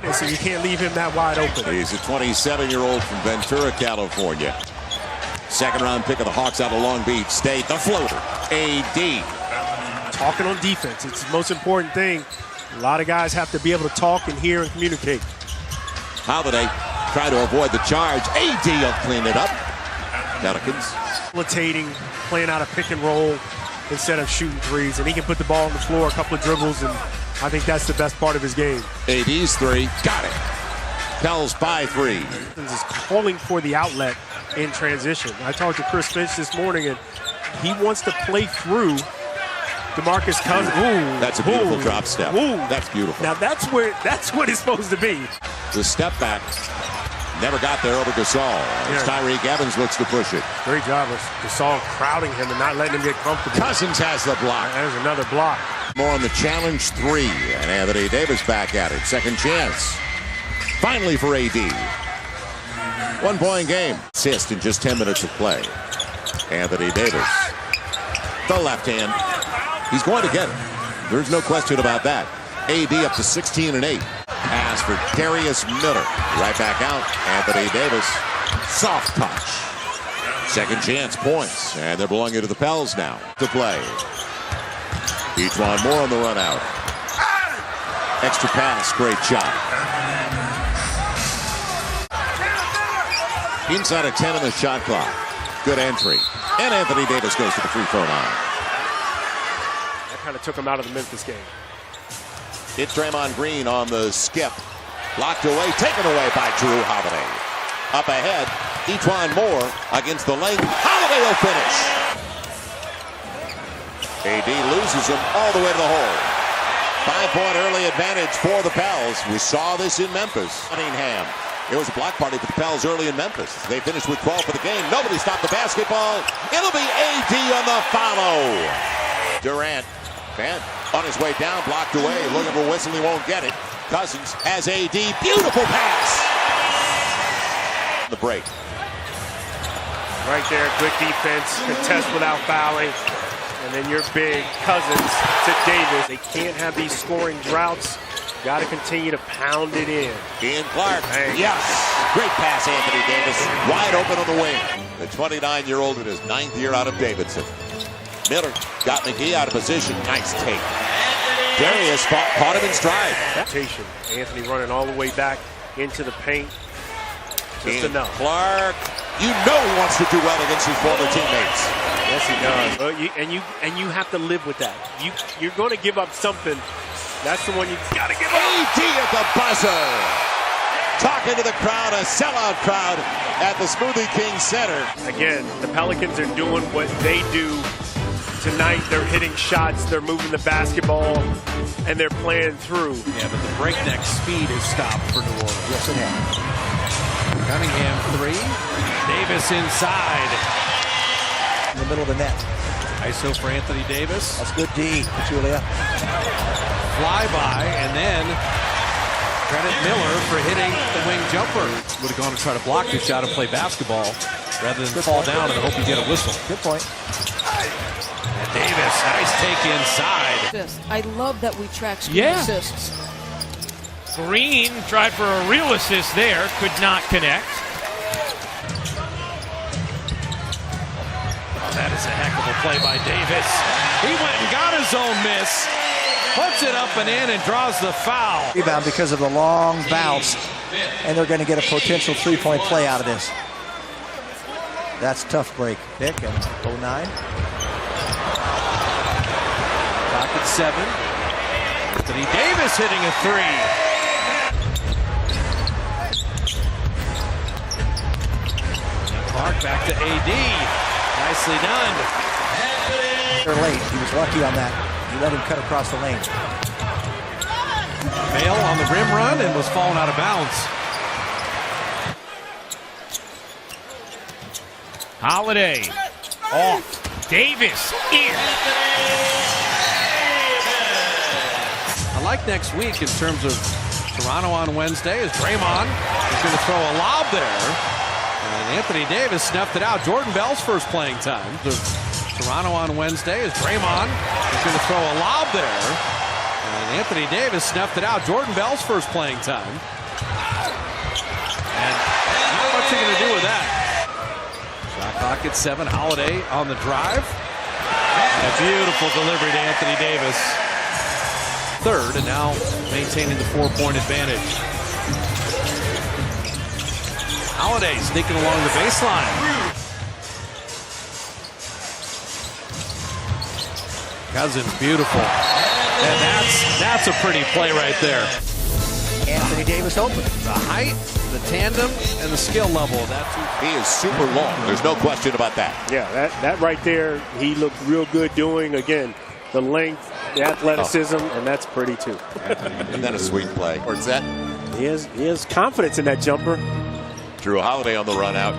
Listen, you can't leave him that wide open. He's a 27-year-old from Ventura, California. Second-round pick of the Hawks out of Long Beach State. The floater, AD. Talking on defense, it's the most important thing. A lot of guys have to be able to talk and hear and communicate. Holiday try to avoid the charge. AD will clean it up. Pelicans. Facilitating, playing out a pick and roll instead of shooting threes. And he can put the ball on the floor, a couple of dribbles, and I think that's the best part of his game. AD's three. Got it. Pels by three. Is calling for the outlet in transition. I talked to Chris Finch this morning, and he wants to play through DeMarcus Cousins. Ooh, that's a beautiful drop step. Ooh. That's beautiful. Now that's what it's supposed to be. The step back never got there over Gasol. As Tyreke Evans looks to push it. Great job of Gasol crowding him and not letting him get comfortable. Cousins has the block. There's another block. More on the challenge three, and Anthony Davis back at it. Second chance. Finally for AD. 1 point game. Assist in just 10 minutes of play. Anthony Davis. The left hand. He's going to get it. There's no question about that. AD up to 16 and 8. Pass for Darius Miller. Right back out. Anthony Davis. Soft touch. Second chance points. And they're belonging to the Pels now to play. Ejuan Moore on the run out. Extra pass. Great shot. Inside of 10 on the shot clock. Good entry. And Anthony Davis goes to the free throw line. That kind of took him out of the Memphis game. It's Draymond Green on the skip. Locked away, taken away by Drew Holiday. Up ahead, Ejuan Moore against the lane. Holiday will finish. AD loses him all the way to the hole. 5-point early advantage for the Pels. We saw this in Memphis. Cunningham. It was a block party for the Pels early in Memphis. They finished with 12 for the game. Nobody stopped the basketball. It'll be AD on the follow. Durant. Man, on his way down, blocked away. Looking for a whistle, he won't get it. Cousins has AD. Beautiful pass. The break. Right there, good defense. Contest without fouling. And then your big Cousins to Davis. They can't have these scoring droughts. Got to continue to pound it in. Ian Clark. Yes. Great pass, Anthony Davis. Wide open on the wing. The 29-year-old in his 9th year out of Davidson. Miller got McGee out of position. Nice take. Darius caught him in stride. Anthony running all the way back into the paint. Just enough. Clark, you know he wants to do well against his former teammates. Yes, he does. And you have to live with that. You're going to give up something. That's the one you got to give up. AD at the buzzer. Talking to the crowd, a sellout crowd at the Smoothie King Center. Again, the Pelicans are doing what they do tonight. They're hitting shots, they're moving the basketball, and they're playing through. Yeah, but the breakneck speed is stopped for New Orleans. Yes, it has. Cunningham three. Davis inside. In the middle of the net. ISO for Anthony Davis. That's good D, Julia. Flyby, and then credit Miller for hitting the wing jumper. Would have gone to try to block the shot and play basketball rather than fall down and hope you get a whistle. Good point. And Davis, nice take inside. I love that we track screen assists. Green tried for a real assist there, could not connect. That is a heck of a play by Davis. He went and got his own miss. Puts it up and in and draws the foul. Rebound because of the long bounce, and they're going to get a potential three-point play out of this. That's a tough break. Pick and 09. Clock at 7. Anthony Davis hitting a three. Clark back to AD. Nicely done. They're late. He was lucky on that. He let him cut across the lane. Bale on the rim run and was falling out of bounds. Holiday off. Davis in. I like next week in terms of Toronto on Wednesday as Draymond is going to throw a lob there. And Anthony Davis snuffed it out. Jordan Bell's first playing time. Toronto on Wednesday as Draymond is going to throw a lob there. And Anthony Davis snuffed it out. Jordan Bell's first playing time. And not much you're going to do with that. Shot clock at 7. Holiday on the drive. And a beautiful delivery to Anthony Davis. Third, and now maintaining the 4-point advantage. Holiday sneaking along the baseline. Cousins, beautiful. And that's a pretty play right there. Anthony Davis open. The height, the tandem, and the skill level. He is super long. There's no question about that. Yeah, that right there, he looked real good doing. Again, the length, the athleticism, and that's pretty too. And then a sweet play. Or set. He has confidence in that jumper. Jrue Holiday on the run out.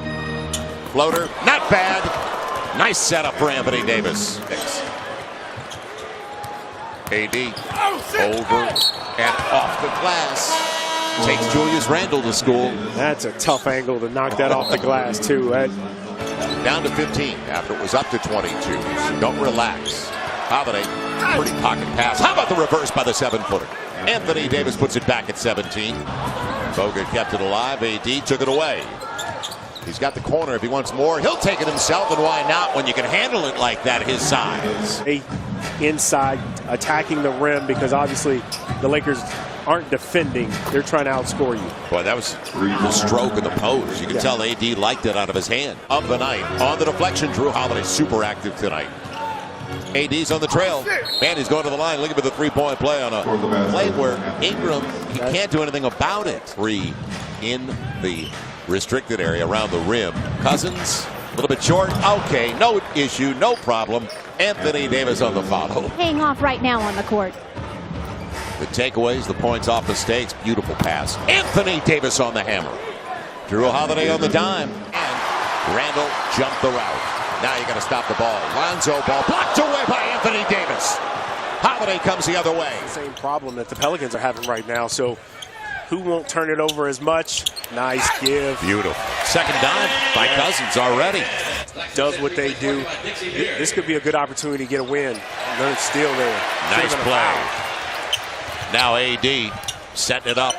Floater, not bad. Nice setup for Anthony Davis. AD over and off the glass. Takes Julius Randle to school. That's a tough angle to knock that off the glass too. Down to 15 after it was up to 22. Don't relax. Holiday, pretty pocket pass. How about the reverse by the 7-footer? Anthony Davis puts it back at 17. Bogut kept it alive. AD took it away. He's got the corner. If he wants more, he'll take it himself. And why not when you can handle it like that, his size? Inside, attacking the rim, because obviously the Lakers aren't defending. They're trying to outscore you. Boy, that was the stroke of the pose. You can tell AD liked it out of his hand. Of the night. On the deflection, Jrue Holiday super active tonight. AD's on the trail. Man, he's going to the line. Looking for the 3-point play on a play where Ingram, he can't do anything about it. 3 in the restricted area around the rim. Cousins, a little bit short. Okay, no issue, no problem. Anthony Davis on the follow. Paying off right now on the court. The takeaways, the points off mistakes. Beautiful pass. Anthony Davis on the hammer. Jrue Holiday on the dime. And Randle jumped the route. Now you got to stop the ball. Lonzo Ball blocked away by Anthony Davis. Holiday comes the other way. Same problem that the Pelicans are having right now. So who won't turn it over as much? Nice give. Beautiful. Second dime by Cousins already. Does what they do. This could be a good opportunity to get a win. They're still there. Nice play. Now AD setting it up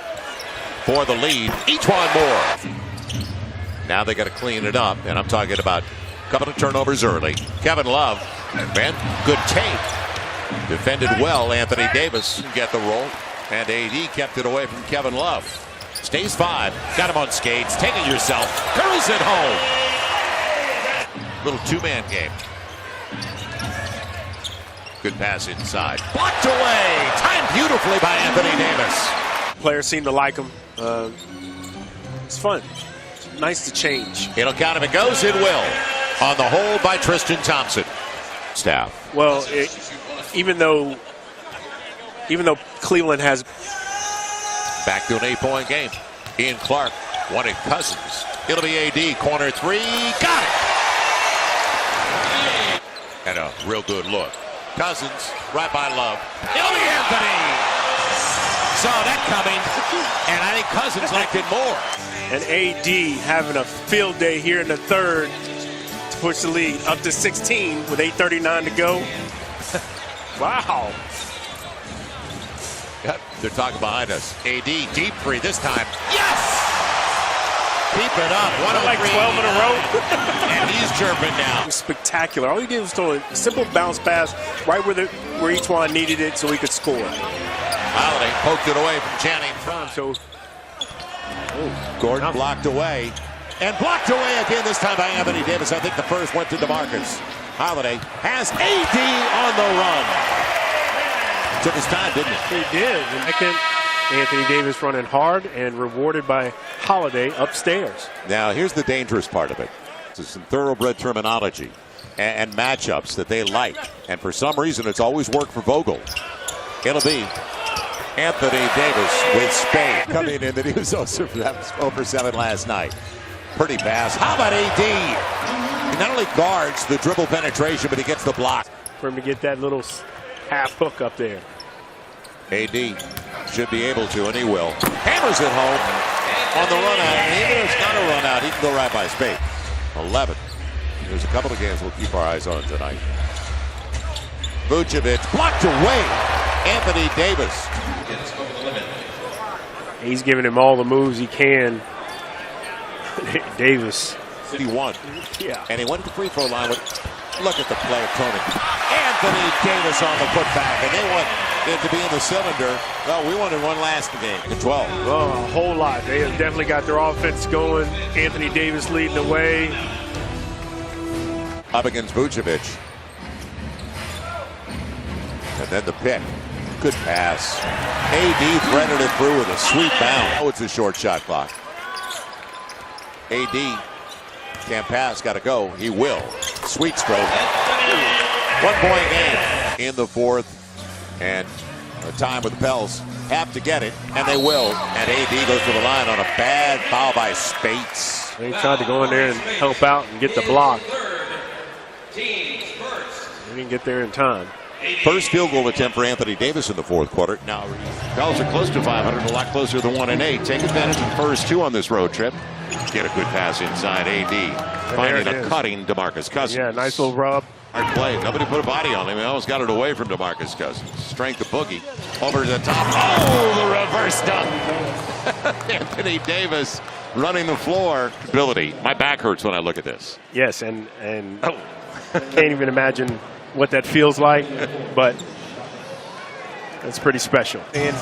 for the lead. Each one more. Now they got to clean it up. And I'm talking about a couple of turnovers early. Kevin Love. Man, good take. Defended well. Anthony Davis get the roll. And AD kept it away from Kevin Love. Stays 5. Got him on skates. Take it yourself. Curls it home. Little 2-man game. Good pass inside. Blocked away. Timed beautifully by Anthony Davis. Players seem to like him. It's fun. It's nice to change. It'll count if it goes. It will. On the hold by Tristan Thompson. Staff. Well, even though Cleveland has back to an 8-point game. Ian Clark wanted Cousins. It'll be AD. Corner 3. Got it. And a real good look. Cousins right by Love. It'll be Anthony. Saw that coming. And I think Cousins liked it more. And AD having a field day here in the third to push the lead up to 16 with 8:39 to go. Wow. Yep, they're talking behind us. AD deep 3 this time. Yes! Keep it up. 103. Like 12 in a row. And he's chirping now. Spectacular. All he did was throw a simple bounce pass right where each one needed it so he could score. Holiday poked it away from Channing Front. So Gordon blocked away. And blocked away again, this time by Anthony Davis. I think the first went to DeMarcus. Holiday has AD on the run. Took his time, didn't it? He did. And Anthony Davis running hard and rewarded by Holiday upstairs. Now, here's the dangerous part of it. This is some thoroughbred terminology and matchups that they like. And for some reason, it's always worked for Vogel. It'll be Anthony Davis with Spain coming in that he was also over 7 last night. Pretty pass. How about AD? He not only guards the dribble penetration, but he gets the block. For him to get that little half hook up there. AD should be able to, and he will. Hammers it home on the run out. And even if it's not a run out, he can go right by Spain. 11. There's a couple of games we'll keep our eyes on tonight. Vucevic blocked away. Anthony Davis. He's giving him all the moves he can Davis. 51. Yeah. And he went to the free throw line with, look at the play of Tony. Anthony Davis on the putback, and they want it to be in the cylinder. Well, we wanted one last game. 12. Well, a whole lot. They have definitely got their offense going. Anthony Davis leading the way. Up against Vucevic. And then the pick. Good pass. AD threaded it through with a sweet bounce. Oh, it's a short shot clock. AD can't pass, got to go. He will. Sweet stroke. 1 point game in the fourth. And a time with the Pels have to get it, and they will. And AD goes to the line on a bad foul by Spates. They tried to go in there and help out and get the block. They didn't get there in time. First field goal attempt for Anthony Davis in the fourth quarter. Now, Pels are close to 500, a lot closer than 1-8. Take advantage of the first two on this road trip. Get a good pass inside AD. Finding a cutting DeMarcus Cousins. Yeah, nice little rub. Hard play. Nobody put a body on him. He almost got it away from DeMarcus Cousins. Strength of Boogie. Over to the top. Oh, the reverse dunk. Anthony Davis running the floor. Ability. My back hurts when I look at this. Yes, and can't even imagine what that feels like, but that's pretty special. And,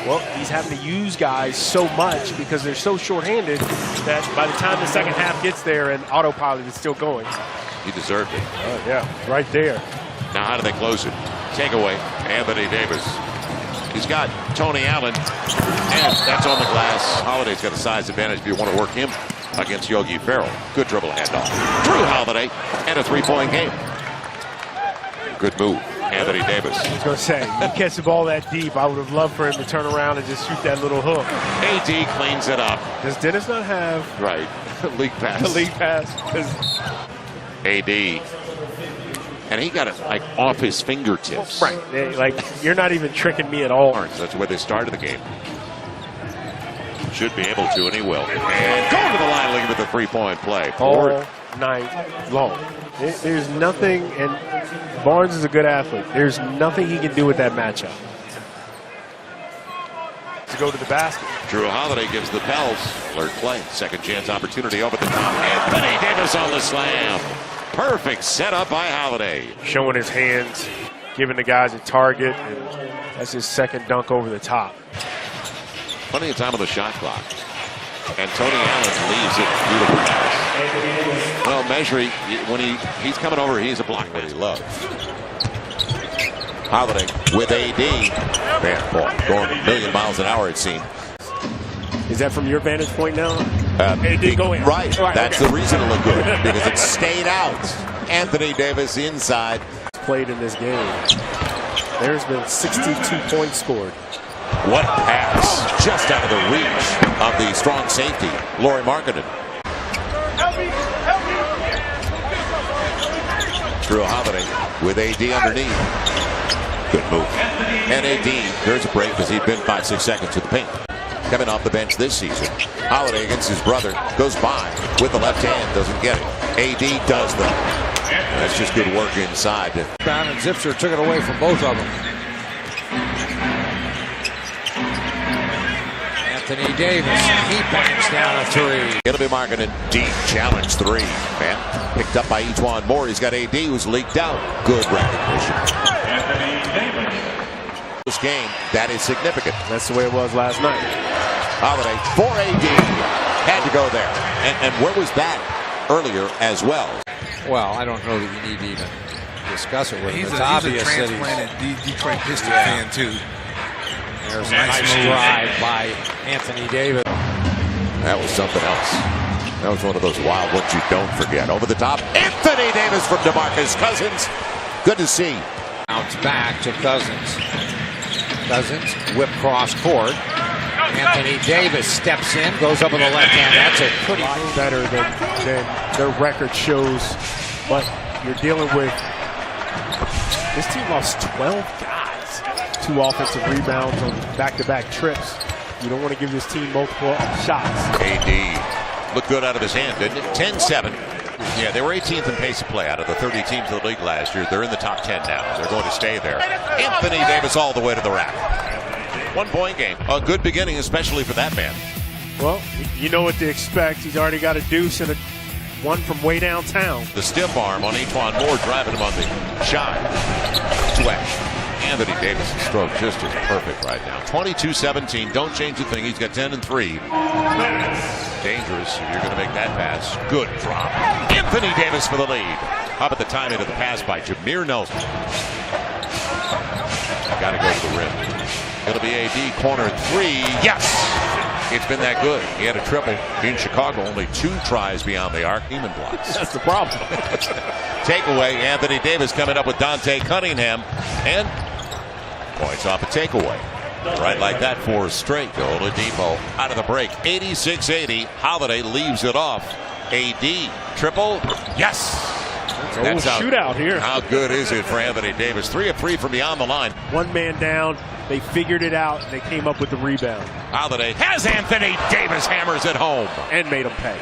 well, he's having to use guys so much because they're so shorthanded that by the time the second half gets there and autopilot is still going. He deserved it. Oh, yeah, right there. Now, how do they close it? Takeaway. Anthony Davis. He's got Tony Allen, and that's on the glass. Holiday's got a size advantage if you want to work him against Yogi Ferrell. Good dribble handoff. Drew Holiday, and a three-point game. Good move, Anthony Davis. I was going to say, you catch the ball that deep, I would have loved for him to turn around and just shoot that little hook. AD cleans it up. Does Dennis not have league pass? the league pass? AD. And he got it like off his fingertips. Right. Like, you're not even tricking me at all. That's where they started the game. Should be able to, and he will. And going to the line looking at the three-point play. All night long. There's nothing, and Barnes is a good athlete. There's nothing he can do with that matchup. To go to the basket. Drew Holiday gives the Pels alert play. Second chance opportunity over the top. Anthony Davis on the slam. Perfect setup by Holiday. Showing his hands, giving the guys a target, and that's his second dunk over the top. Plenty of time on the shot clock. And Tony Allen leaves it. Beautiful pass. Well, Measure, when he's coming over, he's a block that he loves. Holiday with AD. Man, ball going a million miles an hour, it seems. Is that from your vantage point now? AD go in. Right. That's the reason it looked good, because it stayed out. Anthony Davis inside. Played in this game. There's been 62 points scored. What a pass. Just out of the reach of the strong safety, Lauri Markkanen. Drew Holiday with AD underneath. Good move. And AD, there's a break because he'd been 5-6 seconds to the paint. Coming off the bench this season. Holiday against his brother. Goes by with the left hand. Doesn't get it. AD does though. That's just good work inside. Down and Zipser took it away from both of them. Anthony Davis, he bangs down a three. It'll be Markkanen. Deep challenge three. Man, picked up by Ejuan Moore. He's got AD who's leaked out. Good recognition. This game, that is significant. That's the way it was last night. Holiday for AD. Had to go there. And where was that earlier as well? Well, I don't know that you need to even discuss it with him. He's it's a obvious transplanted Detroit Pistons fan, too. There's a nice drive by Anthony Davis. That was something else. That was one of those wild ones you don't forget. Over the top, Anthony Davis from DeMarcus Cousins. Good to see. Bounce back to Cousins. Cousins whip cross court. Anthony Davis steps in, goes up with the left hand. That's a pretty better than their record shows. But you're dealing with this team lost 12 guys. 2 offensive rebounds on back-to-back trips. You don't want to give this team multiple shots. AD looked good out of his hand, didn't it? 10-7. Yeah, they were 18th in pace of play out of the 30 teams in the league last year. They're in the top 10 now. They're going to stay there. Anthony Davis all the way to the rack. 1 point game. A good beginning, especially for that man. Well, you know what to expect. He's already got a deuce and a one from way downtown. The stiff arm on E'Twaun Moore driving him on the shot. Sweat. Anthony Davis' stroke just is perfect right now. 22-17. Don't change a thing. He's got 10 and 3. Dangerous if you're going to make that pass. Good drop. Anthony Davis for the lead. How about the timing of the pass by Jameer Nelson? Got to go to the rim. It'll be AD corner 3. Yes! It's been that good. He had a triple in Chicago. Only 2 tries beyond the arc. Demon blocks. That's the problem. Takeaway. Anthony Davis coming up with Dante Cunningham. And points off a takeaway. Right like that, 4 straight. Oladipo out of the break. 86-80. Holiday leaves it off. AD. Triple. Yes! That's a shootout here. How good is it for Anthony Davis? 3 of 3 from beyond the line. One man down. They figured it out. And they came up with the rebound. Holiday has Anthony Davis hammers it home. And made him pay.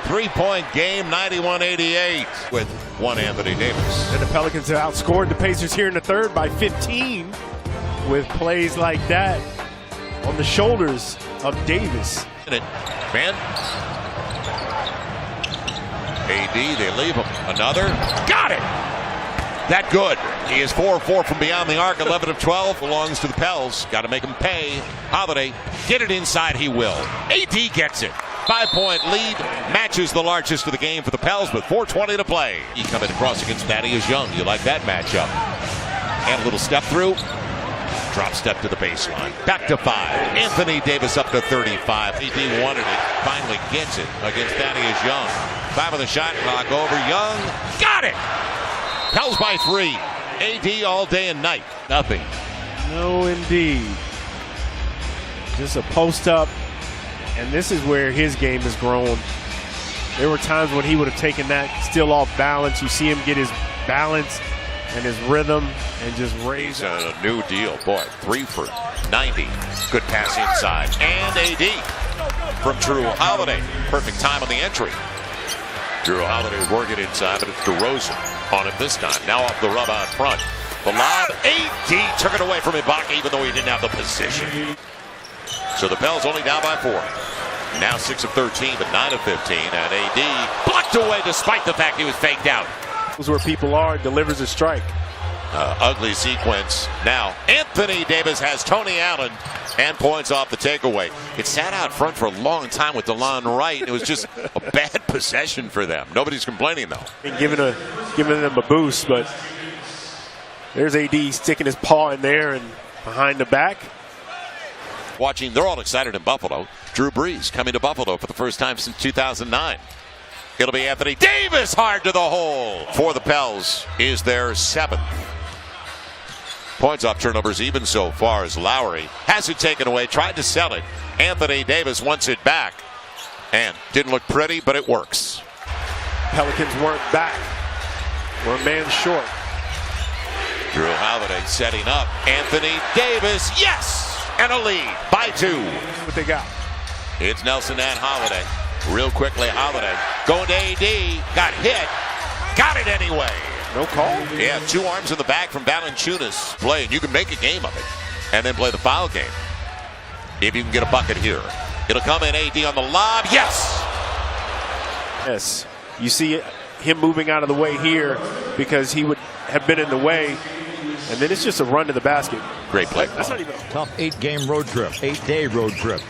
3-point game, 91-88 with one Anthony Davis. And the Pelicans have outscored the Pacers here in the third by 15 with plays like that on the shoulders of Davis. Man. AD, they leave him. Another. Got it! That good. He is 4 of 4 from beyond the arc. 11 of 12 belongs to the Pels. Got to make him pay. Holiday, get it inside. He will. AD gets it. 5-point lead. Matches the largest of the game for the Pels with 4:20 to play. He coming across against Thaddeus Young. You like that matchup. And a little step through. Drop step to the baseline. Back to 5. Anthony Davis up to 35. AD wanted it. Finally gets it against Thaddeus Young. 5 on the shot clock over. Young got it. Pels by 3. AD all day and night. Nothing. No, indeed. Just a post up. And this is where his game has grown. There were times when he would have taken that still off balance. You see him get his balance and his rhythm and just raise it. A new deal. Boy, 3 for 90. Good pass inside. And AD from Drew Holiday. Perfect time on the entry. Drew Holiday working inside, but it's DeRozan on him this time. Now off the rub out front. The lob. AD took it away from Ibaka even though he didn't have the position. So the Pels only down by 4. Now 6 of 13, but 9 of 15. And AD blocked away despite the fact he was faked out. This is where people are. Delivers a strike. Ugly sequence. Now Anthony Davis has Tony Allen and points off the takeaway. It sat out front for a long time with DeLon Wright. It was just a bad possession for them. Nobody's complaining though. And giving them a boost, but there's AD sticking his paw in there and behind the back. Watching, they're all excited in Buffalo. Drew Brees coming to Buffalo for the first time since 2009. It'll be Anthony Davis hard to the hole for the Pels is their 7th. Points off turnovers even so far as Lowry has it taken away, tried to sell it. Anthony Davis wants it back and didn't look pretty, but it works. Pelicans weren't back. We're a man short. Drew Holiday setting up. Anthony Davis, yes! And a lead by 2. What they got? It's Nelson and Holiday. Real quickly, Holiday going to AD. Got hit. Got it anyway. No call? Yeah, 2 arms in the back from Valanciunas playing. You can make a game of it and then play the foul game. If you can get a bucket here. It'll come in AD on the lob. Yes! Yes. You see him moving out of the way here because he would have been in the way. And then it's just a run to the basket. Great play. That's not even a tough 8-game road trip, 8-day road trip.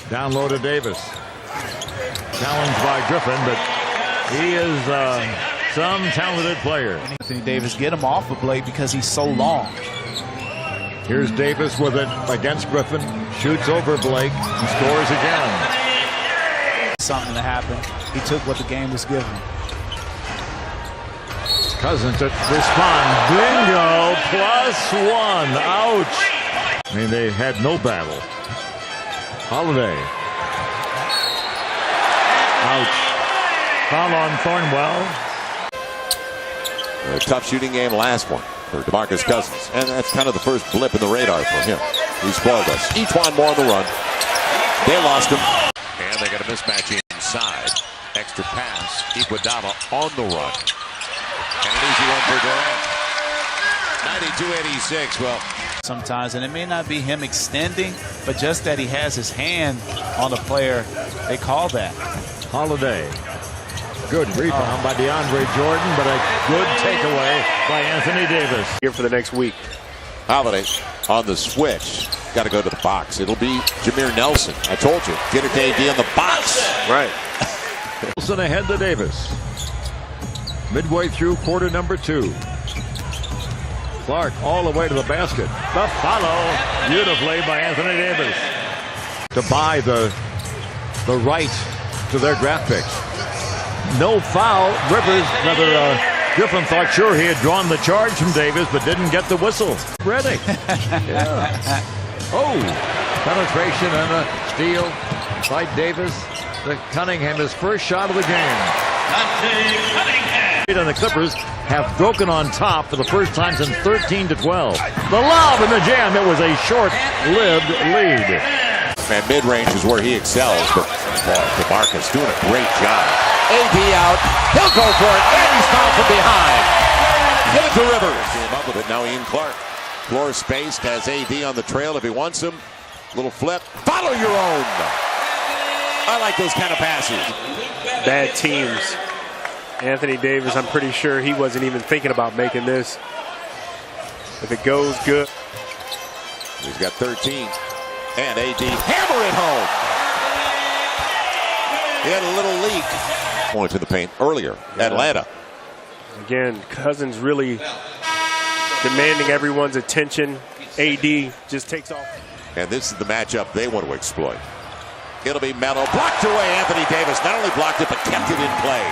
Down low to Davis. Challenged by Griffin, but he is some talented player. Anthony Davis, get him off of Blake because he's so long. Here's Davis with it against Griffin. Shoots over Blake and scores again. Something to happen. He took what the game was given. Cousins to respond. Bingo. +1. Ouch. I mean, they had no battle. Holiday. Ouch. Foul on Thornwell. A tough shooting game last one for DeMarcus Cousins. And that's kind of the first blip in the radar for him. He spoiled us. E'Twaun Moore on the run. They lost him. And they got a mismatch inside. Extra pass. Iguodala on the run. And an easy one for Durant. 92-86. Well, sometimes, and it may not be him extending, but just that he has his hand on the player. They call that. Holiday. Good rebound by DeAndre Jordan, but a good takeaway by Anthony Davis. Here for the next week. Holiday on the switch. Got to go to the box. It'll be Jameer Nelson. I told you, get it to AD on the box. Right. Nelson ahead to Davis. Midway through quarter number 2. Clark all the way to the basket. The follow beautifully by Anthony Davis to buy the right to their draft picks. No foul. Griffin thought sure he had drawn the charge from Davis, but didn't get the whistle. Ready. Yeah. Oh, penetration and a steal by Davis. The Cunningham, his first shot of the game. And the Clippers have broken on top for the first time since 13-12. The lob and the jam. It was a short-lived lead. Man, mid-range is where he excels, but DeMarcus doing a great job. AD out. He'll go for it, and he's fouled from behind. Give it to Rivers. Came up with it. Now Ian Clark. Floor spaced, has AD on the trail if he wants him. Little flip. Follow your own. I like those kind of passes. Bad teams. Anthony Davis, I'm pretty sure he wasn't even thinking about making this. If it goes good. He's got 13. And AD hammer it home. He had a little leak. Point to the paint earlier. Atlanta. Again, Cousins really demanding everyone's attention. AD just takes off. And this is the matchup they want to exploit. It'll be Melo. Blocked away Anthony Davis. Not only blocked it, but kept it in play.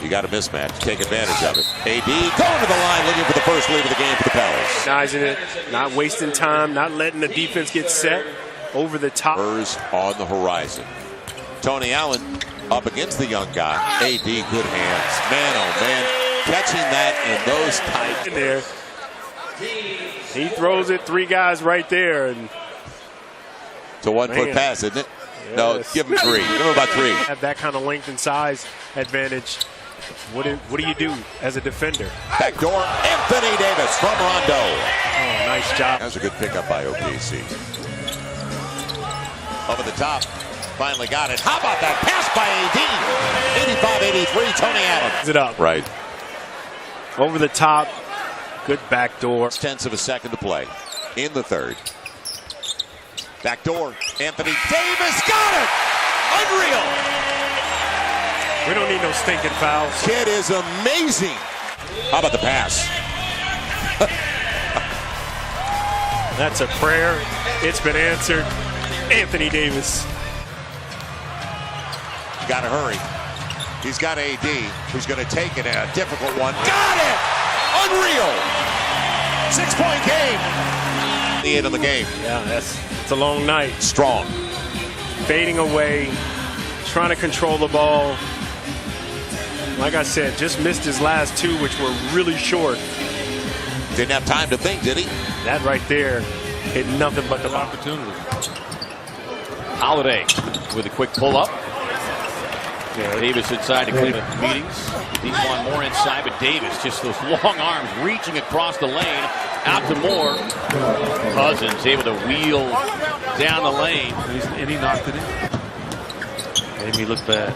You got a mismatch. Take advantage of it. AD going to the line, looking for the first lead of the game for the Pels. Recognizing it, not wasting time, not letting the defense get set over the top. Spurs on the horizon. Tony Allen up against the young guy. AD, good hands. Man, oh man. Catching that in those tight. In there. He throws it, 3 guys right there. And it's a 1-foot pass, isn't it? Yes. No, give him 3. Give him about 3. Have that kind of length and size advantage. What do you do as a defender? Backdoor, Anthony Davis from Rondo. Oh, nice job. That was a good pickup by OKC. Over the top, finally got it. How about that pass by AD? 85-83, Tony Allen. Is it up? Right. Over the top, good backdoor. 10ths of a second to play in the third. Backdoor, Anthony Davis got it. Unreal. We don't need no stinking fouls. Kid is amazing. How about the pass? That's a prayer. It's been answered. Anthony Davis. Got to hurry. He's got AD, who's going to take it in a difficult one. Got it! Unreal! 6-point game. The end of the game. Yeah, it's a long night. Strong. Fading away, trying to control the ball. Like I said, just missed his last 2, which were really short. Didn't have time to think, did he? That right there hit nothing but the opportunity. Holiday with a quick pull-up. Yeah, Davis inside to clean the meetings. He's one more inside, but Davis, just those long arms reaching across the lane. Out to Moore. Cousins able to wheel down the lane. And he knocked it in. Made me look bad.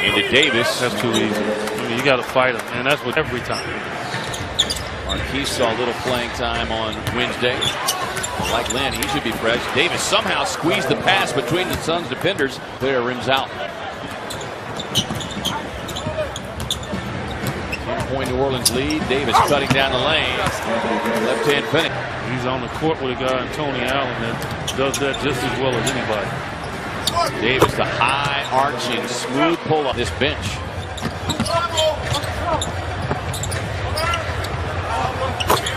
Into Davis. That's too easy. I mean, you got to fight him, man. That's what every time. Marquise saw a little playing time on Wednesday. Like Lynn, he should be fresh. Davis somehow squeezed the pass between the Suns defenders. There, rims out. 10-point New Orleans lead. Davis cutting down the lane. Left-hand finish. He's on the court with a guy, Tony Allen, that does that just as well as anybody. Davis, the high arching, smooth pull on this bench.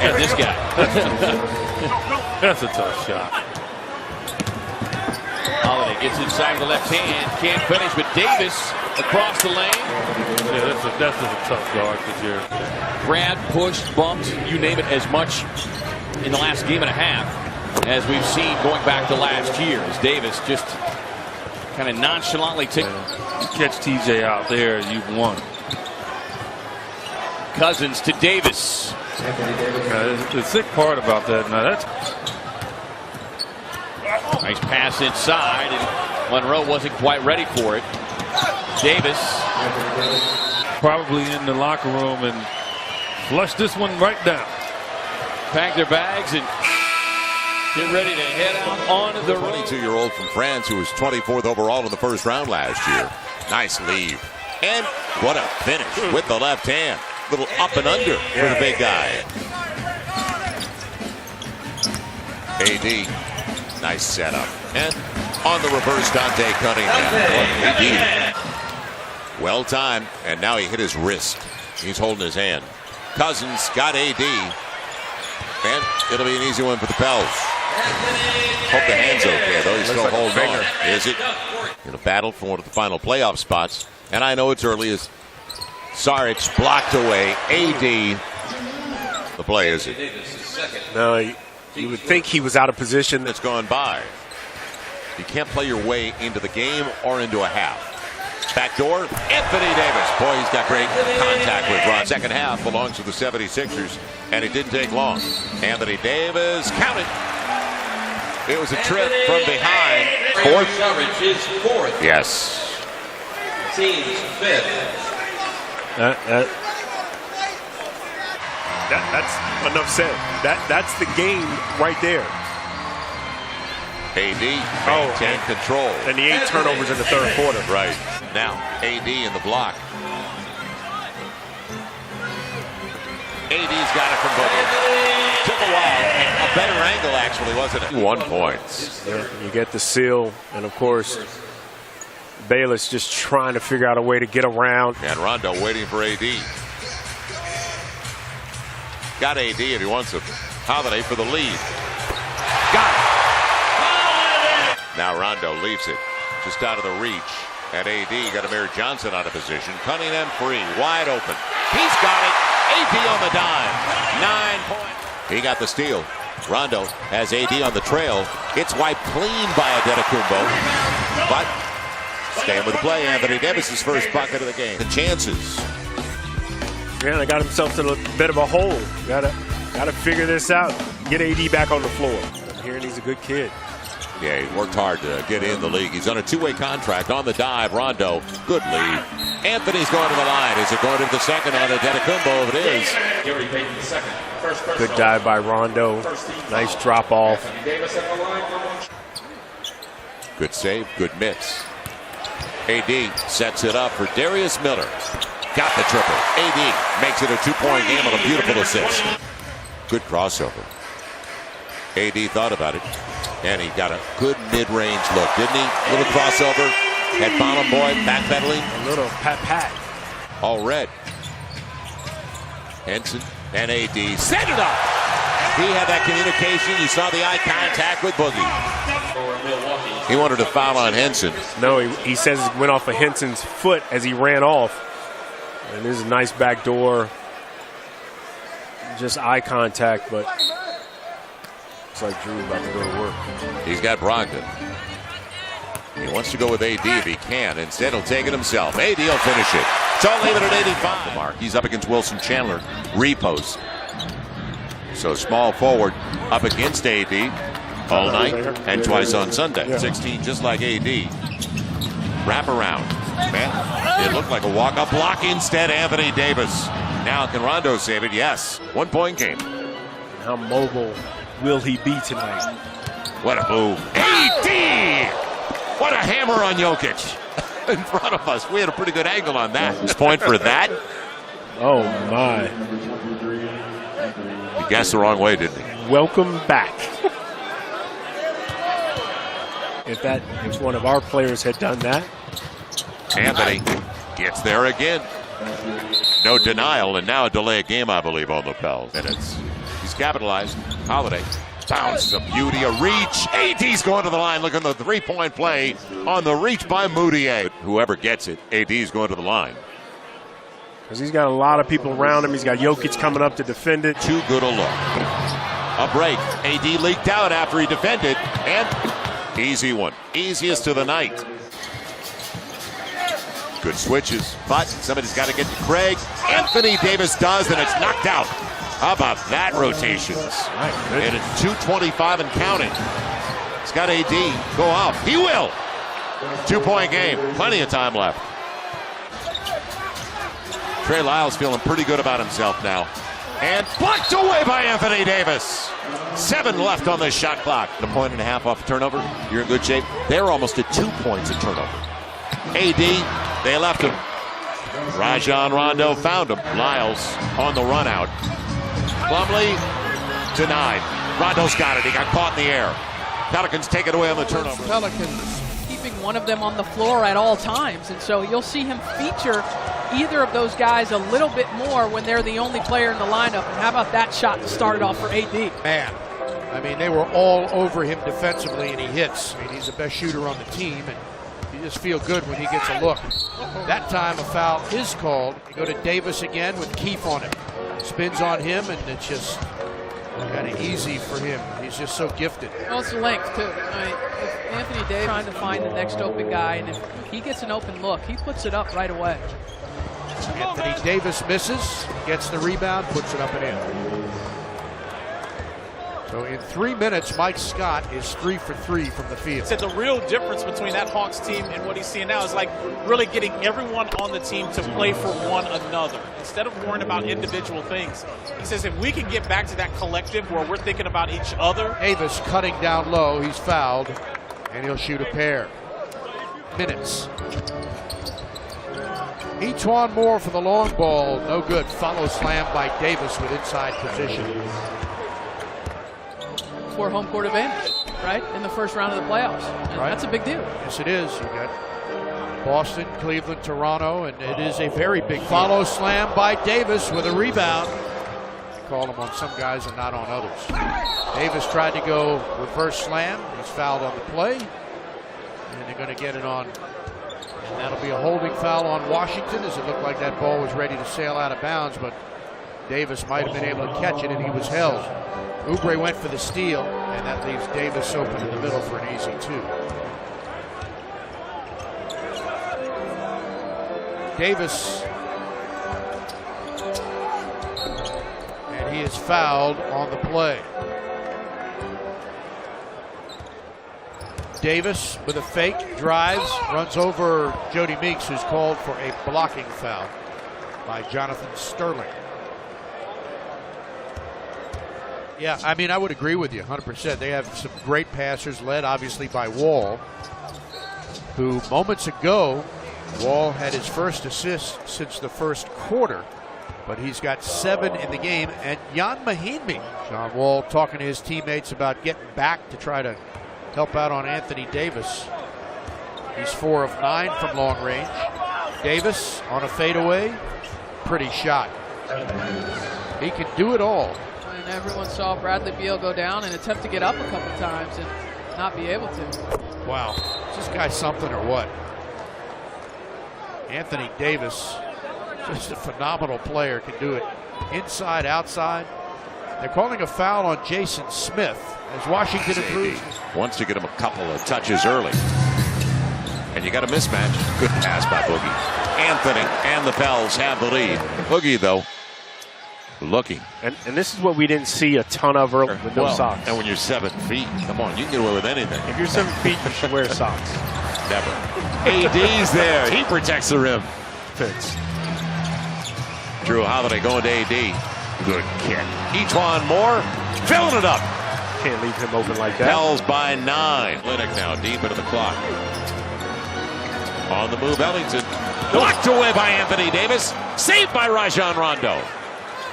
And this guy. That's a tough shot. Holiday gets inside with the left hand. Can't finish, but Davis across the lane. Yeah, that's a tough guard for Jared. Grab, pushed, bumped, you name it, as much in the last game and a half as we've seen going back to last year. As Davis just kind of nonchalantly take. You catch TJ out there, you've won. Cousins to Davis. The sick part about that, now that's nice pass inside, and Monroe wasn't quite ready for it. Davis probably in the locker room and flush this one right down. Pack their bags and get ready to head out on the road. 22-year-old from France who was 24th overall in the first round last year. Nice leave. And what a finish with the left hand. Little up and under for the big guy. AD, nice setup. And on the reverse, Dante Cunningham. AD. Well timed, and now he hit his wrist. He's holding his hand. Cousins got AD. And it'll be an easy one for the Pels. Hope the hand's okay, though. He's still holding on. Is it? In a battle for one of the final playoff spots. And I know it's early as Saric blocked away. AD. The play, is it? No, you would think he was out of position. That's gone by. You can't play your way into the game or into a half. Back door, Anthony Davis. Boy, he's got great contact with Ron. Second half belongs to the 76ers, and it didn't take long. Anthony Davis counted. It was a trip from behind. Fourth? Yes. Team's fifth. That's enough said. That's the game right there. AD maintain control. And the 8 turnovers in the third quarter. Right. Now, AD in the block. AD's got it from Boogie. Took a while. A better angle, actually, wasn't it? 1 point. Yeah, you get the seal, and of course, Bayless just trying to figure out a way to get around. And Rondo waiting for AD. Got AD if he wants him. Holiday for the lead. Got it. Now Rondo leaves it just out of the reach. And AD got Amir Johnson out of position. Cunningham free, wide open. He's got it. AD on the dime. 9 points. He got the steal. Rondo has AD on the trail. It's wiped clean by Adetokounmpo. But staying with the play, Anthony Davis' first bucket of the game. The chances. Yeah, they got himself in a bit of a hole. Gotta figure this out. Get AD back on the floor. I'm hearing he's a good kid. Yeah, he worked hard to get in the league. He's on a 2-way contract. On the dive, Rondo, good lead. Anthony's going to the line. Is it going to the second on Adetokounmpo? It is. Good dive by Rondo. Nice drop off. Good save, good miss. AD sets it up for Darius Miller. Got the triple. AD makes it a 2-point game on a beautiful assist. Good crossover. AD thought about it. And he got a good mid-range look, didn't he? Little crossover. Had Bottom Boy backpedaling. A little pat-pat. All red. Henson and AD set it up. He had that communication. You saw the eye contact with Boogie. He wanted to foul on Henson. No, he says it went off of Henson's foot as he ran off. And there's a nice back door. Just eye contact, but looks like Drew about to go to work. He's got Brogdon. He wants to go with AD if he can. Instead, he'll take it himself. AD will finish it. So I'll leave it at 85. The mark. He's up against Wilson Chandler. Repost. So small forward up against AD all night and twice on Sunday. 16 just like AD. Wrap around. Man, it looked like a walk-up block. Instead, Anthony Davis. Now, can Rondo save it? Yes. 1-point game. How mobile will he be tonight? What a move. AD! What a hammer on Jokic. In front of us. We had a pretty good angle on that. His point for that. Oh, my. He guessed the wrong way, didn't he? Welcome back. If one of our players had done that. Anthony gets there again. No denial, and now a delay of game, I believe, on the Pels. And he's capitalized. Holiday. Bounce, a beauty, a reach. AD's going to the line. Look at the three-point play on the reach by Moutier. Whoever gets it, AD's going to the line. Because he's got a lot of people around him. He's got Jokic coming up to defend it. Too good a look. A break. AD leaked out after he defended. And easy one. Easiest of the night. Good switches, but somebody's got to get to Craig. Anthony Davis does, and it's knocked out. How about that rotation? And it's 2:25 and counting. He's got AD go up. He will. 2-point game. Plenty of time left. Trey Lyles feeling pretty good about himself now. And blocked away by Anthony Davis. 7 left on this shot clock. A point and a half off a turnover. You're in good shape. They're almost at 2 points a turnover. AD, they left him. Rajon Rondo found him. Lyles on the run out. Plumlee denied. Rondo's got it. He got caught in the air. Pelicans take it away on the turnover. Pelicans keeping one of them on the floor at all times, and so you'll see him feature either of those guys a little bit more when they're the only player in the lineup. And how about that shot to start it off for AD? Man, I mean, they were all over him defensively, and he hits. I mean, he's the best shooter on the team, and you just feel good when he gets a look. That time a foul is called. You go to Davis again with Keefe on him. Spins on him, and it's just kind of easy for him. He's just so gifted. Well, it's the length, too. I mean, if Anthony Davis trying to find the next open guy, and if he gets an open look, he puts it up right away. Anthony Davis misses, gets the rebound, puts it up and in. So in 3 minutes, Mike Scott is 3 for 3 from the field. Said the real difference between that Hawks team and what he's seeing now is like really getting everyone on the team to play for one another instead of worrying about individual things. He says if we can get back to that collective where we're thinking about each other. Davis cutting down low, he's fouled, and he'll shoot a pair. Minutes. E'Twaun Moore for the long ball, no good. Follow slam by Davis with inside position. For home court advantage, right? In the first round of the playoffs. And right. That's a big deal. Yes, it is. You got Boston, Cleveland, Toronto, and it is a very big follow slam by Davis with a rebound. Call him on some guys and not on others. Davis tried to go reverse slam. He's fouled on the play. And they're going to get it on. And that'll be a holding foul on Washington, as it looked like that ball was ready to sail out of bounds, but Davis might have been able to catch it, and he was held. Oubre went for the steal, and that leaves Davis open in the middle for an easy 2. Davis, and he is fouled on the play. Davis with a fake, drives, runs over Jody Meeks, who's called for a blocking foul by Jonathan Sterling. Yeah, I mean, I would agree with you 100%. They have some great passers, led obviously by Wall, who moments ago, Wall had his first assist since the first quarter, but he's got 7 in the game. And Jan Mahinmi, John Wall talking to his teammates about getting back to try to help out on Anthony Davis. He's 4 of 9 from long range. Davis on a fadeaway, pretty shot. He can do it all. And everyone saw Bradley Beal go down and attempt to get up a couple times and not be able to. Wow, is this guy something or what? Anthony Davis, just a phenomenal player, can do it inside, outside. They're calling a foul on Jason Smith as Washington improves. Wants to get him a couple of touches early. And you got a mismatch. Good pass by Boogie. Anthony and the Pels have the lead. Boogie, though, looking. And this is what we didn't see a ton of early with no socks. And when you're 7 feet, come on, you can get away with anything. If you're 7 feet, you should wear socks. Never. AD's there. He protects the rim. Fits. Drew Holiday going to AD. Good kick. E'Twaun Moore filling it up. Can't leave him open like that. Pels by 9. Linux now deep into the clock. On the move, Ellington. Blocked away by Anthony Davis. Saved by Rajon Rondo.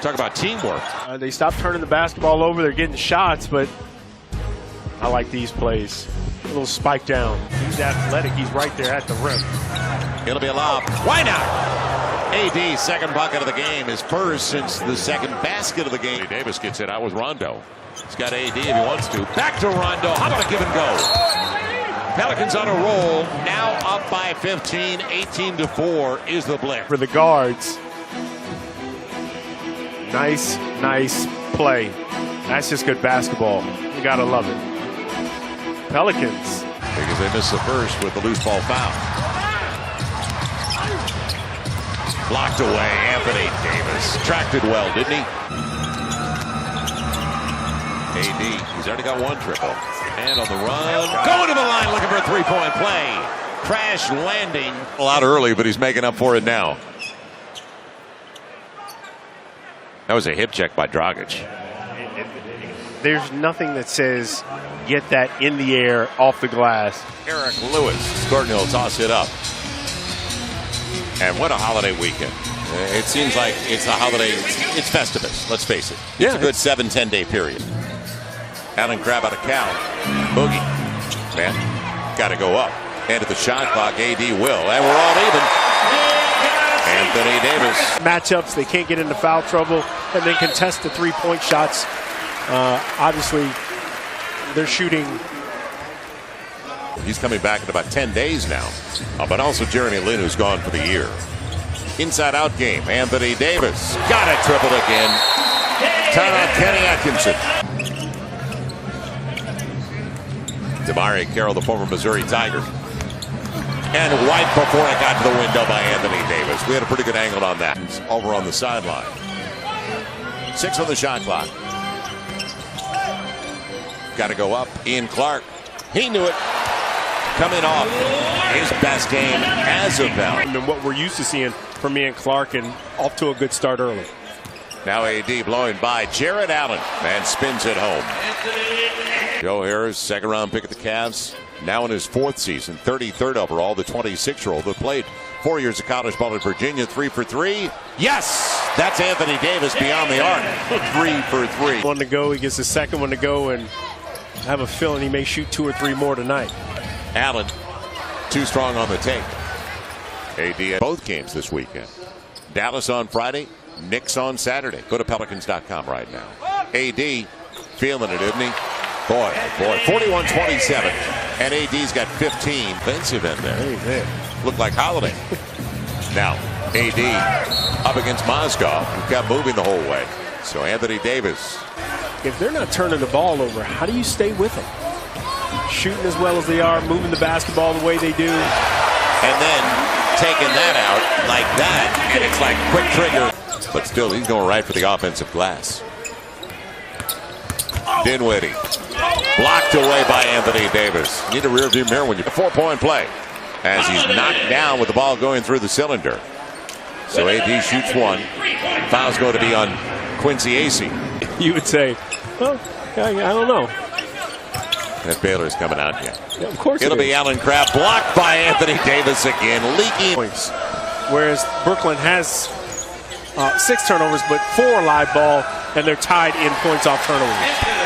Talk about teamwork. They stopped turning the basketball over. They're getting shots, but I like these plays. A little spike down. He's athletic. He's right there at the rim. It'll be a lob. Why not? AD's second bucket of the game, his first since the second basket of the game. Davis gets it out with Rondo. He's got AD if he wants to. Back to Rondo. How about a give and go? Pelicans on a roll. Now up by 15. 18-4 is the blitz. For the guards. Nice play. That's just good basketball. You gotta love it. Pelicans. Because they missed the first with the loose ball foul. Blocked away. Anthony Davis tracked it well, didn't he? AD, he's already got one triple. And on the run, going to the line looking for a three-point play. Crash landing. A lot early, but he's making up for it now. That was a hip check by Dragic. There's nothing that says get that in the air off the glass. Eric Lewis. Gordon will toss it up. And what a holiday weekend. It seems like it's a holiday. It's Festivus, let's face it. It's a good 7-10 day period. Allen Crabbe out of Cal. Boogie. Man, got to go up. End of the shot clock. AD will. And we're all even. Anthony Davis. Matchups, they can't get into foul trouble and then contest the three-point shots. Obviously, they're shooting. He's coming back in about 10 days now. But also Jeremy Lin, who's gone for the year. Inside-out game. Anthony Davis. Got it. Triple again. Timeout, Kenny Atkinson. Damari Carroll, the former Missouri Tiger. And right before it got to the window by Anthony Davis. We had a pretty good angle on that. It's over on the sideline. 6 on the shot clock. Got to go up. Ian Clark. He knew it. Coming off his best game as of now. And what we're used to seeing from Ian Clark, and off to a good start early. Now AD blowing by Jared Allen and spins it home. Joe Harris, second round pick of the Cavs. Now in his 4th season, 33rd overall, the 26-year-old who played 4 years of college ball at Virginia. 3 for 3. Yes! That's Anthony Davis beyond the arc. 3 for 3. One to go. He gets the second one to go, and I have a feeling he may shoot 2 or 3 more tonight. Allen, too strong on the tape. AD at both games this weekend. Dallas on Friday, Knicks on Saturday. Go to Pelicans.com right now. AD feeling it, isn't he? Boy, 41-27. And AD's got 15. Offensive in there. Looked like Holiday. Now, AD up against Mozgov, who kept moving the whole way. So Anthony Davis. If they're not turning the ball over, how do you stay with them? Shooting as well as they are, moving the basketball the way they do. And then taking that out like that, and it's like quick trigger. But still, he's going right for the offensive glass. Dinwiddie blocked away by Anthony Davis. You need a rear view mirror when you 4-point play as he's knocked down with the ball going through the cylinder. So AD shoots one. Foul's going to be on Quincy Acey. You would say, well, I don't know. That Baylor's coming out yet. Yeah, of course it'll be Allen Crabbe blocked by Anthony Davis again, leaking points. Whereas Brooklyn has 6 turnovers, but 4 live ball, and they're tied in points off turnovers.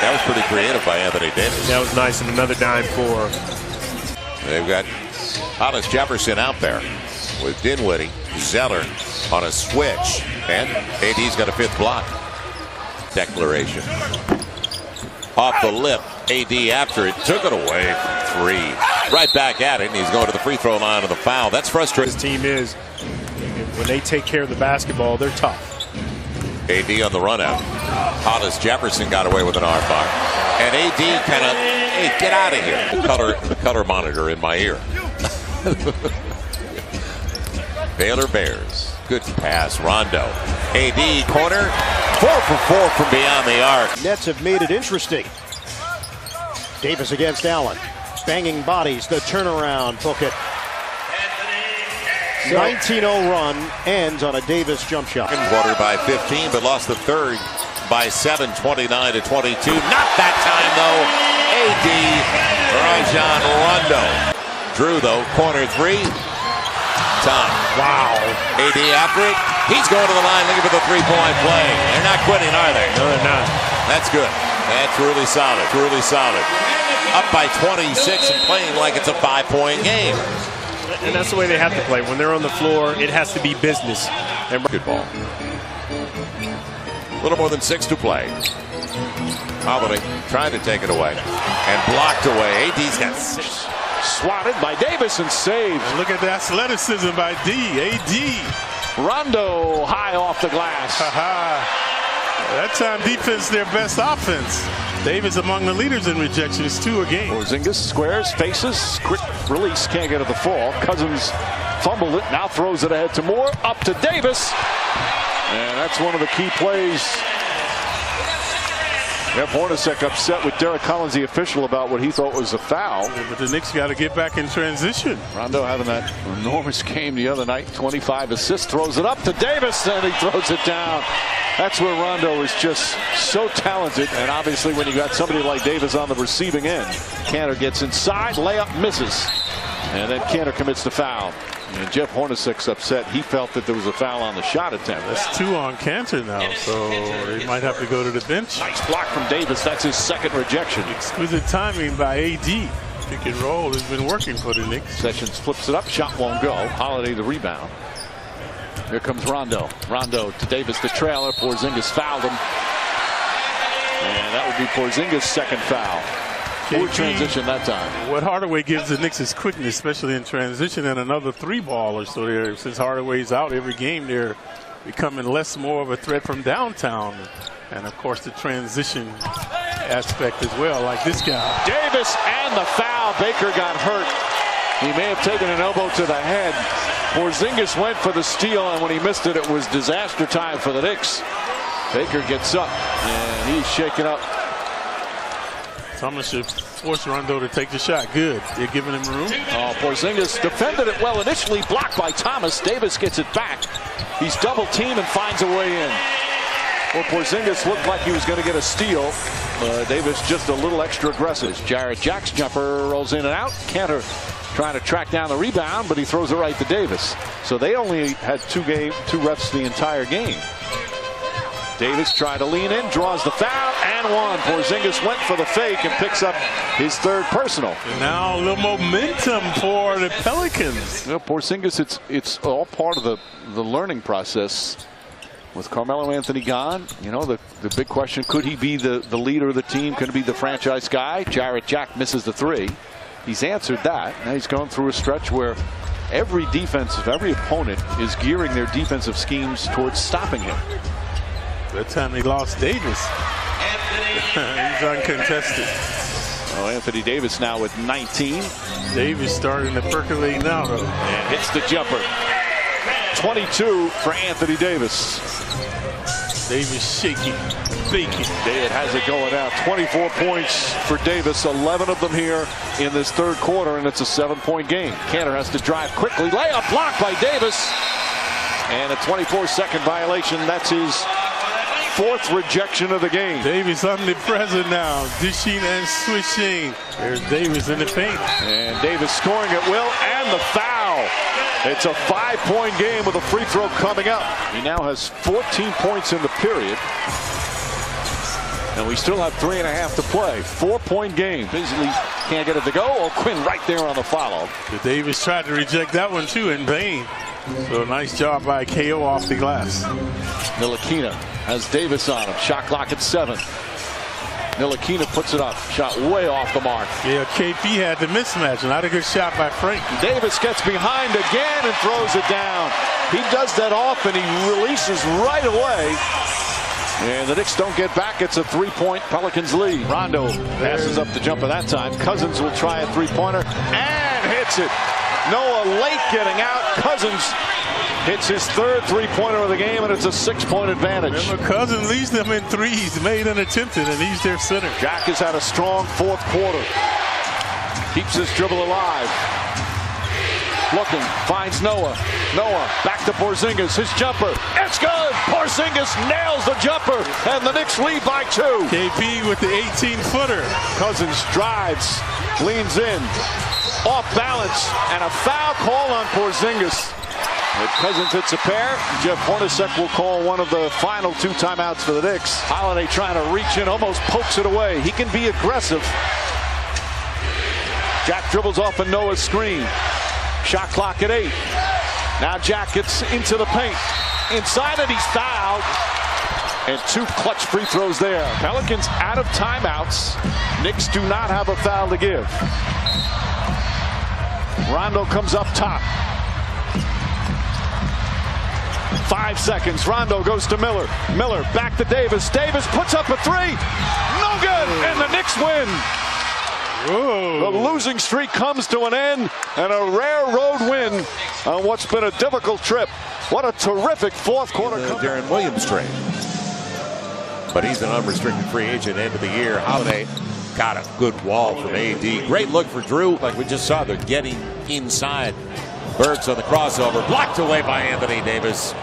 That was pretty creative by Anthony Davis. That was nice, and another dime for. They've got Hollis Jefferson out there with Dinwiddie, Zeller on a switch, and AD's got a 5th block. Declaration. Off the lip, AD after it, took it away from 3. Right back at it, and he's going to the free throw line of the foul. That's frustrating. This team is, when they take care of the basketball, they're tough. AD on the run out. Hollis Jefferson got away with an arm bar. And AD kind of, hey, get out of here. The color monitor in my ear. Baylor Bears. Good pass, Rondo. AD corner. 4 for 4 from beyond the arc. Nets have made it interesting. Davis against Allen. Banging bodies, the turnaround, book it. 19-0 run ends on a Davis jump shot. Second quarter by 15, but lost the third by 7, 29-22. Not that time, though. AD, Rajon Rondo. Drew, though, corner 3. Time. Wow. AD after it. He's going to the line looking for the 3-point play. They're not quitting, are they? No, they're not. That's good. That's really solid. Really solid. Up by 26 and playing like it's a 5-point game. And that's the way they have to play. When they're on the floor, it has to be business. And good ball. A little more than 6 to play. Holiday trying to take it away. And blocked away. AD's got 6. Swatted by Davis and saved. And look at the athleticism by AD. Rondo high off the glass. That time defense, their best offense. Davis among the leaders in rejections, 2 a game. Porzingis squares, faces, quick release, can't get to the fall. Cousins fumbled it, now throws it ahead to Moore, up to Davis. And that's one of the key plays. Jeff Hornacek upset with Derek Collins, the official, about what he thought was a foul. Yeah, but the Knicks got to get back in transition. Rondo having that enormous game the other night, 25 assists, throws it up to Davis, and he throws it down. That's where Rondo is just so talented, and obviously when you got somebody like Davis on the receiving end, Kanter gets inside, layup misses, and then Kanter commits the foul. And Jeff Hornacek's upset. He felt that there was a foul on the shot attempt. That's 2 on Kanter now, so he might have to go to the bench. Nice block from Davis. That's his second rejection. Exquisite timing by AD. Pick and roll has been working for the Knicks. Sessions flips it up. Shot won't go. Holiday the rebound. Here comes Rondo. Rondo to Davis, the trailer. Porzingis fouled him. And that would be Porzingis' second foul. Poor transition that time. What Hardaway gives the Knicks is quickness, especially in transition, and another 3-baller. So they're, since Hardaway's out every game, they're becoming more of a threat from downtown. And of course the transition aspect as well, like this guy. Davis and the foul. Baker got hurt. He may have taken an elbow to the head. Porzingis went for the steal, and when he missed it, it was disaster time for the Knicks. Baker gets up, and he's shaken up. Thomas should force Rondo to take the shot. Good. They're giving him room. Oh, Porzingis defended it well initially, blocked by Thomas. Davis gets it back. He's double teamed and finds a way in. Well, Porzingis looked like he was going to get a steal. Davis just a little extra aggressive. Jarrett Jack's jumper rolls in and out. Kanter trying to track down the rebound, but he throws it right to Davis. So they only had two refs the entire game. Davis tried to lean in, draws the foul, and one. Porzingis went for the fake and picks up his third personal. And now a little momentum for the Pelicans. You know, Porzingis, it's all part of the learning process. With Carmelo Anthony gone, you know, the big question, could he be the leader of the team? Could he be the franchise guy? Jarrett Jack misses the three. He's answered that. Now he's going through a stretch where every opponent is gearing their defensive schemes towards stopping him. That time he lost Davis. He's uncontested. Oh, Anthony Davis now with 19. Davis starting to percolate now, though. And hits the jumper. 22 for Anthony Davis. Davis shaking, baking. It has it going out. 24 points for Davis, 11 of them here in this third quarter, and it's a 7-point game. Kanter has to drive quickly. Layup blocked by Davis. And a 24-second violation. That's his fourth rejection of the game. Davis omnipresent now, dishing and switching. There's Davis in the paint. And Davis scoring at will, and the foul. It's a 5-point game with a free throw coming up. He now has 14 points in the period. And we still have 3.5 to play. 4-point game. Beasley can't get it to go. Oh, Quinn right there on the follow. Davis tried to reject that one too in vain. So nice job by KO off the glass. Ntilikina has Davis on him. Shot clock at 7. Ntilikina puts it up. Shot way off the mark. Yeah, KP had the mismatch. Not a good shot by Frank. Davis gets behind again and throws it down. He does that often. He releases right away. And the Knicks don't get back. It's a 3-point Pelicans lead. Rondo passes up the jumper that time. Cousins will try a 3-pointer and hits it. Noah late getting out. Cousins hits his third 3-pointer of the game, and it's a 6-point advantage. Remember, Cousins leads them in threes, made and attempted, and he's their center. Jack has had a strong fourth quarter. Keeps his dribble alive. Looking, finds Noah. Noah back to Porzingis. His jumper. It's good. Porzingis nails the jumper, and the Knicks lead by 2. KP with the 18-footer. Cousins drives, leans in, off balance, and a foul call on Porzingis. If Cousins hits a pair, Jeff Hornacek will call one of the final 2 timeouts for the Knicks. Holiday trying to reach in, almost pokes it away. He can be aggressive. Jack dribbles off a Noah screen. Shot clock at 8. Now Jack gets into the paint. Inside it, he's fouled. And 2 clutch free throws there. Pelicans out of timeouts. Knicks do not have a foul to give. Rondo comes up top. 5 seconds. Rondo goes to Miller. Miller back to Davis. Davis puts up a 3. No good. And win. The losing streak comes to an end, and a rare road win on what's been a difficult trip. What a terrific fourth quarter. Darren Williams trade. But he's an unrestricted free agent end of the year. Holiday got a good wall from AD. Great look for Drew. Like we just saw, they're getting inside. Burks on the crossover. Blocked away by Anthony Davis.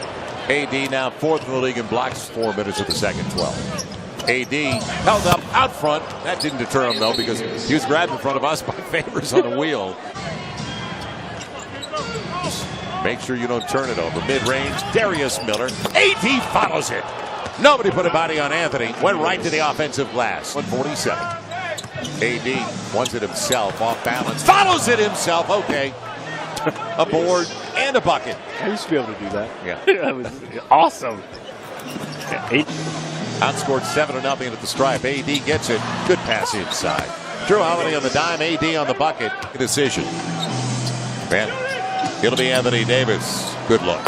AD now fourth in the league in blocks. 4 minutes of the second 12. AD held up out front. That didn't deter him, though, because he was grabbed in front of us by Favors on the wheel. Make sure you don't turn it over. Mid-range, Darius Miller. AD follows it. Nobody put a body on Anthony. Went right to the offensive glass. 147. AD wants it himself, off balance. Follows it himself. Okay. A board and a bucket. I used to be able to do that. Yeah. That was awesome. Yeah, outscored 7-0 at the stripe. AD gets it. Good pass inside. Drew Holiday on the dime. AD on the bucket. Decision. Man, it'll be Anthony Davis. Good look.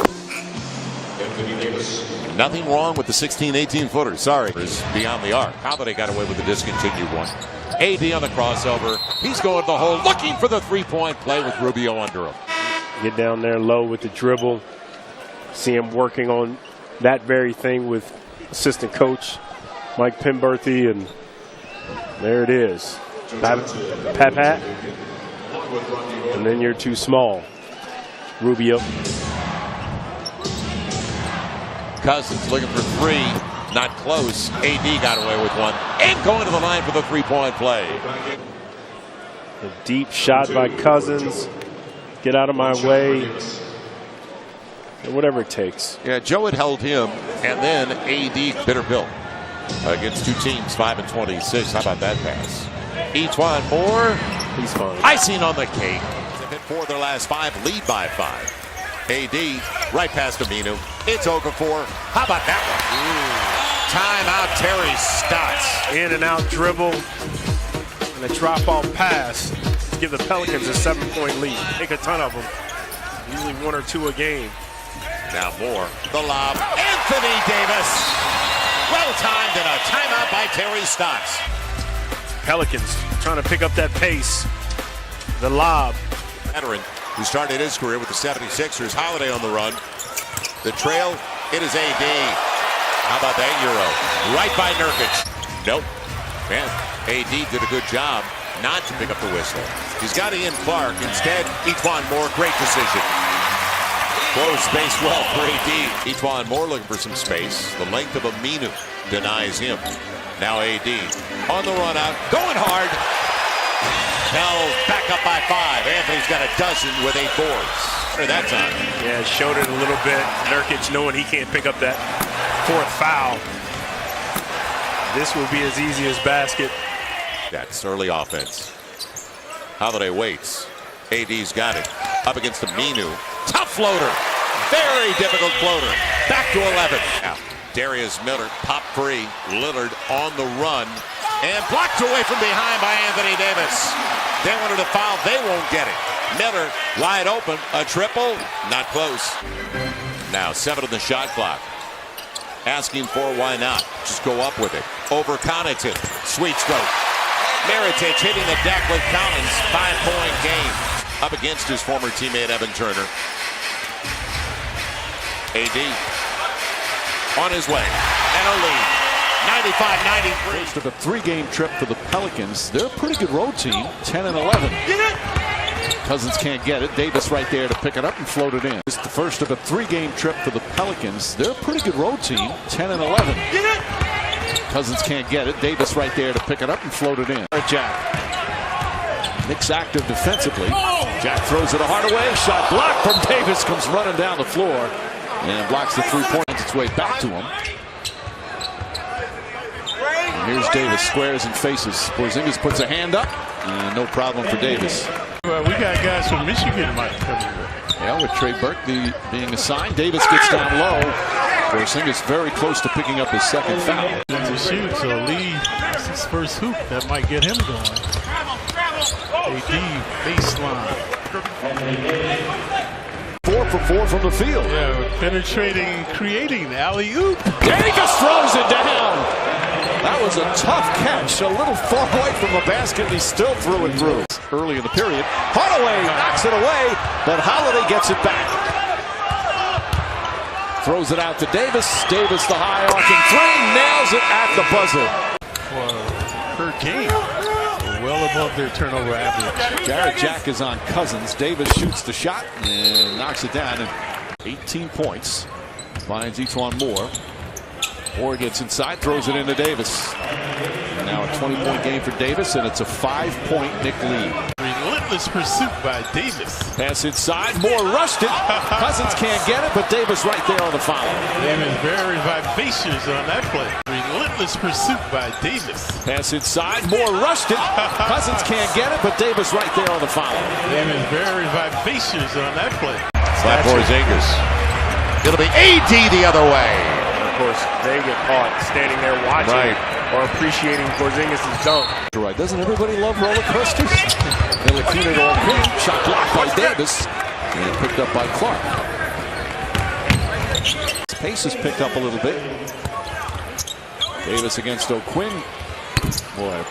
Nothing wrong with the 16-18 footer. Sorry. Beyond the arc. Holiday got away with the discontinued one. AD on the crossover. He's going to the hole looking for the three-point play with Rubio under him. Get down there low with the dribble. See him working on that very thing with assistant coach Mike Penberthy, and there it is. Pat. And then you're too small. Rubio. Cousins looking for three. Not close. AD got away with one. And going to the line for the three-point play. A deep shot by Cousins. Get out of my way. Whatever it takes. Yeah, Joe had held him, and then AD bitter bill against two teams, 5 and 26. How about that pass? E'Twaun Moore. He's fine. Icing on the cake. They've hit 4 of their last 5, lead by 5. AD right past Aminu. It's Okafor. How about that one? Timeout, Terry Stotts. In and out dribble and a drop-off pass to give the Pelicans a 7-point lead. Take a ton of them. Usually 1 or 2 a game. Now Moore, the lob. Anthony Davis. Well timed and a timeout by Terry Stotts. Pelicans trying to pick up that pace. The lob. Veteran who started his career with the 76ers. Holiday on the run. The trail, it is AD. How about that Euro? Right by Nurkic. Nope. Man, AD did a good job not to pick up the whistle. He's got Ian Clark. Instead, E'Twaun Moore, great decision. Close space well for AD. E'Twaun Moore looking for some space. The length of Aminu denies him. Now AD on the run out. Going hard. Now back up by 5. Anthony's got a dozen with 8 boards. For that time. Yeah, showed it a little bit. Nurkic knowing he can't pick up that 4th foul. This will be as easy as basket. That's early offense. Holiday waits. AD's got it. Up against Aminu. Tough floater. Very difficult floater. Back to 11. Now, Darius Miller, pop free. Lillard on the run. And blocked away from behind by Anthony Davis. They wanted a foul. They won't get it. Miller wide open. A triple. Not close. Now 7 on the shot clock. Asking for why not. Just go up with it. Over Connaughton. Sweet stroke. Mirotic hitting the deck with Collins. 5-point game. Up against his former teammate Evan Turner. AD on his way. And a lead. 95-93. First of a 3-game trip for the Pelicans. They're a pretty good road team. 10 and 11. Cousins can't get it. Davis right there to pick it up and float it in. It's the first of a 3-game trip for the Pelicans. They're a pretty good road team. 10 and 11. Cousins can't get it. Davis right there to pick it up and float it in. Jack. Knicks active defensively. Jack throws it a Hardaway. Shot blocked from Davis. Comes running down the floor and blocks the 3-point. Its way back to him. And here's Davis. Squares and faces. Porzingis puts a hand up. And no problem for Davis. Well, we got guys from Michigan might come in. Yeah, with Trey Burke being assigned. Davis gets down low. Porzingis very close to picking up his 2nd foul. To shoot, so Lee, it's his first hoop. That might get him going. AD baseline. 4 for 4 from the field. Yeah, penetrating, creating alley-oop. Davis throws it down. That was a tough catch. A little far away from the basket. He still threw it through. Early in the period, Hardaway knocks it away, but Holiday gets it back. Throws it out to Davis. Davis the high arcing three, nails it at the buzzer. Per game, well above their turnover average. Jarrett Jack is on Cousins. Davis shoots the shot and knocks it down. And 18 points. Finds E'Twaun Moore. Moore gets inside, throws it into Davis. And now a 20-point game for Davis, and it's a 5-point Knick lead. Relentless pursuit by Davis. Pass inside, Moore rushed it. Cousins can't get it, but Davis right there on the foul. Davis very vivacious on that play. Relentless pursuit by Davis. Pass inside, Moore rushed it. Cousins can't get it, but Davis right there on the foul. Davis very vivacious on that play. Slap Porzingis. It'll be AD the other way. Of course, they get caught standing there watching or appreciating Porzingis' dunk. Right. Doesn't everybody love roller coasters? Ntilikina to O'Quinn. Shot blocked by Davis. And picked up by Clark. His pace has picked up a little bit. Davis against O'Quinn. Boy,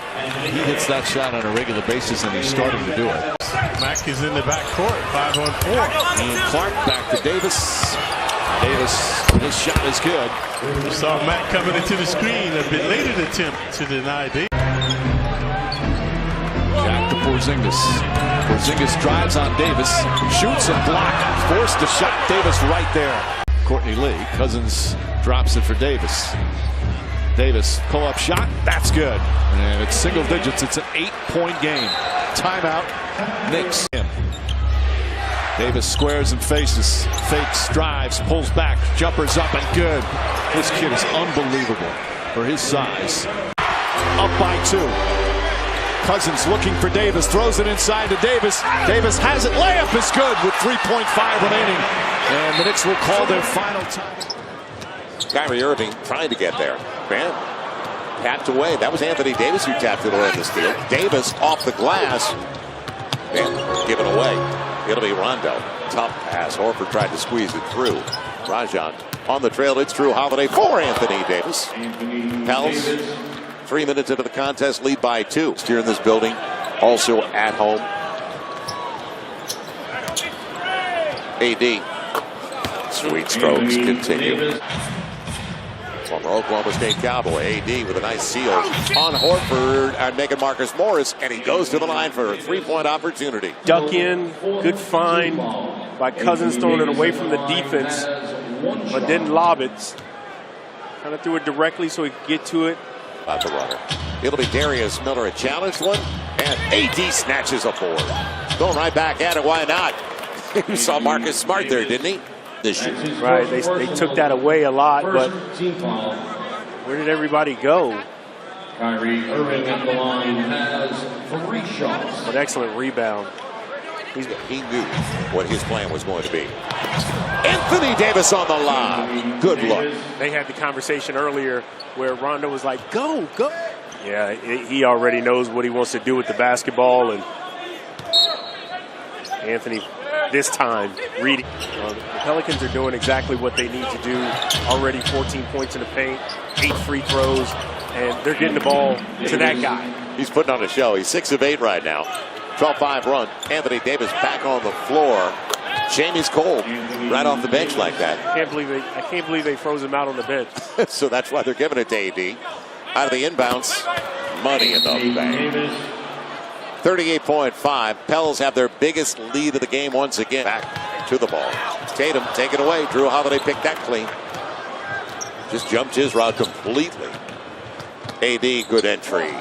he hits that shot on a regular basis, and he's starting to do it. Mack is in the back court, 5-on-4. And Clark back to Davis. Davis, his shot is good. We saw Mack coming into the screen, a belated attempt to deny Davis. Jack to Porzingis. Porzingis drives on Davis, shoots and blocked. Forced the shot. Davis right there. Courtney Lee. Cousins drops it for Davis. Davis, pull-up shot. That's good. And it's single digits. It's an 8-point game. Timeout. Knicks. Davis squares and faces. Fakes, drives, pulls back. Jumpers up and good. This kid is unbelievable for his size. Up by 2. Cousins looking for Davis. Throws it inside to Davis. Davis has it. Layup is good with 3.5 remaining. And the Knicks will call their final time. Kyrie Irving trying to get there. Man, tapped away. That was Anthony Davis who tapped it away in the steal. Davis off the glass. And given away. It'll be Rondo. Tough pass. Horford tried to squeeze it through. Rajon on the trail. It's Drew Holiday for Anthony Davis. Pels, 3 minutes into the contest, lead by 2. Here in this building, also at home. AD. Sweet strokes continue. Former Oklahoma State Cowboy, AD with a nice seal on Horford and making Marcus Morris, and he goes to the line for a 3-point opportunity. Duck in, good find by Cousins, throwing it away from the defense, but didn't lob it. Kind of threw it directly so he could get to it. About the runner. It'll be Darius Miller, a challenged one, and AD snatches a board. Going right back at it, why not? You saw Marcus Smart there, didn't he? This year. Right, they took that away a lot, but where did everybody go? Kyrie Irving at the line has 3 shots. An excellent rebound. He knew what his plan was going to be. Anthony Davis on the line. Good look. They had the conversation earlier where Rondo was like, go, go. Yeah, he already knows what he wants to do with the basketball, and Anthony this time reading. The Pelicans are doing exactly what they need to do. Already 14 points in the paint, 8 free throws, and they're getting the ball to that guy. He's putting on a show. He's 6 of 8 right now. 12-5 run. Anthony Davis back on the floor. Jamie's cold right off the bench like that. I can't believe they froze him out on the bench. So that's why they're giving it to AD. Out of the inbounds, money in the bank. 38.5. Pels have their biggest lead of the game once again. Back to the ball. Tatum take it away. Drew Holiday picked that clean. Just jumped his route completely. AD, good entry.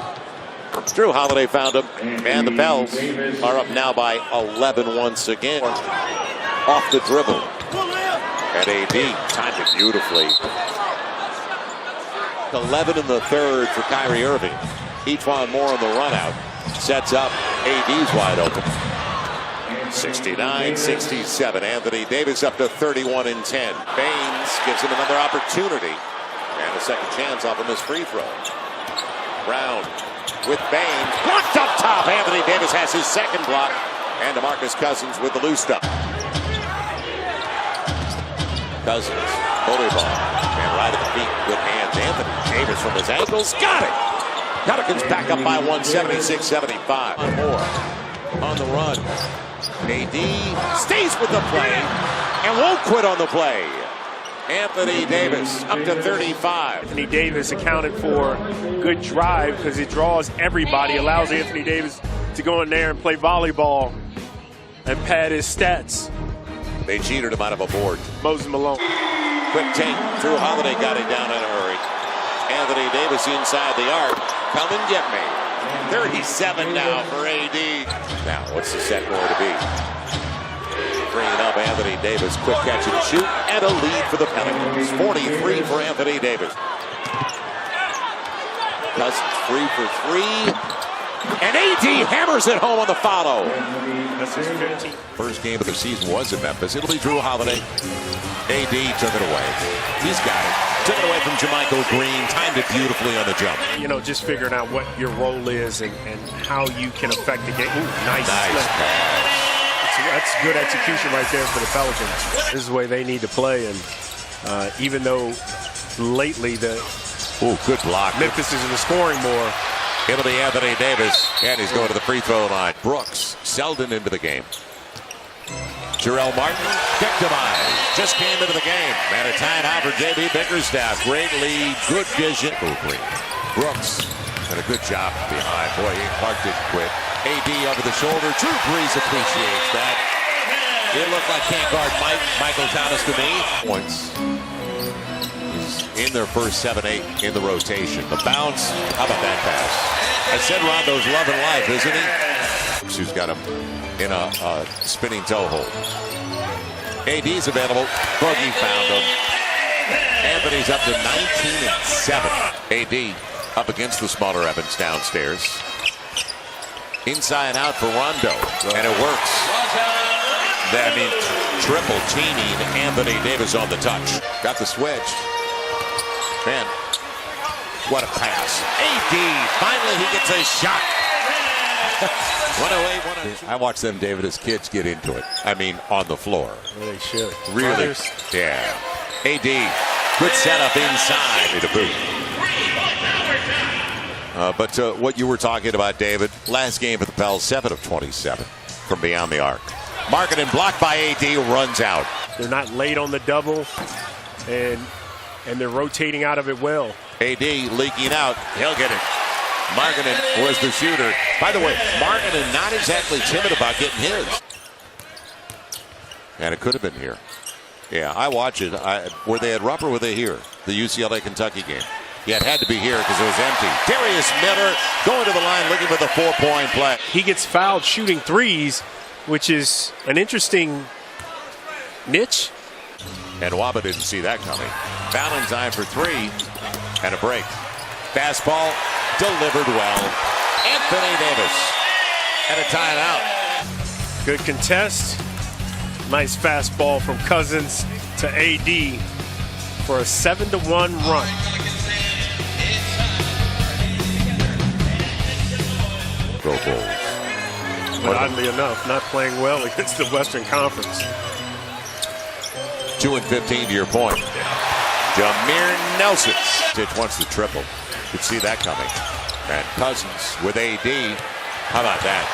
Drew Holiday found him. And the Pels are up now by 11 once again. Off the dribble. And AD timed it beautifully. 11 in the third for Kyrie Irving. E'Twaun Moore on the run out. Sets up. AD's wide open. 69-67. Anthony Davis up to 31 and 10. Baines gives him another opportunity. And a second chance off of his free throw. Brown with Baines. Blocked up top. Anthony Davis has his second block. And DeMarcus Cousins with the loose stuff. Cousins. Bully ball. And right at the feet. Good hands. Anthony Davis from his ankles. Got it. Pelicans back up by 176-75. More on the run. AD stays with the play and won't quit on the play. Anthony Davis up to 35. Anthony Davis accounted for good drive because it draws everybody, allows Anthony Davis to go in there and play volleyball and pad his stats. They cheated him out of a board. Moses Malone. Quick take. Drew Holiday got it down in a hurry. Anthony Davis inside the arc. Come and get me. 37 now for AD. Now, what's the set going to be? Bringing up Anthony Davis. Quick catch and shoot. And a lead for the Pelicans. 43 for Anthony Davis. Cousins free for three. And AD hammers it home on the follow. That's his 15th. First game of the season was in Memphis. It'll be Drew Holiday. AD took it away. He's got it. Took it away from JaMychal Green. Timed it beautifully on the jump. You know, just figuring out what your role is and how you can affect the game. Ooh, nice pass. That's good execution right there for the Pelicans. This is the way they need to play. And even though lately good block. Memphis is in the scoring more. It'll be Anthony Davis, and he's going to the free throw line. Brooks, Selden into the game. Jarrell Martin, victimized, just came into the game. And a timeout for J.B. Bickerstaff. Great lead, good vision. Brooks did a good job behind. Boy, Clark didn't quit. AD over the shoulder. Drew Brees appreciates that. It looked like can't guard Michael Thomas to me. Points. In their first 7-8 in the rotation. The bounce, how about that pass? I said Rondo's loving life, isn't he? Who's got him in a spinning toe hold. AD's available. Boogie found him. Anthony's up to 19-7. AD up against the smaller Evans downstairs. Inside out for Rondo, and it works. I mean, triple teaming Anthony Davis on the touch. Got the switch. Man, what a pass. AD, finally he gets a shot. 108, 102. I watched them, David, as kids get into it. I mean, on the floor. They should. Really? Yeah. AD, good setup inside. But what you were talking about, David, last game for the Pels, 7 of 27 from beyond the arc. Markkanen blocked by AD, runs out. They're not late on the double, and they're rotating out of it well. AD leaking out. He'll get it. Markkanen was the shooter. By the way, Markkanen not exactly timid about getting his. And it could have been here. Yeah, I watched it. Were they at Rupp or were they here? The UCLA-Kentucky game. Yeah, it had to be here because it was empty. Darius Miller going to the line looking for the 4-point play. He gets fouled shooting threes, which is an interesting niche. And Waba didn't see that coming. Valentine for three and a break. Fastball delivered well. Anthony Davis and a timeout. Good contest. Nice fastball from Cousins to AD for a 7-1 run. Go Bulls. But oddly enough, not playing well against the Western Conference. 2 and 15 to your point. Jameer Nelson. Stitch wants the triple. Could see that coming. And Cousins with AD. How about that?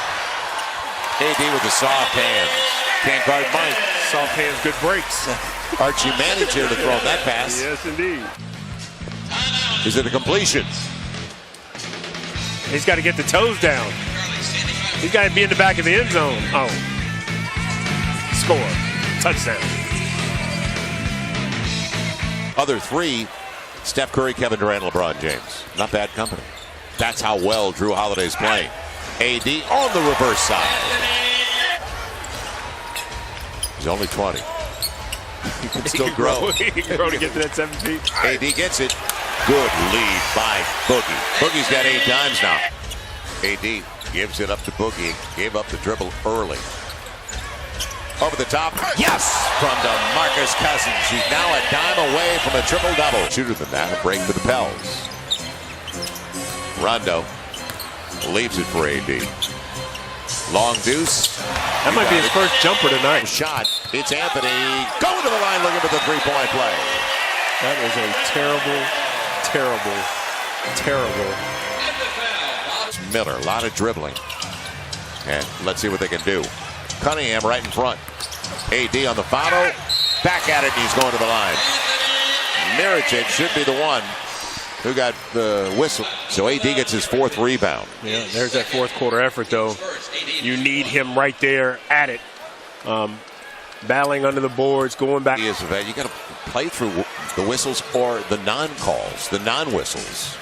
AD with the soft hands. Can't guard Mike. Soft hands, good breaks. Archie Manning's here to throw that pass. Yes, indeed. Is it a completion? He's got to get the toes down. He's got to be in the back of the end zone. Oh. Score. Touchdown. Other three, Steph Curry, Kevin Durant, LeBron James. Not bad company. That's how well Drew Holiday's playing. AD on the reverse side. He's only 20. He can still grow. He can grow to get to that 7 feet. AD gets it. Good lead by Boogie. Boogie's got 8 times now. AD gives it up to Boogie. Gave up the dribble early. Over the top. Yes! From DeMarcus Cousins. He's now a dime away from a triple-double. Shooter than that. A break for the Pels. Rondo leaves it for AD. Long deuce. That might be his first jumper tonight. Shot. It's Anthony going to the line looking for the 3-point play. That is a terrible, terrible, terrible. It's Miller, a lot of dribbling. And let's see what they can do. Cunningham right in front. AD on the follow. Back at it, and he's going to the line. Mirotic should be the one who got the whistle. So AD gets his 4th rebound. Yeah, there's that fourth quarter effort, though. You need him right there at it. Battling under the boards, going back. You got to play through the whistles or the non-calls, the non-whistles.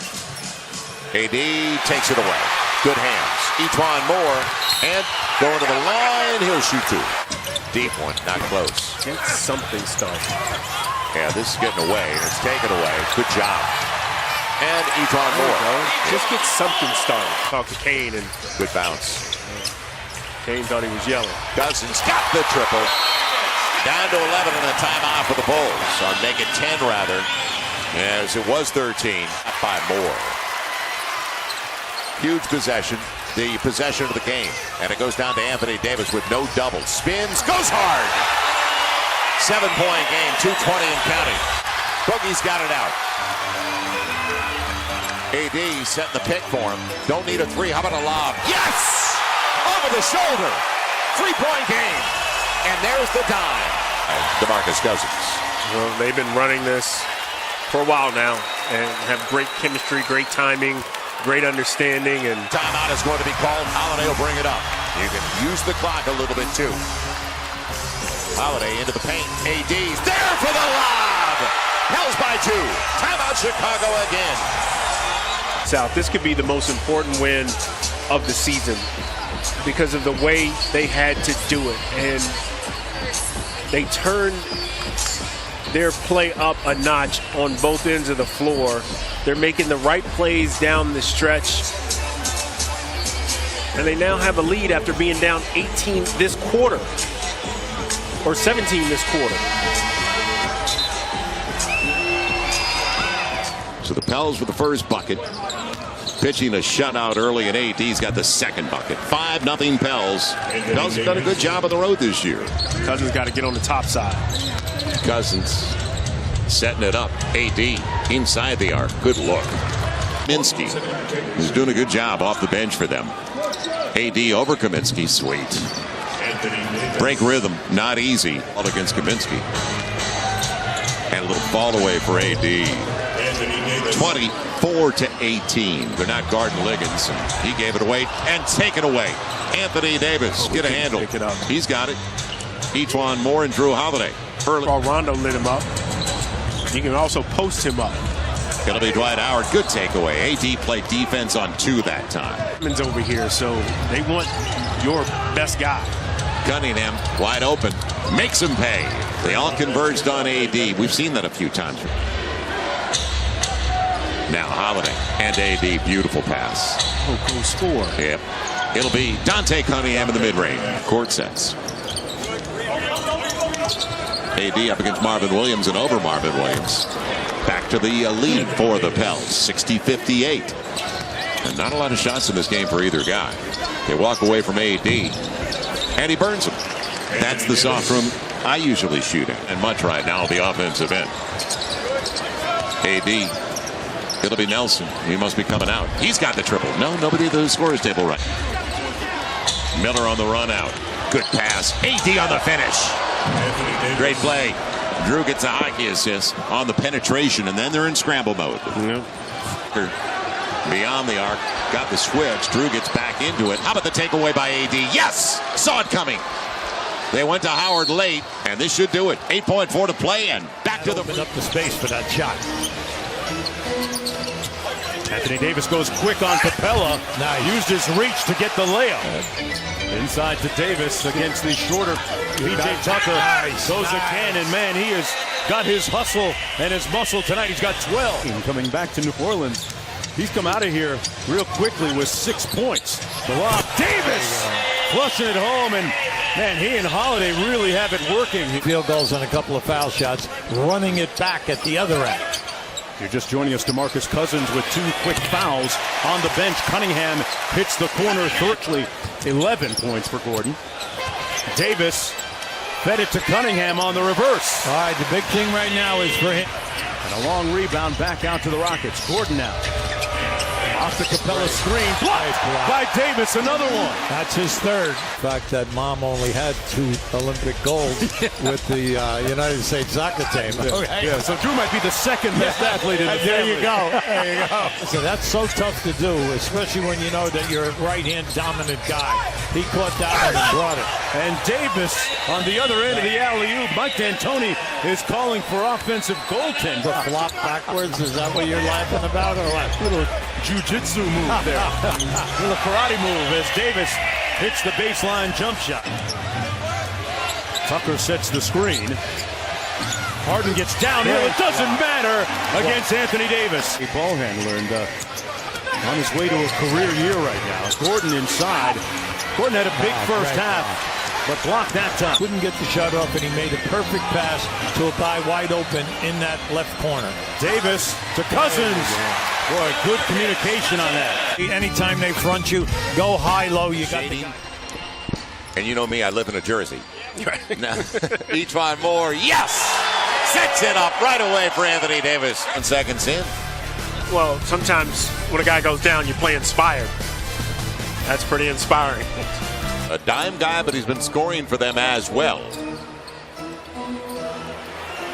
AD takes it away. Good hands. E'Twaun Moore, and going to the line. He'll shoot 2. Deep one, not close. Get something started. Yeah, this is getting away, and it's taken away. Good job. And E'Twaun Moore. Just get something started. Talk to Kane, and good bounce. Kane thought he was yelling. Cousins got the triple. Down to 11 and a timeout for the Bulls. Or make it 10 rather, as it was 13 by Moore. Huge possession. The possession of the game. And it goes down to Anthony Davis with no doubles. Spins, goes hard. 7-point game, 2:20 and counting. Boogie's got it out. AD setting the pick for him. Don't need a 3. How about a lob? Yes! Over the shoulder. 3-point game. And there's the dime. DeMarcus Cousins. Well, they've been running this for a while now and have great chemistry, great timing, great understanding. And timeout is going to be called. Holiday will bring it up. You can use the clock a little bit too. Holiday into the paint. AD's there for the lob. Hells by 2. Timeout Chicago again. South, this could be the most important win of the season because of the way they had to do it. And they turned their play up a notch on both ends of the floor. They're making the right plays down the stretch. And they now have a lead after being down 18 this quarter. Or 17 this quarter. So the Pels with the first bucket. Pitching a shutout early, and AD's got the second bucket. 5-0 Pels. Pels have done a good job on the road this year. Cousins got to get on the top side. Cousins setting it up. AD inside the arc. Good look. Kaminsky, who's doing a good job off the bench for them. AD over Kaminsky. Sweet. Break rhythm. Not easy. All against Kaminsky. And a little fall away for AD. 24-18. They're not guarding Liggins. He gave it away and taken away. Anthony Davis. Get a handle. He's got it. E'Twaun Moore and Drew Holiday. Rondo lit him up. You can also post him up. It'll be Dwight Howard. Good takeaway. AD played defense on 2 that time. Edmonds over here, so they want your best guy. Cunningham wide open. Makes him pay. They all converged on AD. We've seen that a few times. Now Holiday and AD. Beautiful pass. Oh, cool score. Yep. It'll be Dante Cunningham in the mid-range. Court sets. AD up against Marvin Williams and over Marvin Williams. Back to the lead for the Pels. 60-58. And not a lot of shots in this game for either guy. They walk away from AD. And he burns them. That's the soft room I usually shoot in. And much right now the offensive end. AD. It'll be Nelson. He must be coming out. He's got the triple. No, nobody at the scorer's table right. Miller on the run out. Good pass. AD on the finish. Great play. Drew gets a hockey assist on the penetration, and then they're in scramble mode. Beyond the arc. Got the switch. Drew gets back into it. How about the takeaway by AD? Yes! Saw it coming. They went to Howard late, and this should do it. 8.4 to play, and back to the... Opened up the space for that shot. Anthony Davis goes quick on Capella. Used his reach to get the layup. Inside to Davis against the shorter P.J. Tucker. Goes again, and man, he has got his hustle and his muscle tonight. He's got 12. Coming back to New Orleans. He's come out of here real quickly with 6 points. The lob, Davis flushing it home, and man, he and Holiday really have it working. Field goals and a couple of foul shots, running it back at the other end. You're just joining us, DeMarcus Cousins with 2 quick fouls on the bench. Cunningham hits the corner thirdly. 11 points for Gordon. Davis fed it to Cunningham on the reverse. All right, the big thing right now is for him. And a long rebound back out to the Rockets. Gordon now. Off the Capella screen. Blocked by Davis. Another one. That's his third. In fact, that mom only had 2 Olympic golds with the United States soccer team. Okay. Yeah, so Drew might be the second best athlete in the There family. you go. There you go. So that's so tough to do, especially when you know that you're a right-hand dominant guy. He caught that one and brought it. And Davis on the other end of the alley-oop. Mike D'Antoni is calling for offensive goaltending. The flop backwards, is that what you're laughing about or what? Little jiu-jitsu move there. Little karate move as Davis hits the baseline jump shot. Tucker sets the screen. Harden gets downhill. It doesn't matter against Anthony Davis. A ball handler and on his way to a career year right now. Gordon inside. Gordon had a big first half, but blocked that time. Couldn't get the shot off, and he made a perfect pass to a guy wide open in that left corner. Davis to Cousins. Boy, good communication on that. Anytime they front you, go high-low. You got the... And you know me, I live in a Jersey. Now, E'Twaun Moore, yes! Sets it up right away for Anthony Davis. 1 seconds in. Well, sometimes when a guy goes down, you play inspired. That's pretty inspiring. A dime guy, but he's been scoring for them as well.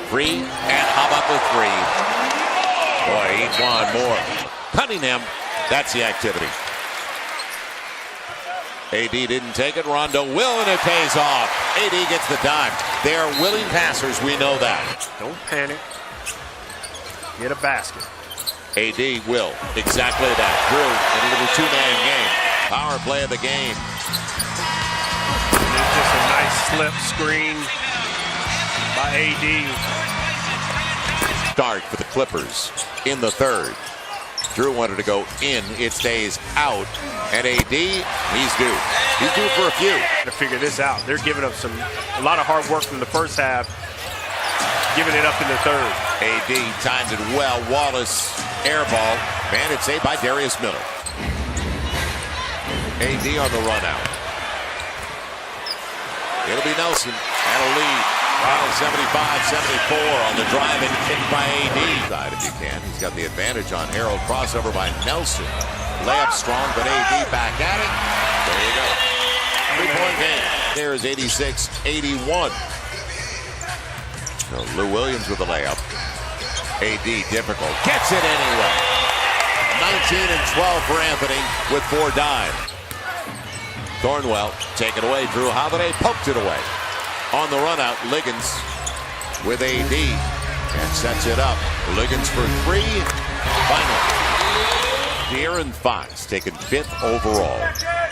Free, and how about the 3? Boy, E'Twaun Moore. Cunningham, that's the activity. AD didn't take it. Rondo will, and it pays off. AD gets the dime. They are willing passers. We know that. Don't panic. Get a basket. AD will. Exactly that. Drew in a little 2-man game. Power play of the game. And it's just a nice slip screen by AD. Start for the Clippers in the third. Drew wanted to go in. It stays out. And AD, he's due. He's due for a few. To figure this out. They're giving up a lot of hard work from the first half, giving it up in the third. AD times it well. Wallace, air ball. Man, it's saved by Darius Miller. AD on the run out. It'll be Nelson and a lead. Final 75-74 on the drive and kick by AD. Side if you can. He's got the advantage on Harold. Crossover by Nelson. Layup strong, but AD back at it. There you go. 3-point game. There's 86-81. So Lou Williams with the layup. AD difficult. Gets it anyway. 19 and 12 for Anthony with 4 dimes. Thornwell taken away. Drew Holiday poked it away. On the run out, Liggins with AD and sets it up. Liggins for 3. Finally. De'Aaron Fox taken 5th overall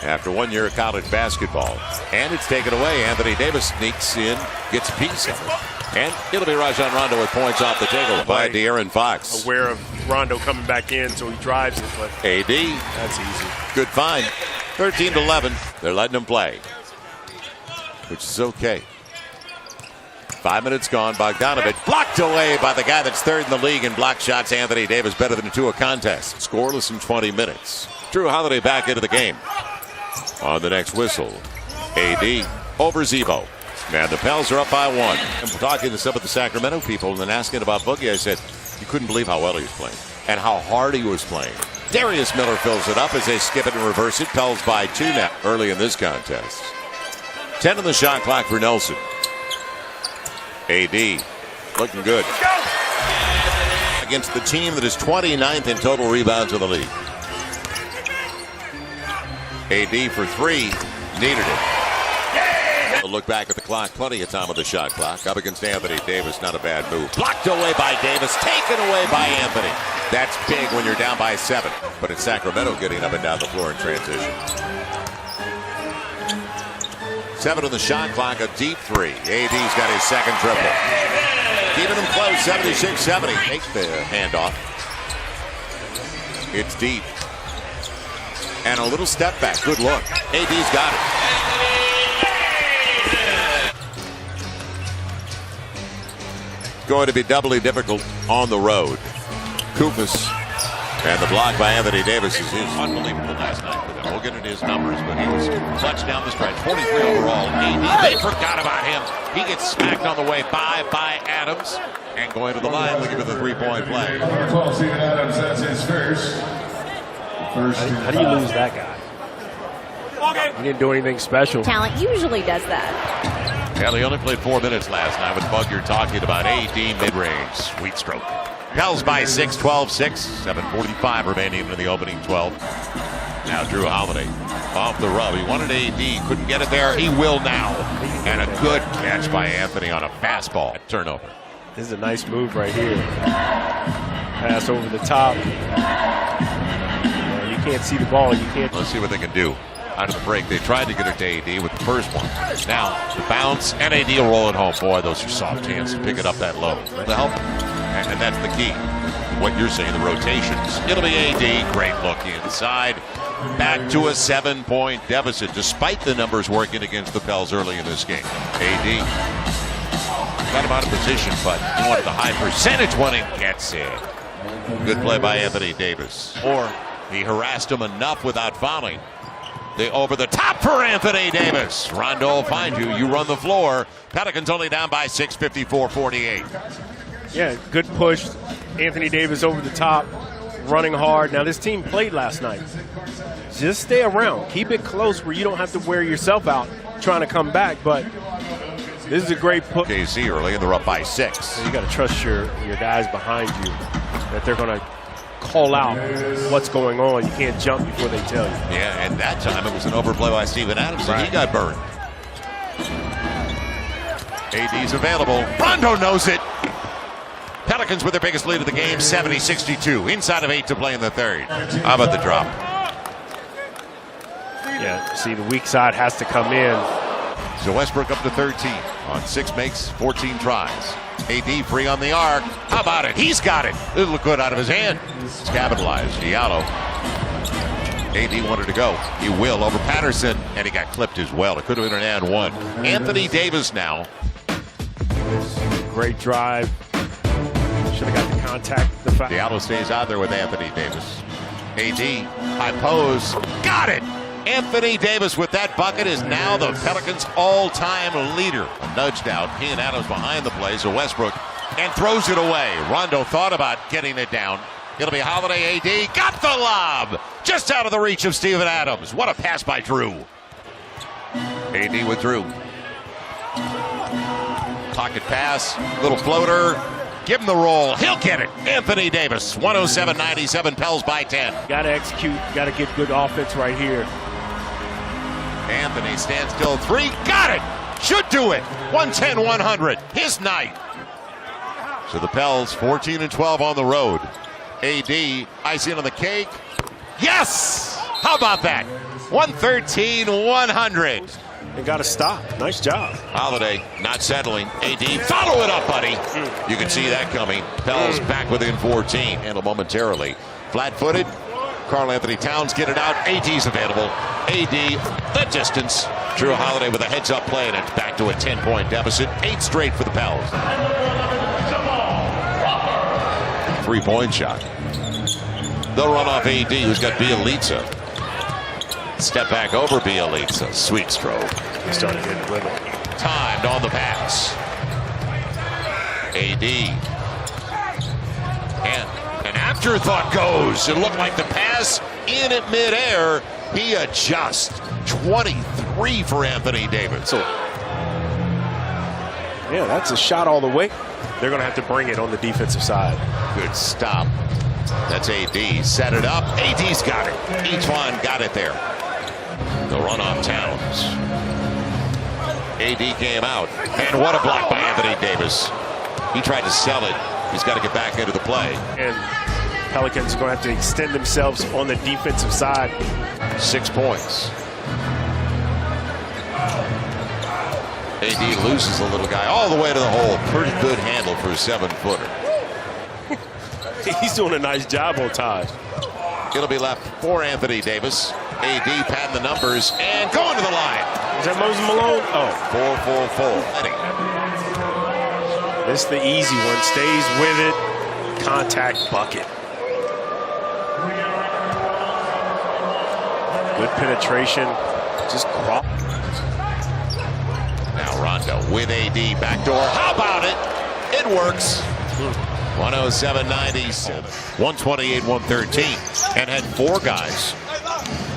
after 1 year of college basketball. And it's taken away. Anthony Davis sneaks in, gets a piece of it. And it'll be Rajon Rondo with points off the takeaway by De'Aaron Fox. Aware of Rondo coming back in, so he drives it. But AD. That's easy. Good find. 13-11. They're letting him play, which is okay. 5 minutes gone. Bogdanovich blocked away by the guy that's 3rd in the league in block shots. Anthony Davis better than 2 a contest. Scoreless in 20 minutes. Drew Holiday back into the game. On the next whistle, AD over Zebo. Man, the Pels are up by 1. I'm talking to some of the Sacramento people and then asking about Boogie. I said, you couldn't believe how well he was playing and how hard he was playing. Darius Miller fills it up as they skip it and reverse it. Pels by 2 now early in this contest. 10 on the shot clock for Nelson. AD looking good against the team that is 29th in total rebounds in the league. AD for 3, needed it. A look back at the clock, plenty of time on the shot clock. Up against Anthony Davis, not a bad move. Blocked away by Davis, taken away by Anthony. That's big when you're down by 7. But it's Sacramento getting up and down the floor in transition. 7 on the shot clock, a deep 3. AD's got his second triple. Keeping them close, 76-70. Take the handoff. It's deep. And a little step back. Good look. AD's got it. Going to be doubly difficult on the road. Koufos And the block by Anthony Davis is unbelievable last night for them. We'll get into his numbers, but he was clutch down the stretch. 43 overall. AD, they forgot about him. He gets smacked on the way by Adams. And going to the line, looking for the three-point play. Steven Adams, that's his first. How do you lose that guy? He didn't do anything special. Talent usually does that. Yeah, they only played 4 minutes last night with Bugger talking about AD mid-range. Sweet stroke. Pels by 6, 12-6. 7:45 remaining in the opening 12. Now Drew Holiday off the rub. He wanted AD, couldn't get it there. He will now. And a good catch by Anthony on a fastball. Turnover. This is a nice move right here. Pass over the top. You can't see the ball. You can't. Let's see what they can do. Out of the break, they tried to get it to AD with the first one. Now, the bounce, and AD will roll it home. Boy, those are soft hands to pick it up that low. The help, and that's the key. What you're saying, the rotations. It'll be AD. Great look inside. Back to a 7-point deficit, despite the numbers working against the Pels early in this game. AD got him out of position, but he wanted the high percentage one and gets it. Good play by Anthony Davis. Or he harassed him enough without fouling. The over the top for Anthony Davis. Rondo will find you. You run the floor. Pelicans only down by 6, 54-48. Yeah, good push. Anthony Davis over the top, running hard. Now, this team played last night. Just stay around. Keep it close where you don't have to wear yourself out trying to come back. But this is a great push. KC early, and they're up by 6. You got to trust your guys behind you that they're going to call out what's going on. You can't jump before they tell you. Yeah, and that time it was an overplay by Steven Adams, and he got burned. AD's available. Rondo knows it. Pelicans with their biggest lead of the game, 70-62. Inside of 8 to play in the third. How about the drop? Yeah, see, the weak side has to come in. So Westbrook up to 13 on 6 makes, 14 tries. AD free on the arc. How about it? He's got it. It'll look good out of his hand. It's capitalized. Diallo. AD wanted to go. He will over Patterson, and he got clipped as well. It could have been an and one. Anthony Davis now. Great drive. Should have got the contact. The foul. Diallo stays out there with Anthony Davis. AD, high pose. Got it! Anthony Davis with that bucket is now the Pelicans' all-time leader. Nudged out. He and Adams behind the play. So Westbrook and throws it away. Rondo thought about getting it down. It'll be Holiday. AD got the lob. Just out of the reach of Steven Adams. What a pass by Drew. AD with Drew. Pocket pass. Little floater. Give him the roll. He'll get it. Anthony Davis. 107-97. Pels by 10. Got to execute. Got to get good offense right here. Anthony stands still. 3. Got it. Should do it. 110-100. His night. So the Pels 14-12 on the road. AD icing on the cake. Yes! How about that? 113-100. They got to stop. Nice job. Holiday not settling. AD, follow it up, buddy. You can see that coming. Pels back within 14. Handle momentarily. Flat-footed. Karl Anthony Towns get it out. AD's available. AD, the distance. Drew Holiday with a heads-up play, and it's back to a 10-point deficit. 8 straight for the Pels. 3-point shot. They'll run off AD, who's got Bjelica. Step back over Bjelica. Sweet stroke. He started getting with it. Timed on the pass. AD. And an afterthought goes. It looked like the pass in at midair. He adjusts. 23 for Anthony Davis. Yeah, that's a shot all the way. They're going to have to bring it on the defensive side. Good stop. That's AD. Set it up. AD's got it. Each one got it there. The run off Towns. AD came out. And what a block by Anthony Davis. He tried to sell it. He's got to get back into the play. And Pelicans are going to have to extend themselves on the defensive side. 6 points. AD loses the little guy all the way to the hole. Pretty good handle for a 7-footer. He's doing a nice job on Taj. It'll be left for Anthony Davis. AD patting the numbers and going to the line. Is that Moses Malone? Oh. 4-4-4. This is the easy one. Stays with it. Contact bucket. Good penetration. Just cross. Now Rondo with AD. Backdoor. How about it? It works. 107-97. 128-113. And had 4 guys.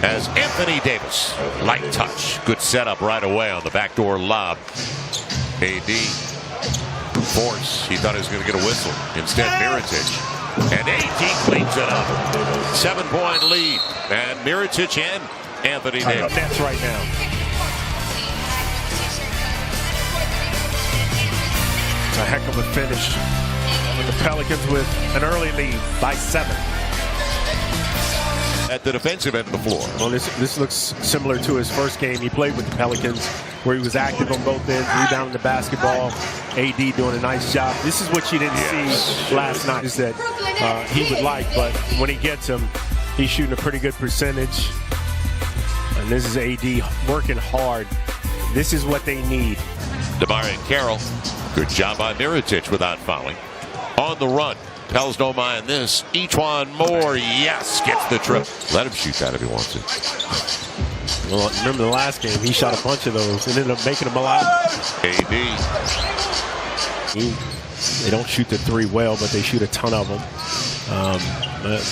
As Anthony Davis. Light touch. Good setup right away on the backdoor lob. AD. Force. He thought he was going to get a whistle. Instead, Mirotic. And AD cleans it up. 7-point lead. And Mirotic and Anthony Davis. That's right now. It's a heck of a finish. With the Pelicans with an early lead by 7. At the defensive end of the floor. Well, this looks similar to his first game he played with the Pelicans, where he was active on both ends, rebounding the basketball. AD doing a nice job. This is what you didn't see last night, is that he would like, but when he gets him, he's shooting a pretty good percentage. And this is AD working hard. This is what they need. DeMarre Carroll. Good job by Mirotic without fouling. On the run. Pels don't mind this. E'Twaun Moore, yes, gets the trip. Let him shoot that if he wants to. Well, remember the last game, he shot a bunch of those and ended up making them a lot. AD. They don't shoot the 3 well, but they shoot a ton of them.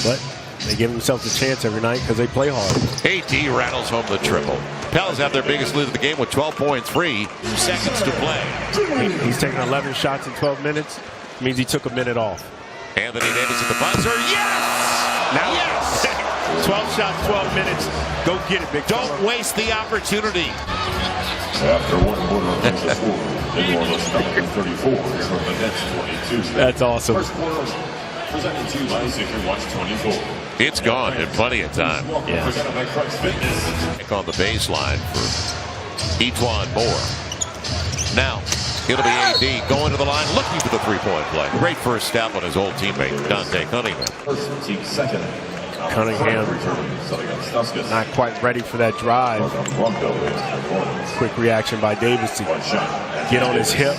But they give themselves a chance every night because they play hard. AD rattles home the triple. Pels have their biggest lead of the game with 12.3 seconds to play. He's taking 11 shots in 12 minutes. Means he took a minute off. Anthony Davis at the buzzer. Yes! Now yes! 12 shots, 12 minutes. Go get it, big Don't fella. waste the opportunity. After 1 quarter of the score, New Orleans Pelicans 34 from the Nets 22. That's awesome. First quarter presented to you by Sacred Watch 24. It's gone in plenty of time. Presented by Christ Fitness. On the baseline for E'Twaun Moore. Now, it'll be AD going to the line, looking for the 3-point play. Great first step on his old teammate, Dante Cunningham. First team second. Cunningham not quite ready for that drive. Quick reaction by Davis to get on his hip.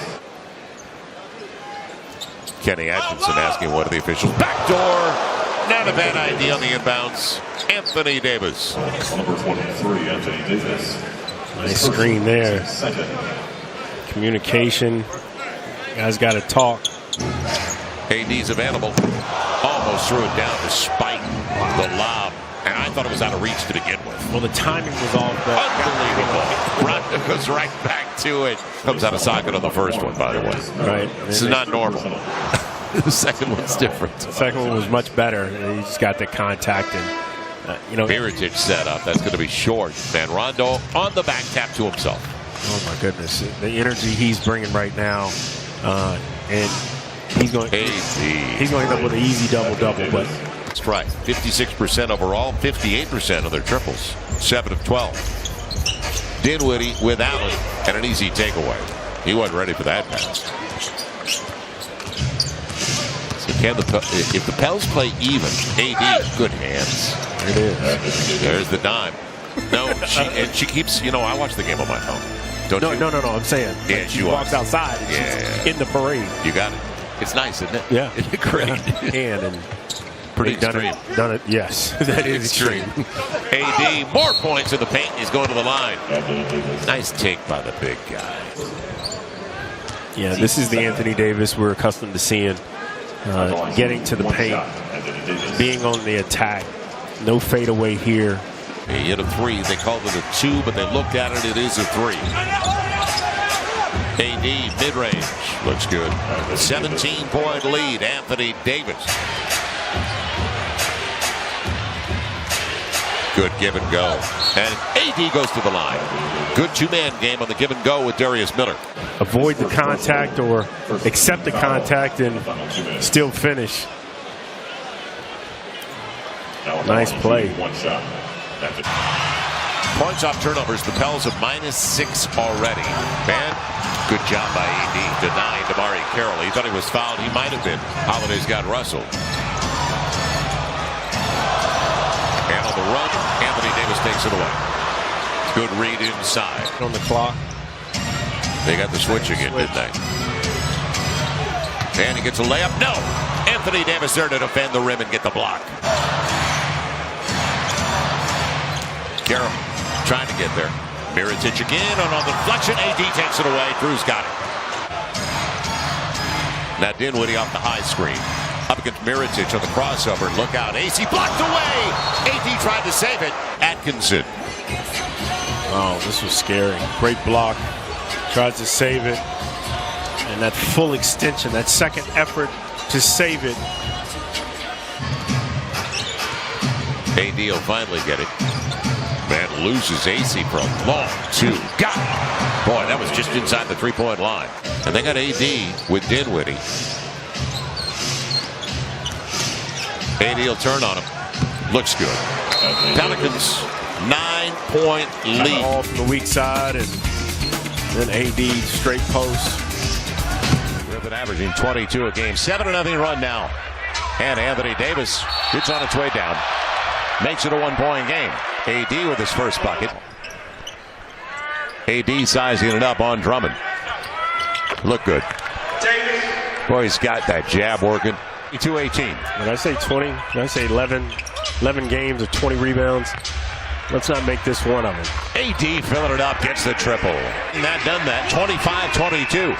Kenny Atkinson asking one of the officials. Backdoor. Not a bad idea on the inbounds. Anthony Davis. Number 23, Anthony Davis. Nice screen there. Communication. Guys got to talk. AD's available. Almost threw it down despite the lob. And I thought it was out of reach to begin with. Well, the timing was off. Unbelievable. Rondo goes right back to it. Comes out of socket on the first one, by the way. Right. This is not normal. The second one's different. The second one was much better. He just got the contact and, Mirotic set up. That's going to be short. And Rondo on the back tap to himself. Oh, my goodness. The energy he's bringing right now. And he's going to end up with an easy double-double. But that's right. 56% overall, 58% of their triples. 7 of 12. Dinwiddie with Allen and an easy takeaway. He wasn't ready for that pass. So if the Pels play even, AD, good hands. It is. There's the dime. No, she keeps, I watch the game on my phone. Don't you? No. I'm saying. Yeah, she walks outside and she's in the parade. You got it. It's nice, isn't it? Yeah. Isn't it great? And pretty extreme. Done it. Yes. That is extreme. AD, more points in the paint. He's going to the line. Nice take by the big guy. Yeah, this is the Anthony Davis we're accustomed to seeing. Getting to the paint, being on the attack. No fadeaway here. He hit a 3. They called it a 2, but they looked at it. It is a 3. AD mid-range. Looks good. 17-point lead. Anthony Davis. Good give and go. And AD goes to the line. Good 2-man game on the give and go with Darius Miller. Avoid the contact or accept the contact and still finish. Nice play. Points off turnovers. The Pels have -6 already. Man, good job by AD denying DeMarre Carroll. He thought he was fouled. He might have been. Holiday's got Russell. And on the run, Anthony Davis takes it away. Good read inside. On the clock. They got the switch again, didn't they? And he gets a layup. No! Anthony Davis there to defend the rim and get the block. Carroll trying to get there. Mirotic again on the deflection. AD takes it away. Drew's got it. Now Dinwiddie off the high screen. Up against Mirotic on the crossover. Look out. AC blocked away. AD tried to save it. Atkinson. Oh, this was scary. Great block. Tries to save it. And that full extension, that second effort to save it. AD will finally get it. Man loses AC for a long two. Got it. Boy, that was just inside the three-point line. And they got AD with Dinwiddie. AD will turn on him. Looks good. Pelicans 9-point lead. All from the weak side, and then AD straight post. Griffin averaging 22 a game. 7-0 run now. And Anthony Davis gets on its way down. Makes it a one-point game. AD with his first bucket. AD sizing it up on Drummond. Look good. Boy, he's got that jab working. 2-18. When I say 20, when I say 11 games of 20 rebounds, let's not make this one of them. AD filling it up, gets the triple. Not done that. 25-22.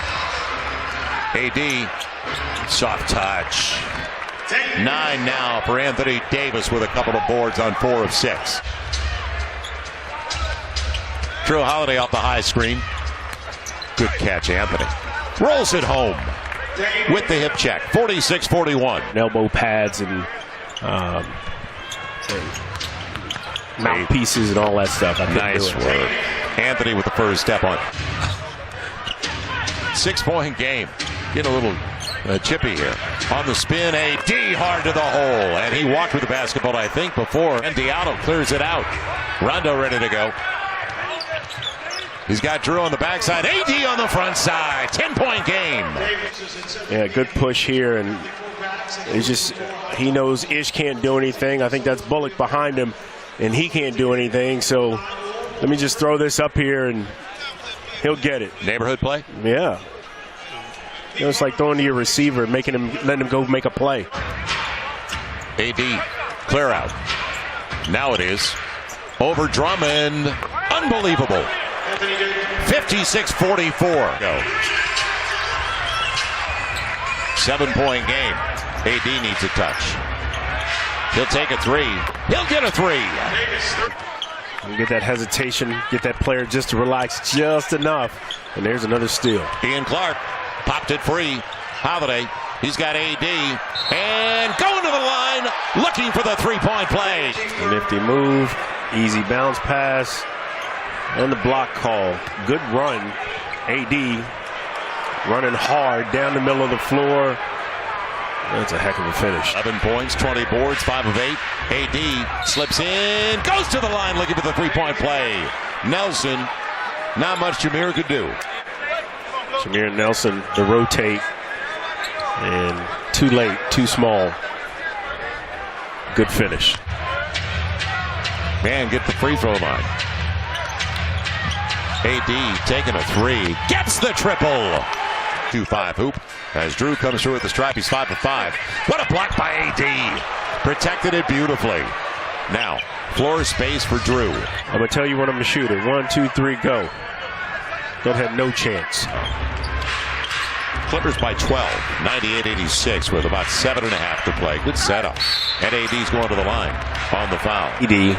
AD, soft touch. 9 now for Anthony Davis with a couple of boards on 4 of 6. Drew Holiday off the high screen. Good catch, Anthony. Rolls it home with the hip check. 46-41. Elbow pads and mouthpieces and all that stuff. Nice work. Anthony with the first step on. 6-point game. Getting a little chippy here. On the spin, AD hard to the hole. And he walked with the basketball, I think, before. And Diallo clears it out. Rondo ready to go. He's got Drew on the backside. AD on the front side. 10-point game. Yeah, good push here. And it's just, he knows Ish can't do anything. I think that's Bullock behind him. And he can't do anything. So let me just throw this up here and he'll get it. Neighborhood play? Yeah. You know, it's like throwing to your receiver, letting him go make a play. AD, clear out. Now it is. Over Drummond. Unbelievable. 56-44. Go. 7-point game. AD needs a touch. He'll take a three. He'll get a three. You get that hesitation, get that player just to relax just enough. And there's another steal. Ian Clark popped it free. Holiday, he's got AD. And going to the line, looking for the three-point play. Nifty move, easy bounce pass, and the block call. Good run. AD running hard down the middle of the floor. That's a heck of a finish. 11 points, 20 boards, 5 of 8. AD slips in, goes to the line looking for the three-point play. Nelson, not much Jameer could do. Jameer Nelson, the rotate, and too late, too small. Good finish. Man, get the free throw line. AD taking a three, gets the triple. 2-5 hoop. As Drew comes through at the stripe, he's 5 of 5. What a block by AD. Protected it beautifully. Now, floor space for Drew. I'm going to tell you when I'm going to shoot it. 1, 2, 3, go. That had no chance. Clippers by 12, 98-86 with about 7.5 to play. Good setup. And AD's going to the line on the foul. AD.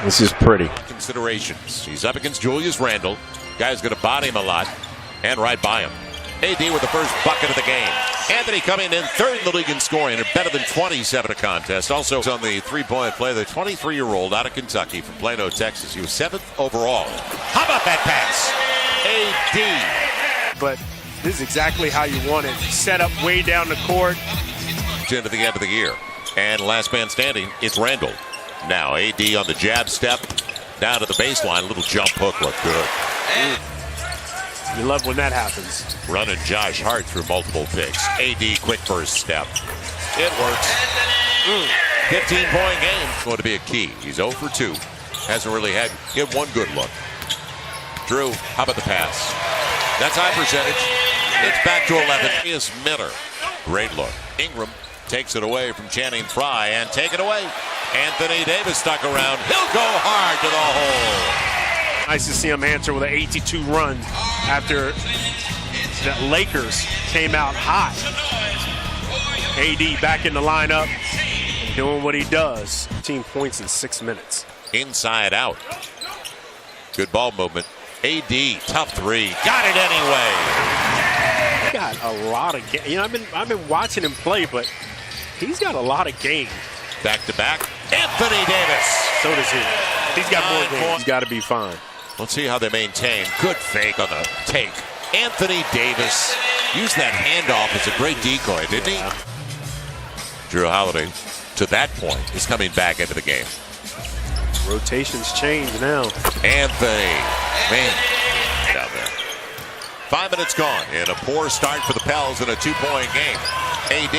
This is pretty. Considerations. He's up against Julius Randle. Guy's going to body him a lot and right by him. AD with the first bucket of the game. Anthony coming in third in the league in scoring and better than 27 a contest. Also on the three-point play, the 23-year-old out of Kentucky from Plano, Texas. He was 7th overall. How about that pass? AD. But this is exactly how you want it. Set up way down the court. Into the end of the year. And last man standing, it's Randle. Now AD on the jab step. Down to the baseline. Little jump hook looked good. You love when that happens. Running Josh Hart through multiple picks. AD quick first step. It works. 15-point game. Going to be a key. He's 0 for 2. Hasn't really had one good look. Drew, how about the pass? That's high percentage. It's back to 11. Is Miller. Great look. Ingram Takes it away from Channing Frye and take it away. Anthony Davis stuck around. He'll go hard to the hole. Nice to see him answer with an 82 run after the Lakers came out hot. AD back in the lineup, doing what he does. 15 points in 6 minutes. Inside out. Good ball movement. AD, tough three. Got it anyway. Got a lot of game. You know, I've been watching him play, but he's got a lot of game. Back to back. Anthony Davis. So does he. He's got more game. He's got to be fine. Let's see how they maintain. Good fake on the take. Anthony Davis used that handoff as a great decoy, didn't he? Jrue Holiday, to that point, is coming back into the game. Rotations change now. Anthony, man, down there. 5 minutes gone in a poor start for the Pels in a 2-point game. AD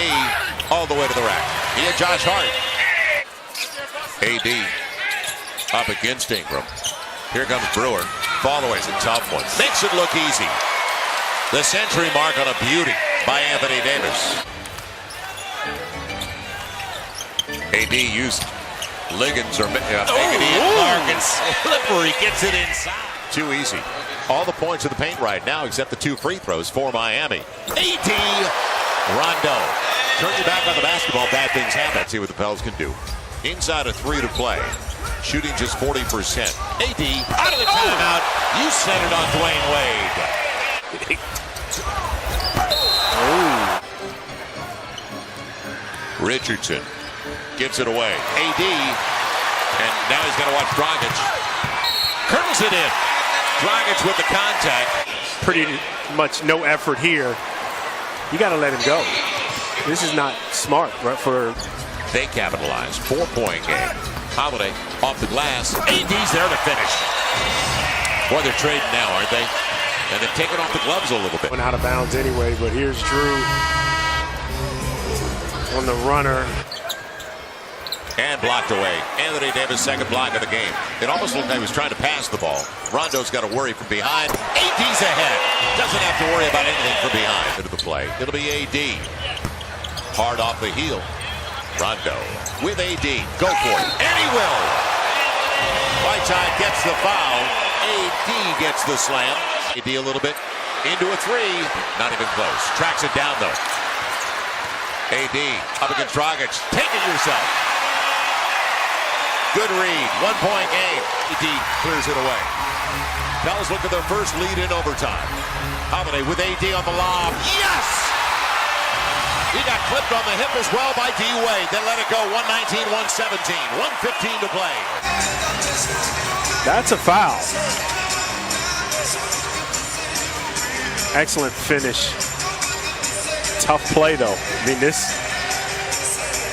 all the way to the rack. He had Josh Hart. AD up against Ingram. Here comes Brewer. Fallaway's a tough one. Makes it look easy. The century mark on a beauty by Anthony Davis. AD used Liggins or make it in. Clark and slippery gets it inside. Too easy. All the points in the paint right now except the 2 free throws for Miami. AD Rondo. Turn your back on the basketball, bad things happen. Let's see what the Pels can do. Inside a 3 to play. Shooting just 40%. AD out of the timeout. You set it on Dwayne Wade. Richardson gives it away. AD. And now he's going to watch Dragic. Curls it in. Dragic with the contact. Pretty much no effort here. You got to let him go. This is not smart, right? They capitalize. 4-point game. Holiday off the glass. AD's there to finish. Boy, they're trading now, aren't they? And they're taking off the gloves a little bit. Went out of bounds anyway, but here's Jrue on the runner. And blocked away. Anthony Davis, second block of the game. It almost looked like he was trying to pass the ball. Rondo's got to worry from behind. AD's ahead. Doesn't have to worry about anything from behind. Into the play. It'll be AD. Hard off the heel. Rondo with AD. Go for it. And he will. Whiteside gets the foul. AD gets the slam. AD a little bit. Into a 3. Not even close. Tracks it down, though. AD up against Dragic. Take it yourself. Good read. 1-point game. AD clears it away. Pels look at their first lead in overtime. Holiday with AD on the lob. Yes! He got clipped on the hip as well by D. Wade. Then let it go. 119-117. 1:15 to play. That's a foul. Excellent finish. Tough play, though. I mean, this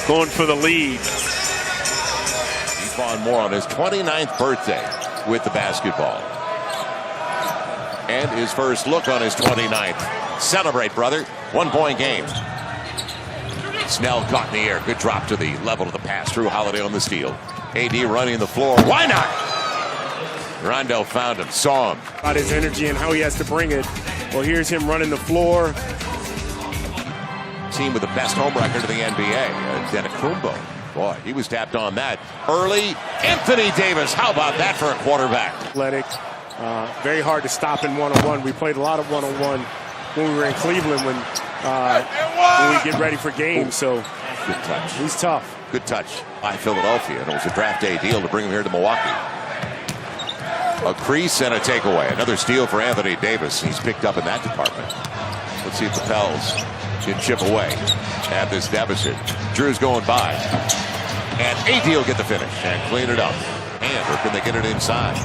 going for the lead. Stephon Moore on his 29th birthday with the basketball. And his first look on his 29th. Celebrate, brother. 1-point game. Snell caught in the air. Good drop to the level of the pass. Jrue Holiday on the steal. AD running the floor. Why not? Rondo found him. Saw him. About his energy and how he has to bring it. Well, here's him running the floor. Team with the best home record in the NBA. Antetokounmpo. Boy, he was tapped on that early. Anthony Davis. How about that for a quarterback? Athletic. Very hard to stop in one-on-one. We played a lot of one-on-one when we were in Cleveland when we get ready for games. So good touch. He's tough. Good touch by Philadelphia. And it was a draft day deal to bring him here to Milwaukee. A crease and a takeaway. Another steal for Anthony Davis. He's picked up in that department. Let's see if the Pels can chip away at this deficit. Jrue's going by. And AD will get the finish and clean it up. And or can they get it inside?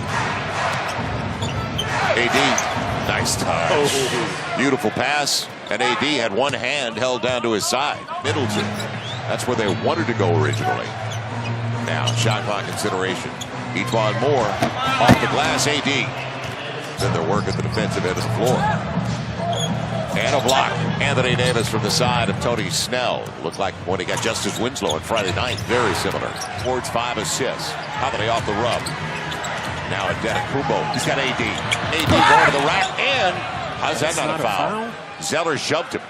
AD, nice touch. Oh. Beautiful pass. And AD had one hand held down to his side. Middleton. That's where they wanted to go originally. Now, shot clock consideration. Stephon Moore off the glass. AD. Then they're working the defensive end of the floor. And a block. Anthony Davis from the side of Tony Snell. Looked like when he got Justice Winslow on Friday night. Very similar. Ford's 5 assists. Holiday off the rub. Now Antetokounmpo. He's got AD. AD going to the rack. And how's that not a foul? Zeller shoved him.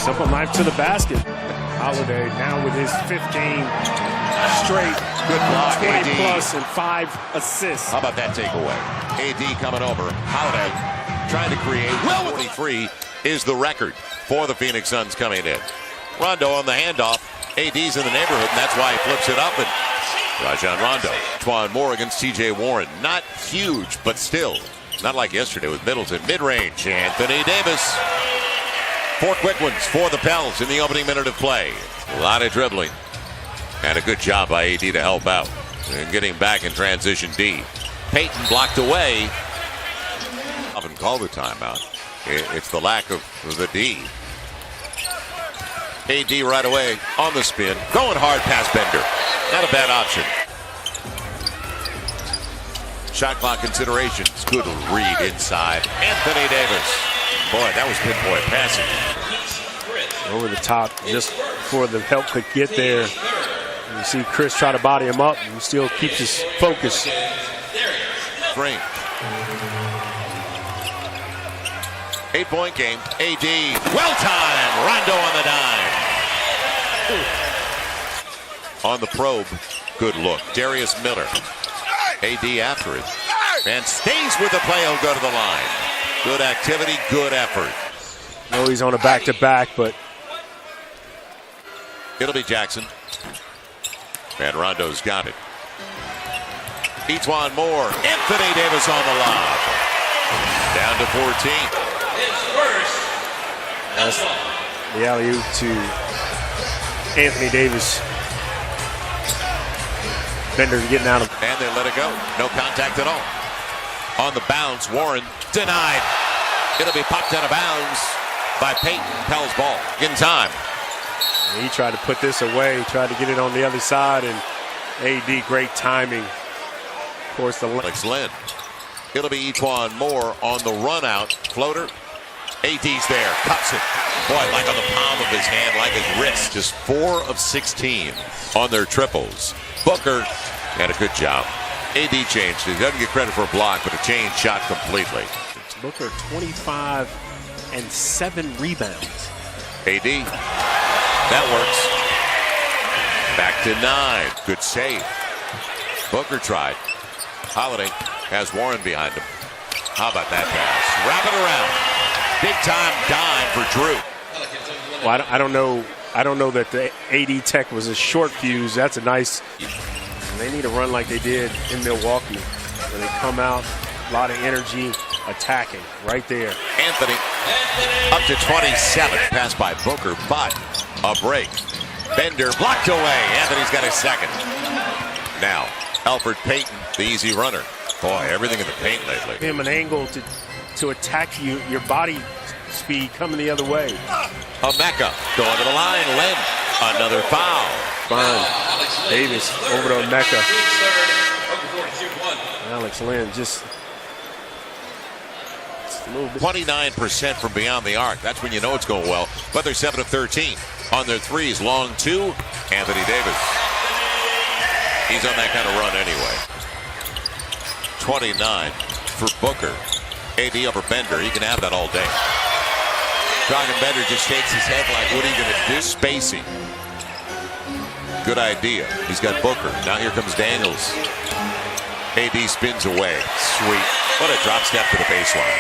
Simple knife to the basket. Holiday now with his 15 straight. Good block, 20 AD. plus and 5 assists. How about that takeaway? AD coming over. Holiday trying to create. Well, 43 is the record for the Phoenix Suns coming in. Rondo on the handoff. AD's in the neighborhood, and that's why he flips it up. And Rajon Rondo. Twan Moore against TJ Warren. Not huge, but still. Not like yesterday with Middleton. Mid-range. Anthony Davis. 4 quick ones for the Pels in the opening minute of play. A lot of dribbling. And a good job by AD to help out. And getting back in transition D. Payton blocked away. Often call the timeout. It's the lack of the D. AD right away on the spin. Going hard past Bender. Not a bad option. Shot clock considerations. Good read inside. Anthony Davis. Boy, that was pinpoint passing. Over the top just before the help could get there. You see Chris try to body him up, and he still keeps his focus. Green. 8-point game. AD. Well timed. Rondo on the dime. On the probe. Good look. Darius Miller. AD after it. And stays with the play. He'll go to the line. Good activity. Good effort. No, he's on a back-to-back, but it'll be Jackson. And Rondo's got it. Etuan Moore. Anthony Davis on the lob. Down to 14. That's the alley-oop to Anthony Davis. Bender getting out of. And they let it go. No contact at all. On the bounce, Warren denied. It'll be popped out of bounds by Payton. Pels ball in time. He tried to put this away, tried to get it on the other side, and AD, great timing. Of course, the Alex Len. It'll be Etuan Moore on the run out. Floater. AD's there. Cuts it. Boy, like on the palm of his hand, like his wrist. Just 4 of 16 on their triples. Booker had a good job. AD changed. He doesn't get credit for a block, but a change shot completely. Booker 25 and 7 rebounds. AD. That works. Back to 9. Good save. Booker tried. Holiday has Warren behind him. How about that pass? Wrap it around. Big time dime for Drew. Well, I don't know that the AD tech was a short fuse. That's a nice. They need to run like they did in Milwaukee, where they come out, a lot of energy, attacking right there. Anthony up to 27. Pass by Booker, but a break. Bender blocked away. Anthony's got his second. Now, Elfrid Payton, the easy runner. Boy, everything in the paint lately. Him an angle to attack you, your body speed coming the other way. Emeka going to the line. Len, another foul. Fine. Davis over to Emeka. Alex Len just a little bit. 29% from beyond the arc. That's when you know it's going well. But they're 7 of 13 on their threes. Long 2. Anthony Davis. He's on that kind of run anyway. 29 for Booker. AD over Bender. He can have that all day. Dragan Bender just shakes his head like, what are you going to do? Spacing. Good idea. He's got Booker. Now here comes Daniels. AD spins away. Sweet. What a drop step to the baseline.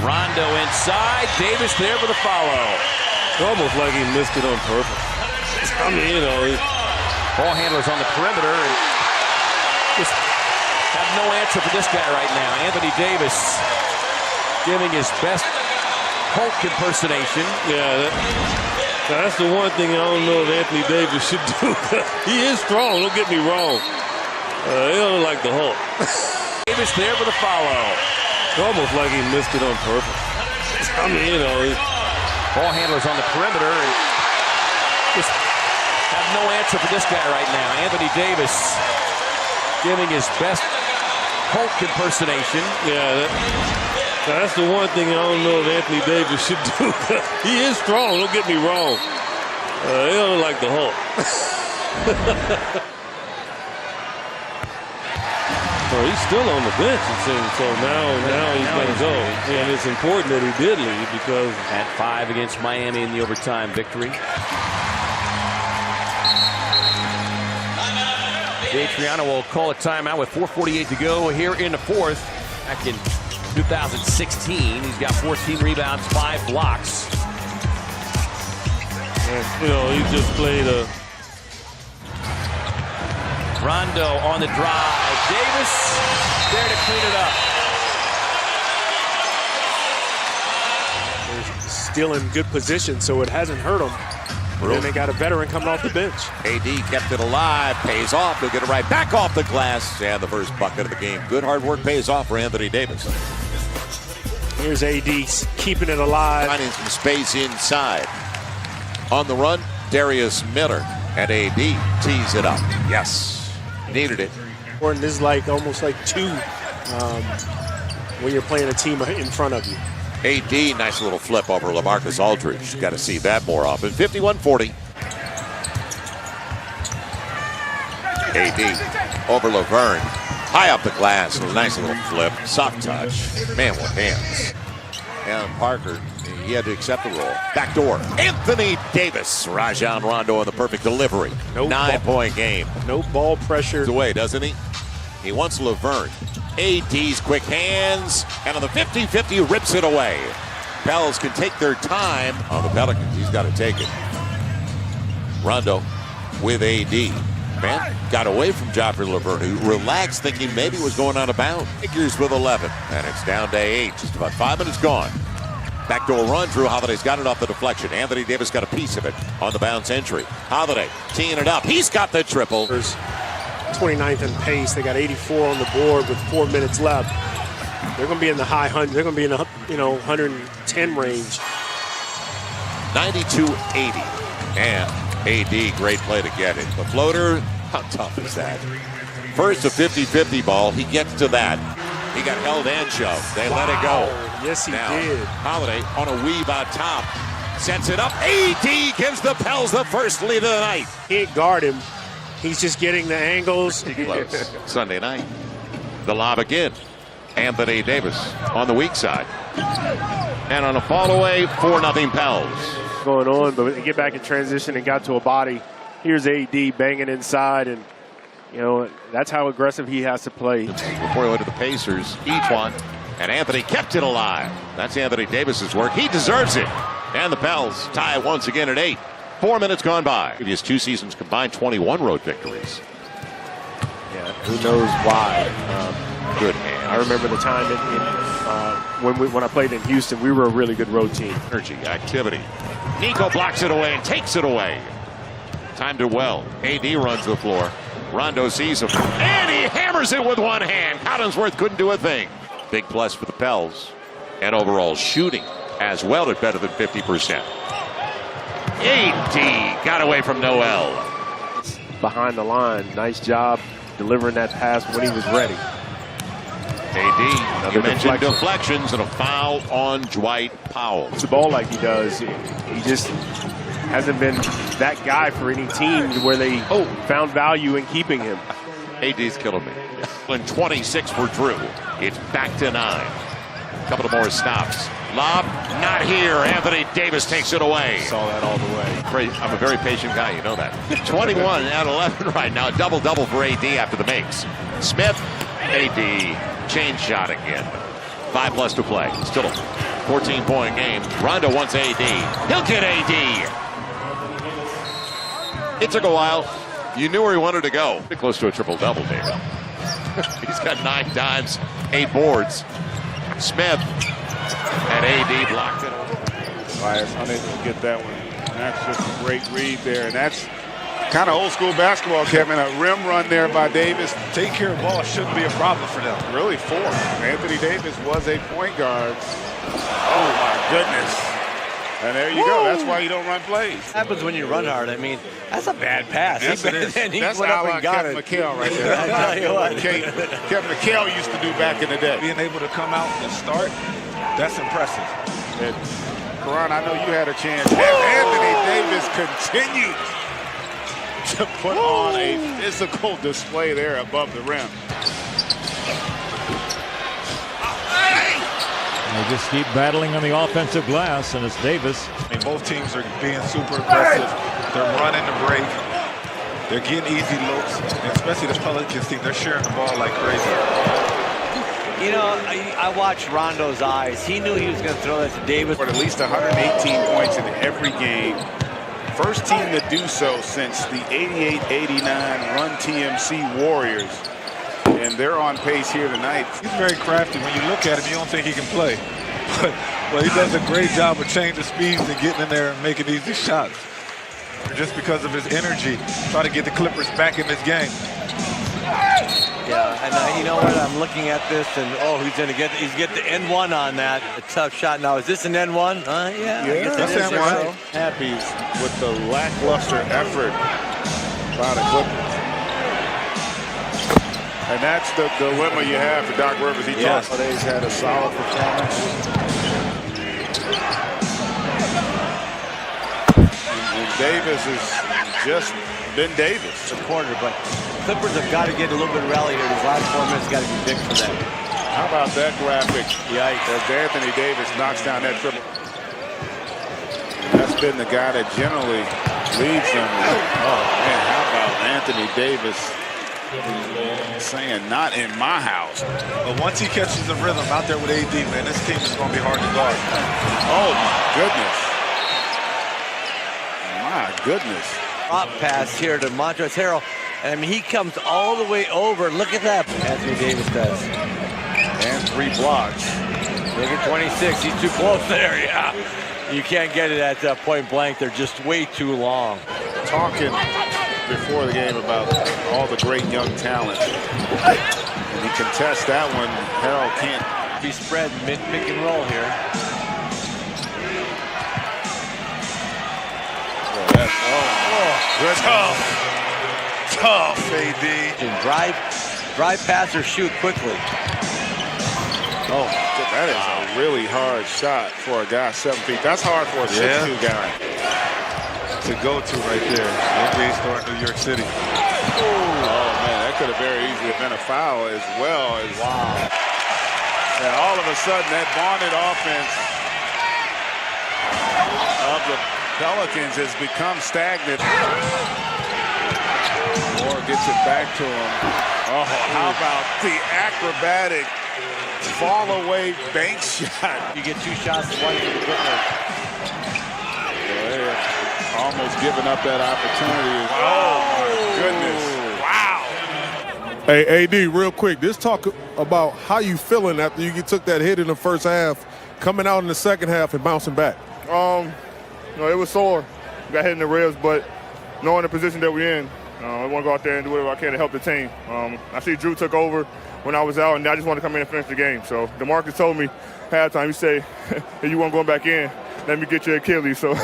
Rondo inside. Davis there for the follow. Almost like he missed it on purpose. I mean, you know. Ball handlers on the perimeter and just have no answer for this guy right now. Anthony Davis giving his best Hulk impersonation. Yeah, that's the one thing I don't know if Anthony Davis should do. He is strong, don't get me wrong. He don't look like the Hulk. Davis there for the follow. Almost like he missed it on purpose. I mean, you know. Ball handlers on the perimeter and just have no answer for this guy right now. Anthony Davis giving his best Hulk impersonation. Yeah, that's the one thing I don't know if Anthony Davis should do. He is strong, don't get me wrong. He don't look like the Hulk. Oh, he's still on the bench, it seems. So now he's going to go. And it's important that he did leave because at 5 against Miami in the overtime victory. Jay Triano will call a timeout with 4:48 to go here in the fourth. Back in 2016, he's got 14 rebounds, 5 blocks. And, he just played a... Rondo on the drive. Davis there to clean it up. They're still in good position, so it hasn't hurt them. And then they got a veteran coming off the bench. AD kept it alive, pays off. He'll get it right back off the glass. And the first bucket of the game. Good hard work pays off for Anthony Davis. Here's AD keeping it alive. Finding some space inside. On the run, Darius Miller. And AD tees it up. Yes. Needed it. And this is almost like 2 when you're playing a team in front of you. AD, nice little flip over LaMarcus Aldridge. Got to see that more often. 51-40. AD over Laverne. High up the glass. A nice little flip. Soft touch. Man with hands. And Parker, he had to accept the roll. Back door. Anthony Davis. Rajon Rondo on the perfect delivery. 9-point game. No ball pressure. Away, doesn't he? He wants Laverne. AD's quick hands. And on the 50-50, rips it away. Pels can take their time on the Pelicans. He's got to take it. Rondo with AD. Man, got away from Joffrey Laverne, who relaxed, thinking maybe was going out of bounds. Figures with 11, and it's down to 8. Just about 5 minutes gone. Backdoor run. Drew Holiday's got it off the deflection. Anthony Davis got a piece of it on the bounce entry. Holiday teeing it up. He's got the triple. 29th in pace. They got 84 on the board with 4 minutes left. They're going to be in the high 100s. They're going to be in the 110 range. 92-80. And AD, great play to get it. The floater, how tough is that? First a 50-50 ball. He gets to that. He got held and shoved. They let it go. Yes, he now, did. Holiday on a weave out top. Sets it up. AD gives the Pels the first lead of the night. Can't guard him. He's just getting the angles. Close. Sunday night. The lob again. Anthony Davis on the weak side. And on a fall away, 4-0 Pels. Going on, but they get back in transition and got to a body. Here's AD banging inside, and that's how aggressive he has to play. Before he went to the Pacers, Etuan and Anthony kept it alive. That's Anthony Davis's work. He deserves it. And the Pels tie once again at 8. 4 minutes gone by. Previous 2 seasons combined 21 road victories. Yeah, who knows why? Good hands. I remember the time when I played in Houston, we were a really good road team. Energy, activity. Nico blocks it away and takes it away. Timed it well. AD runs the floor. Rondo sees him. And he hammers it with one hand. Collinsworth couldn't do a thing. Big plus for the Pels. And overall shooting as well at better than 50%. AD got away from Noel. Behind the line. Nice job delivering that pass when he was ready. AD, you mentioned deflections and a foul on Dwight Powell. It's the ball like he does. He just hasn't been that guy for any team where they found value in keeping him. AD's killing me. And 26 for Drew. It's back to 9. A couple of more stops. Lob, not here. Anthony Davis takes it away. Saw that all the way. I'm a very patient guy, you know that. 21 out of 11 right now. Double-double for AD after the makes. Smith, AD, chain shot again. 5+ to play. Still a 14-point game. Rondo wants AD. He'll get AD. It took a while. You knew where he wanted to go. Pretty close to a triple-double, David. He's got 9 dimes, 8 boards. Smith and AD blocked it. Bias unable to get that one. And that's just a great read there. And that's kind of old school basketball, Kevin. A rim run there by Davis. Take care of ball shouldn't be a problem for them. Really 4. Anthony Davis was a point guard. Oh my goodness. And there you go. That's why you don't run plays. Happens when you run hard. I mean, that's a bad pass. Yes, it is. That's how Kevin McHale right there. I tell you what. Kevin McHale used to do back in the day. Being able to come out and start, that's impressive. And Karan, I know you had a chance. Anthony Davis continued to put on a physical display there above the rim. They just keep battling on the offensive glass, and it's Davis. I mean, both teams are being super aggressive. They're running the break. They're getting easy looks, and especially the Pelicans team. They're sharing the ball like crazy. You know, I watched Rondo's eyes. He knew he was going to throw that to Davis. At least 118 points in every game. First team to do so since the 88-89 Run TMC Warriors. And they're on pace here tonight. He's very crafty. When you look at him, you don't think he can play. But he does a great job of changing speeds and getting in there and making easy shots. Just because of his energy, try to get the Clippers back in this game. Yeah, and you know what? I'm looking at this, and he's get the N1 on that. A tough shot. Now, is this an N1? Yeah, I guess that's it is. N1. Happy with the lackluster effort by the Clippers. And that's the dilemma you have for Doc Rivers. He talks about he's had a solid performance. And Davis has just been Davis. The quarter, but Clippers have got to get a little bit of rally here. These last 4 minutes got to be big for them. How about that graphic? Yikes. As Anthony Davis knocks down that triple. That's been the guy that generally leads them. Oh, man, how about Anthony Davis saying, not in my house. But once he catches the rhythm out there with AD, man, this team is going to be hard to guard. Oh, my goodness. My goodness. Drop pass here to Montrezl Harrell. I mean, he comes all the way over. Look at that. Anthony Davis does. And 3 blocks. Look at 26. He's too close there. Yeah. You can't get it at point blank. They're just way too long. Talking before the game about all the great young talent. And he contests that one. Harrell can't be spread pick and roll here. Good. Tough, AD. And drive pass or shoot quickly. Oh, that is a really hard shot for a guy 7 feet. That's hard for a 6'2" guy. To go to right there. NBA star in New York City. Oh, man, that could have very easily been a foul as well. And all of a sudden, that vaunted offense of the Pelicans has become stagnant. Moore gets it back to him. Oh, how about the acrobatic fall-away bank shot? You get 2 shots, 1 for the Clippers. Almost giving up that opportunity. Oh, my goodness. Wow. Hey, AD, real quick, just talk about how you feeling after you took that hit in the first half, coming out in the second half and bouncing back. It was sore. Got hit in the ribs, but knowing the position that we're in, I want to go out there and do whatever I can to help the team. I see Drew took over when I was out, and I just want to come in and finish the game. So DeMarcus told me halftime, he said, hey, you want going back in, let me get your Achilles. So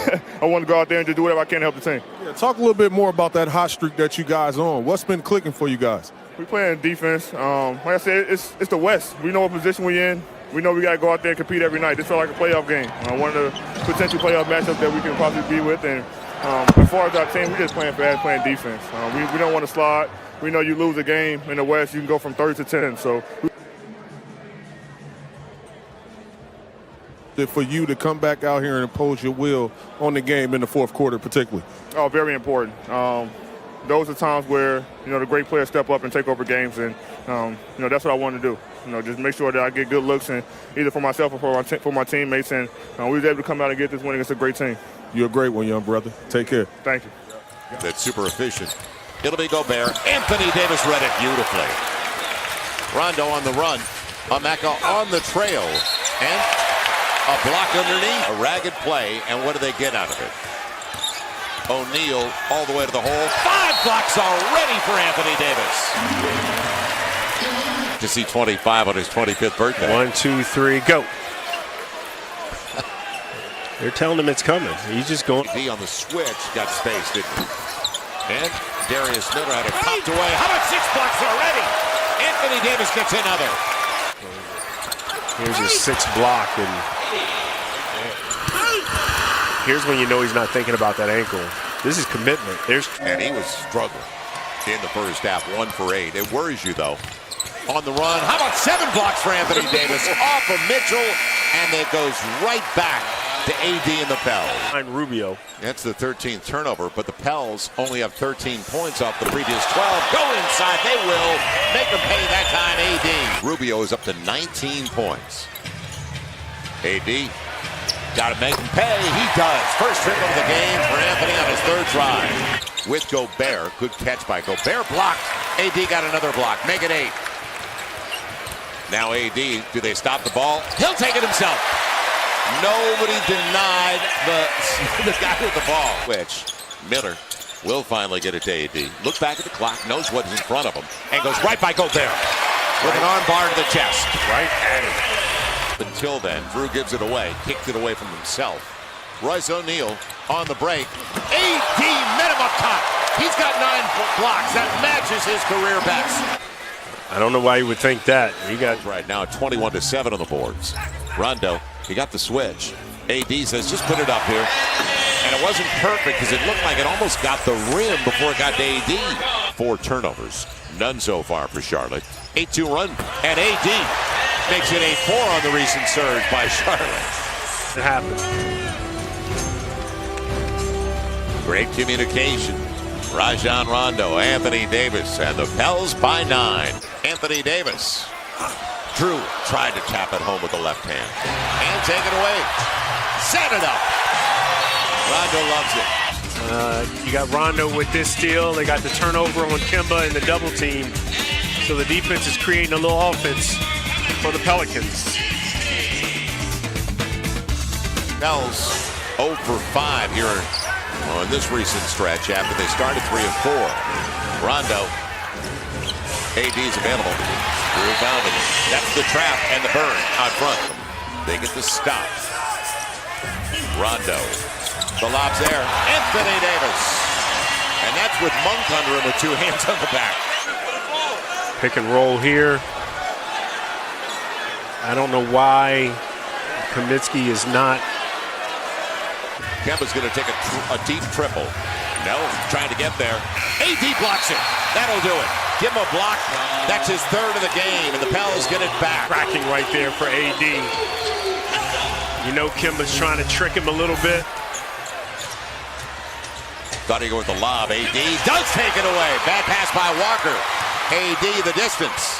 I want to go out there and just do whatever I can to help the team. Yeah, talk a little bit more about that hot streak that you guys on. What's been clicking for you guys? We playing defense. Like I said, it's the West. We know what position we're in. We know we got to go out there and compete every night. This felt like a playoff game. One of the potential playoff matchups that we can possibly be with. And as far as our team, we're just playing fast, playing defense. We don't want to slide. We know you lose a game in the West, you can go from 30 to 10. So for you to come back out here and impose your will on the game in the fourth quarter particularly? Oh, very important. Those are times where, the great players step up and take over games, and, that's what I want to do. Just make sure that I get good looks, and either for myself or for my teammates, and we was able to come out and get this win against a great team. You're a great one, young brother. Take care. Thank you. That's super efficient. It'll be Gobert. Anthony Davis read it beautifully. Rondo on the run. Amaka on the trail. And a block underneath. A ragged play. And what do they get out of it? O'Neal all the way to the hole. 5 blocks already for Anthony Davis. To see 25 on his 25th birthday. 1, 2, 3, go. They're telling him it's coming. He's just going. He on the switch got space, didn't he? And Darius Miller had it popped away. How about 6 blocks already? Anthony Davis gets another. Here's his 6th block, and here's when you know he's not thinking about that ankle. This is commitment. And he was struggling in the first half, 1 for 8. It worries you, though. on the run. How about 7 blocks for Anthony Davis off of Mitchell, and it goes right back to AD and the Pels. And Rubio. That's the 13th turnover, but the Pels only have 13 points off the previous 12. Go inside, they will make them pay that time. AD. Rubio is up to 19 points. AD got to make him pay. He does. First triple of the game for Anthony on his 3rd try. With Gobert, good catch by Gobert, blocked. AD got another block, make it 8. Now AD, do they stop the ball? He'll take it himself. Nobody denied the guy with the ball, which Miller will finally get it to AD. Look back at the clock, knows what's in front of him, and goes right by Gobert with an arm bar to the chest. Right at him. Until then, Drew gives it away, kicked it away from himself. Royce O'Neal on the break. AD minimum cut. He's got 9 blocks. That matches his career best. I don't know why you would think that. You got right now 21-7 on the boards. Rondo, he got the switch. AD says, just put it up here. And it wasn't perfect because it looked like it almost got the rim before it got to AD. 4 turnovers. None so far for Charlotte. 8-2 run. And AD makes it 8-4 on the recent surge by Charlotte. It happened. Great communication. Rajon Rondo, Anthony Davis, and the Pels by 9. Anthony Davis. Drew tried to tap it home with the left hand. And take it away. Set it up. Rondo loves it. You got Rondo with this steal. They got the turnover on Kemba and the double team. So the defense is creating a little offense for the Pelicans. Pels 0 for 5 here on this recent stretch after they started 3 of 4. Rondo. AD's available. Drew found it. That's the trap and the burn out front. They get the stop. Rondo. The lob's there. Anthony Davis. And that's with Monk under him with 2 hands on the back. Pick and roll here. I don't know why Kaminsky is not. Kemba's going to take a deep triple. No, trying to get there. AD blocks it. That'll do it. Give him a block. That's his 3rd of the game, and the Pels get it back. Cracking right there for AD. You know Kemba's trying to trick him a little bit. Thought he'd go with the lob. AD does take it away. Bad pass by Walker. AD the distance.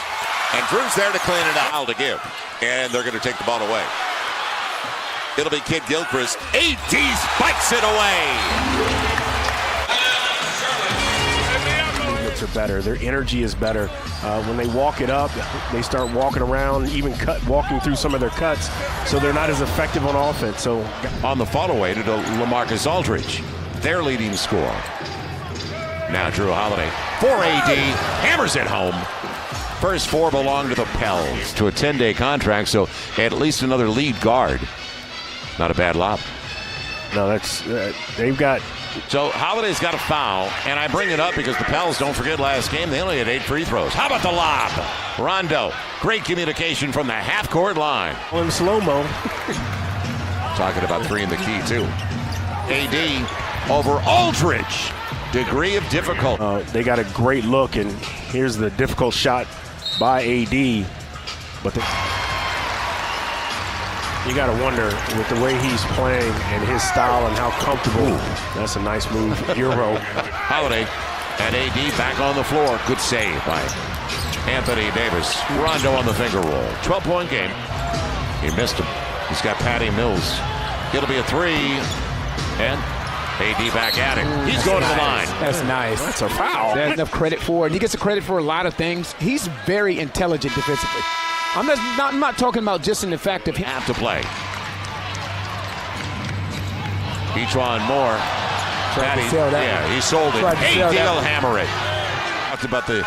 And Drew's there to clean it up. To give. And they're going to take the ball away. It'll be Kid Gilchrist. AD spikes it away. Are better. Their energy is better. When they walk it up, they start walking around, even walking through some of their cuts, so they're not as effective on offense. So on the follow away to LaMarcus Aldridge, their leading scorer. Now Drew Holiday for AD, hammers it home. First 4 belong to the Pels to a 10-day contract, so at least another lead guard. Not a bad lob. No, that's they've got. So Holiday's got a foul, and I bring it up because the Pels, don't forget last game, they only had 8 free throws. How about the lob? Rondo, great communication from the half-court line. In slow-mo. Talking about 3 in the key, too. AD over Aldridge. Degree of difficulty. They got a great look, and here's the difficult shot by AD. But you got to wonder, with the way he's playing and his style and how comfortable. That's a nice move. Euro. Holiday and AD back on the floor. Good save by Anthony Davis. Rondo on the finger roll. 12-point game. He missed him. He's got Patty Mills. It'll be a 3. And AD back at it. He's going to the line. That's nice. That's a foul. There's enough credit for it. And he gets the credit for a lot of things. He's very intelligent defensively. I'm not talking about just in the fact of him. Have to play. Ejuan Moore. Patty, yeah, he sold it. AD will hammer it. Talked about the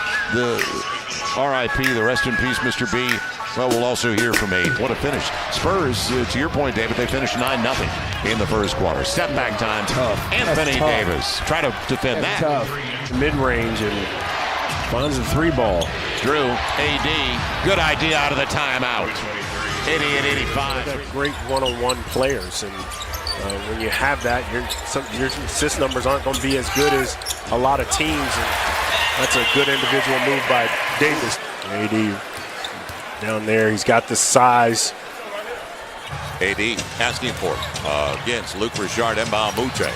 RIP, the rest in peace, Mr. B. Well, we'll also hear from AD. What a finish. Spurs, to your point, David, they finished 9-0 in the first quarter. Step back time. Tough. Anthony Davis. Try to defend that. Tough. Mid-range and finds a 3-ball. Drew, AD, good idea out of the timeout. 88-85. They're great one-on-one players, and when you have that, your assist numbers aren't going to be as good as a lot of teams. And that's a good individual move by Davis. AD down there. He's got the size. AD asking for it against Luc Richard Mbah-a-Moute.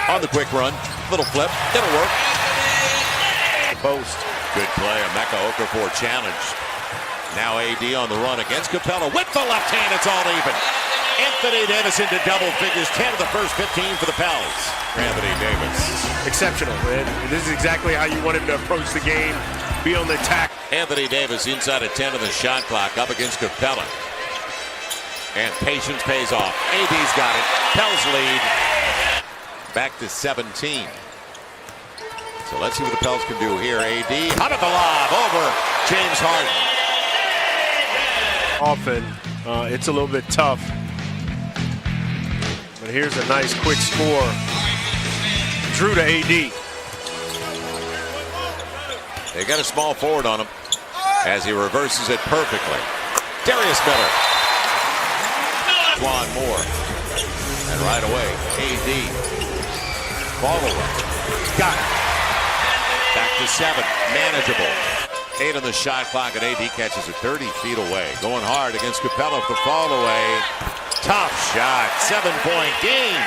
On the quick run, little flip, it'll work. Post, good play. Emeka Okafor challenged. Now AD on the run against Capella with the left hand. It's all even. Anthony Davis into double figures. 10 of the first 15 for the Pels. Anthony Davis. Exceptional, man. This is exactly how you want him to approach the game. Be on the attack. Anthony Davis inside of 10 of the shot clock up against Capella. And patience pays off. AD's got it. Pels lead. Back to 17. So let's see what the Pels can do here. AD, how about the lob over James Harden? Often, it's a little bit tough. But here's a nice quick score. Drew to AD. They got a small forward on him as he reverses it perfectly. Darius Miller. Juan Moore. And right away, AD. Follow-up. Got it. Back to 7. Manageable. 8 on the shot clock, and AD catches it 30 feet away. Going hard against Capella for fall away. Tough shot. 7-point game.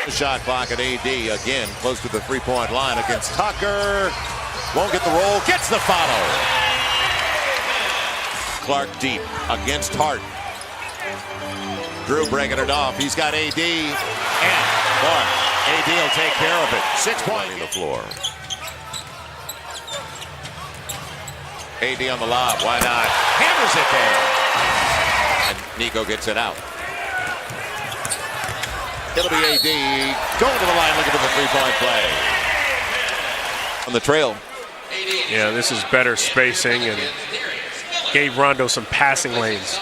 The shot clock at AD again close to the 3-point line against Tucker. Won't get the roll. Gets the follow. Clark deep against Hart. Drew breaking it off. He's got AD. And Clark. AD will take care of it. 6 points on the floor. AD on the lob. Why not? Hammers it there. And Nico gets it out. It'll be AD going to the line looking for the 3-point play. On the trail. Yeah, this is better spacing and gave Rondo some passing lanes.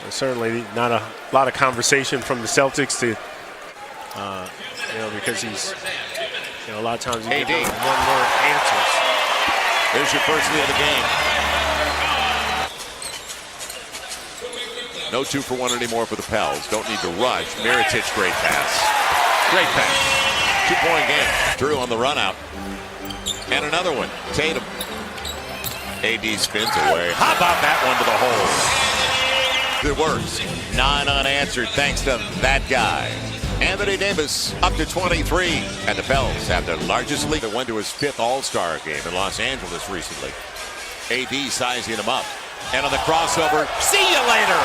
And certainly not a lot of conversation from the Celtics to, because he's, a lot of times you get those one-word answers. There's your first lead of the game. No 2 for 1 anymore for the Pels. Don't need to rush. Mirotic, great pass. Great pass. 2-point game. Drew on the run out. And another one. Tatum. AD spins away. How about that one to the hole? It works. 9 unanswered thanks to that guy. Anthony Davis up to 23. And the Pels have their largest lead. That went to his 5th All-Star game in Los Angeles recently. AD sizing him up. And on the crossover, see you later.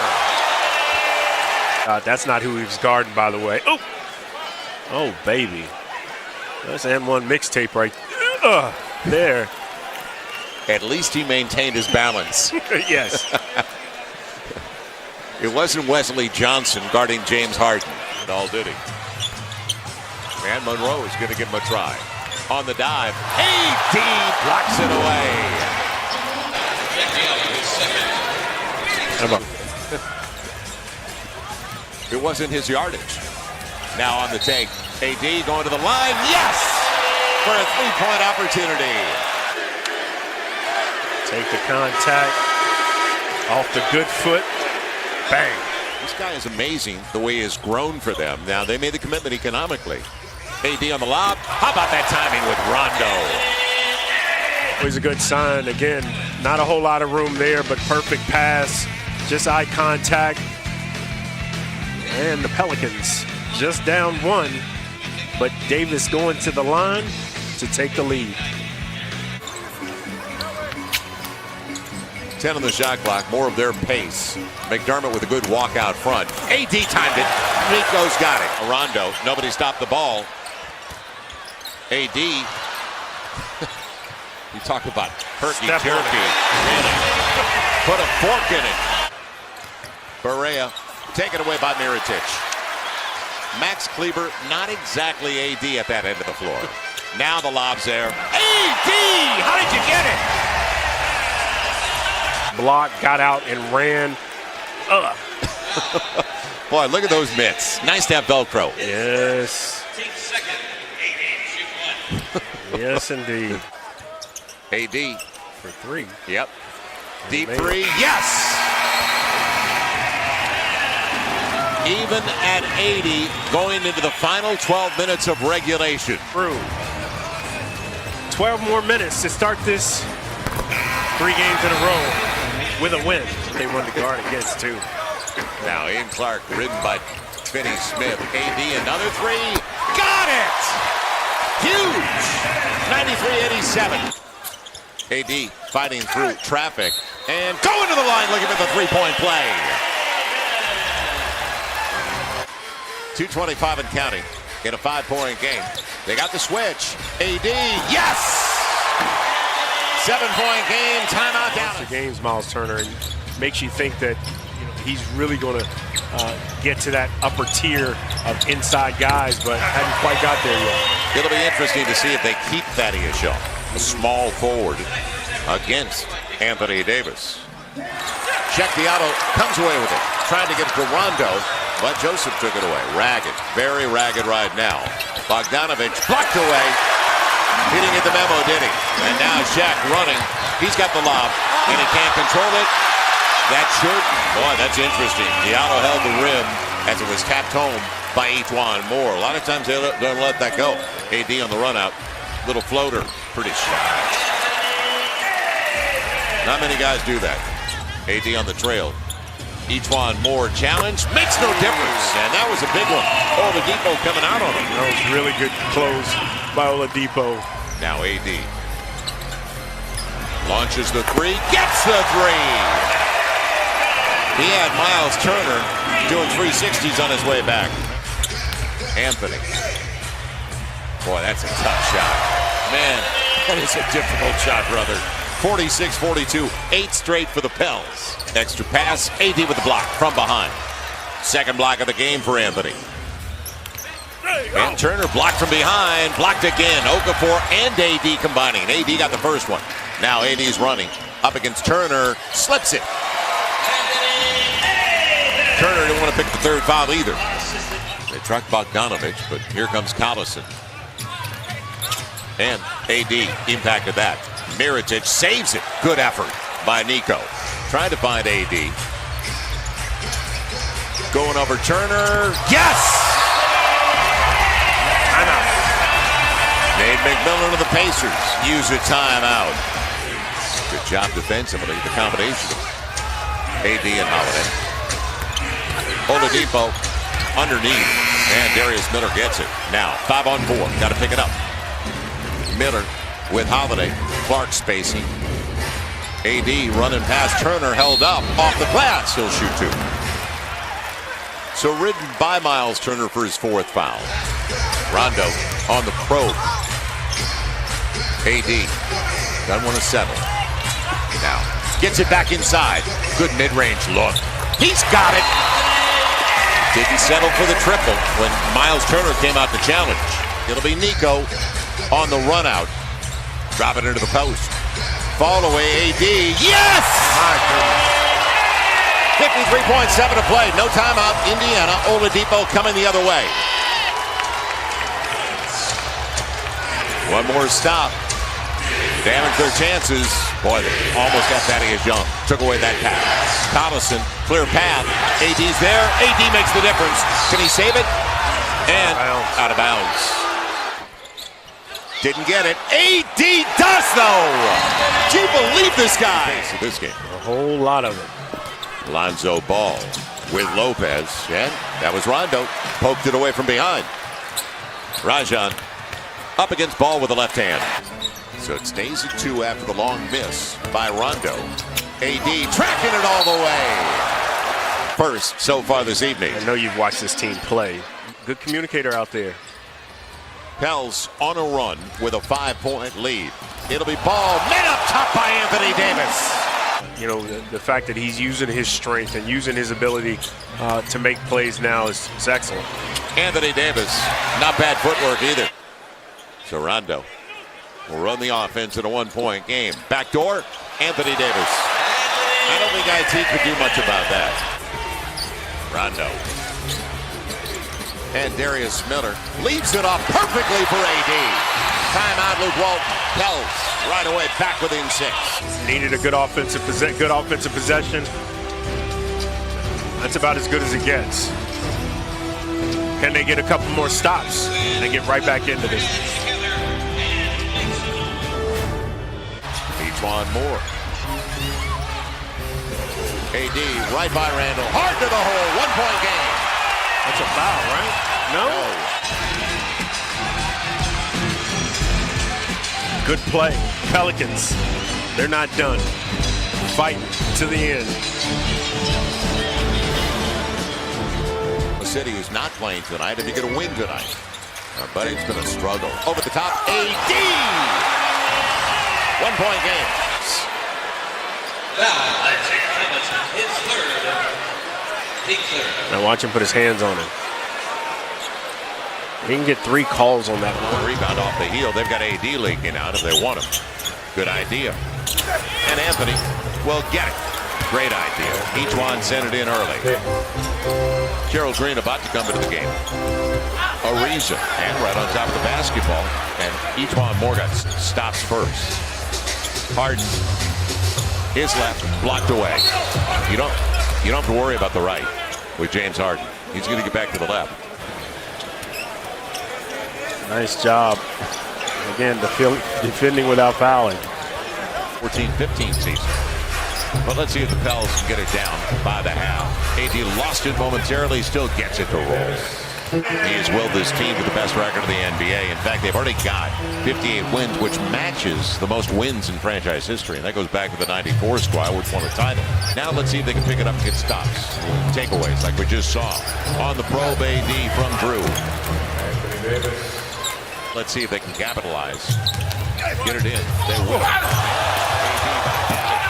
That's not who he was guarding, by the way. Oh, baby. That's an M1 mixtape right there. At least he maintained his balance. Yes. It wasn't Wesley Johnson guarding James Harden. And all did he. And Monroe is going to give him a try. On the dive, AD blocks it away. It wasn't his yardage. Now on the take, AD going to the line. Yes! For a 3-point opportunity. Take the contact. Off the good foot. Bang. This guy is amazing the way he has grown for them. Now, they made the commitment economically. AD on the lob. How about that timing with Rondo? Always a good sign. Again, not a whole lot of room there, but perfect pass. Just eye contact. And the Pelicans just down 1, but Davis going to the line to take the lead. 10 on the shot clock, more of their pace. McDermott with a good walk out front. AD timed it. Nico's got it. Rondo, nobody stopped the ball. AD, you talk about herky-jerky. Put a fork in it. Barea, taken away by Mirotic. Max Kleber, not exactly AD at that end of the floor. Now the lob's there. AD, how did you get it? Block, got out and ran. Boy, look at those mitts. Nice to have Velcro. Yes. Yes, indeed. AD. For 3. Yep. Deep 3. Yes! Even at 80, going into the final 12 minutes of regulation. Through 12 more minutes to start this 3 games in a row with a win. They won the guard against, too. Now, Ian Clark ridden by Finney Smith. AD, another 3. Got it! Huge! 93-87. AD fighting through traffic and going to the line looking for the three-point play. 2:25 and counting in a 5-point game. They got the switch. AD, yes! 7-point game, timeout down. The game's Miles Turner, and makes you think that he's really going to get to that upper tier of inside guys, but hasn't quite got there yet. It'll be interesting to see if they keep Thaddeus Young, a small forward, against Anthony Davis. Check the auto, comes away with it. Trying to get it to Rondo, but Joseph took it away. Ragged, very ragged right now. Bogdanovich blocked away. He didn't get the memo, did he? And now Shaq running. He's got the lob, and he can't control it. That should, boy, that's interesting. Diallo held the rim as it was tapped home by E'Twaun Moore. A lot of times they don't let that go. AD on the run out. Little floater, pretty shy. Not many guys do that. AD on the trail. E'Twaun Moore challenge, makes no difference. And that was a big one. Oladipo coming out on him. That was really good close by Oladipo. Now AD launches the 3, gets the 3. He had Miles Turner doing 360s on his way back. Anthony. Boy, that's a tough shot. Man, that is a difficult shot, brother. 46-42, 8 straight for the Pels. Extra pass, AD with the block from behind. Second block of the game for Anthony. And Turner blocked from behind, blocked again. Okafor and AD combining. AD got the first one. Now AD's running up against Turner, slips it. Turner didn't want to pick the third foul either. They truck Bogdanovich, but here comes Collison. And AD impacted that. Mirotic saves it. Good effort by Nico. Trying to find AD. Going over Turner. Yes! Timeout. Nate McMillan of the Pacers use a timeout. Good job defensively. The combination of AD and Holiday. Oladipo underneath. And Darius Miller gets it. Now, 5-on-4. Got to pick it up. Miller with Holiday. Clark spacing. AD running past Turner, held up off the glass. He'll shoot 2. So ridden by Miles Turner for his 4th foul. Rondo on the probe. AD doesn't want to settle. Now gets it back inside. Good mid-range look. He's got it. Didn't settle for the triple when Miles Turner came out to challenge. It'll be Nico on the run out. Drop it into the post. Fall away, AD. Yes! 53.7 to play. No timeout. Indiana. Oladipo coming the other way. One more stop. Damage their chances. Boy, they almost got Thaddeus Young. Took away that pass. Collison, clear path. AD's there. AD makes the difference. Can he save it? And out of bounds. Didn't get it. AD does, though. Do you believe this guy? This game. A whole lot of it. Lonzo Ball with Lopez. And that was Rondo. Poked it away from behind. Rajon up against Ball with the left hand. So it stays at 2 after the long miss by Rondo. AD tracking it all the way. First so far this evening. I know you've watched this team play. Good communicator out there. Pels on a run with a 5-point lead. It'll be Ball met up top by Anthony Davis. You know, the fact that he's using his strength and using his ability to make plays now is excellent. Anthony Davis, not bad footwork either. So Rondo will run the offense in a 1-point game. Backdoor, Anthony Davis. I don't think IT could do much about that. Rondo. And Darius Miller leaves it off perfectly for AD. Timeout, Luke Walton. Pels right away back within 6. Needed a good offensive possession. That's about as good as it gets. Can they get a couple more stops and get right back into this? E'Twaun Moore AD right by Randall. Hard to the hole. 1 point game. That's a foul, right? No? Good play. Pelicans. They're not done. Fighting to the end. The city is not playing tonight. If you get a win tonight. But it's been a struggle. Over the top. AD! 1 point game. Now watch him put his hands on him. He can get 3 calls on that one. Rebound off the heel. They've got AD leaking out if they want him. Good idea. And Anthony will get it. Great idea. Each one sent it in early. Gerald Green about to come into the game. Ariza, and right on top of the basketball. And Etuan Moore stops first. Harden is left, blocked away. You don't have to worry about the right with James Harden. He's going to get back to the left. Nice job. Again, defending without fouling. 14-15 season. But let's see if the Pels can get it down by the half. AD lost it momentarily, still gets it to roll. He has willed this team to the best record of the NBA. In fact, they've already got 58 wins, which matches the most wins in franchise history. And that goes back to the 94 squad, which won a title. Now let's see if they can pick it up and get stops. Takeaways like we just saw on the probe AD from Drew. Let's see if they can capitalize. Get it in. They will. AD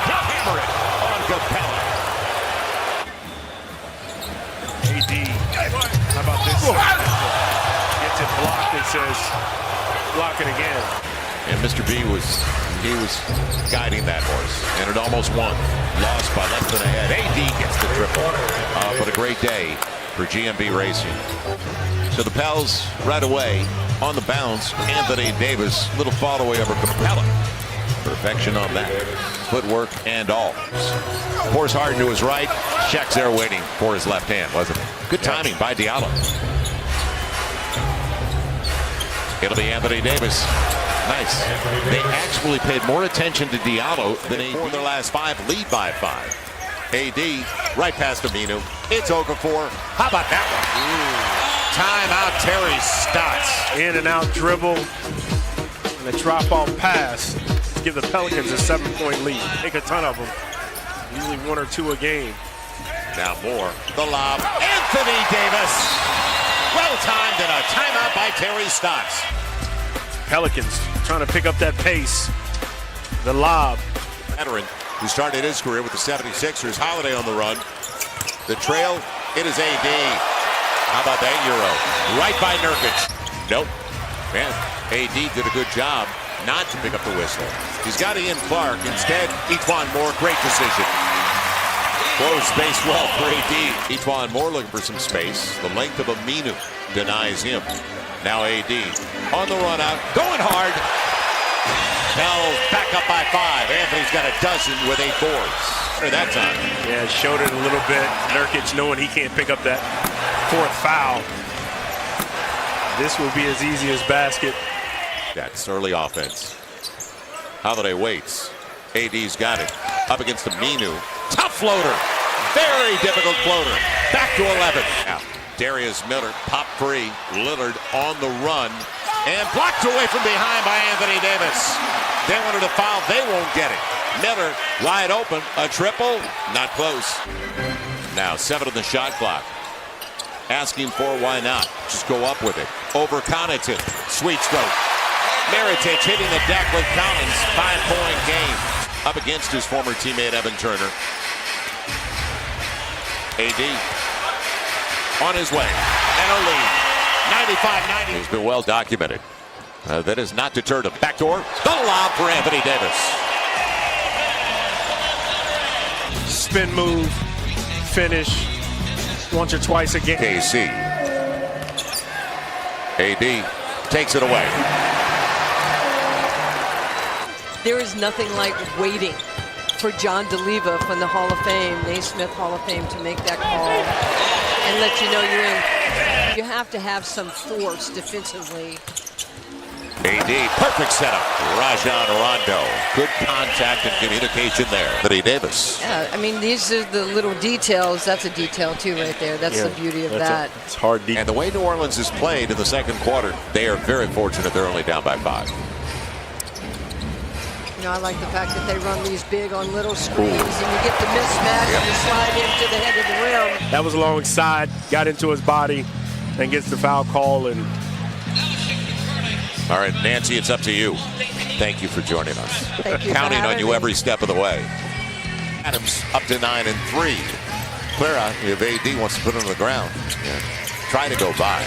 he'll hammer it on Capella. AD, how about this? Gets it blocked and says, block it again. And Mr. B was guiding that horse, and it almost won. Lost by less than a head. AD gets the triple. But a great day for GMB Racing. So the Pels right away on the bounce. Anthony Davis, little fall away over Capella. Perfection on that. Footwork and all. Force Harden to his right. Shaq's there waiting for his left hand, wasn't it? Good timing by Diallo. It'll be Anthony Davis. Nice. They actually paid more attention to Diallo than AD. Their last 5, lead by 5. AD right past Aminu. It's Okafor. How about that one? Timeout, Terry Stotts. In and out dribble. And a drop-off pass. Give the Pelicans a 7-point lead. Take a ton of them. Usually 1 or 2 a game. Now Moore. The lob. Anthony Davis. Well timed and a timeout by Terry Stotts. Pelicans trying to pick up that pace. The lob. Veteran who started his career with the 76ers. Holiday on the run. The trail. It is AD. How about that Euro? Right by Nurkic. Nope. Man, AD did a good job not to pick up the whistle. He's got Ian Clark. Instead, Etuan Moore. Great decision. Close space well for AD. Etuan Moore looking for some space. The length of Aminu denies him. Now AD on the run out. Going hard. Pels back up by 5. Anthony's got a dozen with 8 boards. That time. Yeah, showed it a little bit. Nurkic knowing he can't pick up that 4th foul. This will be as easy as basket. That's early offense. Holiday waits. AD's got it. Up against Aminu. Tough floater. Very difficult floater. Back to 11. Now, Darius Miller pop free. Lillard on the run. And blocked away from behind by Anthony Davis. They wanted a foul. They won't get it. Miller wide open. A triple. Not close. Now 7 on the shot clock. Asking for why not. Just go up with it. Over Connaughton. Sweet stroke. Mirotic hitting the deck with Collins. 5-point game. Up against his former teammate Evan Turner. AD on his way. And a lead. 95-90. It's been well documented. That is not deterred him. Backdoor. The lob for Anthony Davis. Spin move. Finish. Once or twice again. KC. AD takes it away. There is nothing like waiting for John DeLeva from the Hall of Fame, Naismith Hall of Fame, to make that call and let you know you're in. You have to have some force defensively AD, perfect setup. Rajon Rondo. Good contact and communication there. Anthony Davis. Yeah, I mean, these are the little details. That's a detail, too, right there. That's the beauty of that. It's hard. And the way New Orleans has played in the second quarter, they are very fortunate they're only down by 5. You know, I like the fact that they run these big on little screens, and you get the mismatch and you slide into the head of the rim. That was alongside, got into his body, and gets the foul call. And all right, Nancy, it's up to you. Thank you for joining us. Thank you. Counting on you every step of the way. Adams up to 9 and 3. Clara, if AD wants to put it on the ground, trying to go by.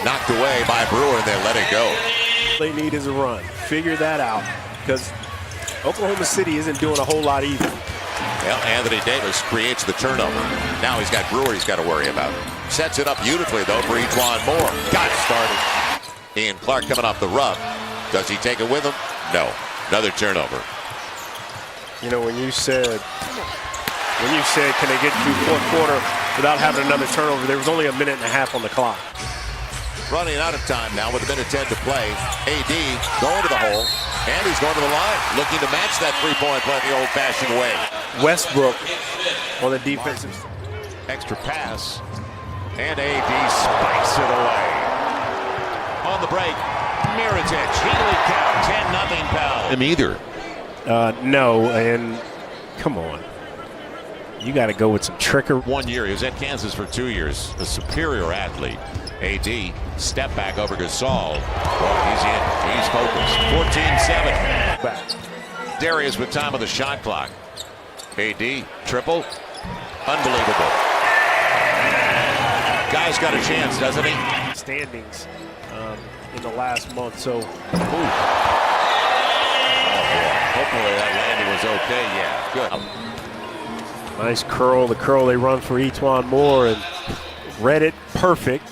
Knocked away by Brewer, and they let it go. All they need is a run. Figure that out, because Oklahoma City isn't doing a whole lot either. Well, Anthony Davis creates the turnover. Now he's got Brewer he's got to worry about. Sets it up beautifully, though, for E'Twaun Moore. Got it started. Ian Clark coming off the rub. Does he take it with him? No. Another turnover. You know, when you said, can they get through fourth quarter without having another turnover, there was only a minute and a half on the clock. Running out of time now with a minute 10 to play. AD going to the hole, and he's going to the line, looking to match that three-point play the old-fashioned way. Westbrook on the defensive. Extra pass, and AD spikes it away. On the break, Mirotic, Healy count, 10-0 Pal. Him either. No, and come on. You got to go with some trickery. 1 year, he was at Kansas for 2 years. A superior athlete. AD, step back over Gasol. Well, he's in. He's focused. 14-7. Back. Darius with time on the shot clock. AD, triple. Unbelievable. Guy's got a chance, doesn't he? Standings in the last month, so. Hopefully that landing was okay. Yeah, good. Nice curl. The curl they run for E'Twaun Moore, and read it perfect.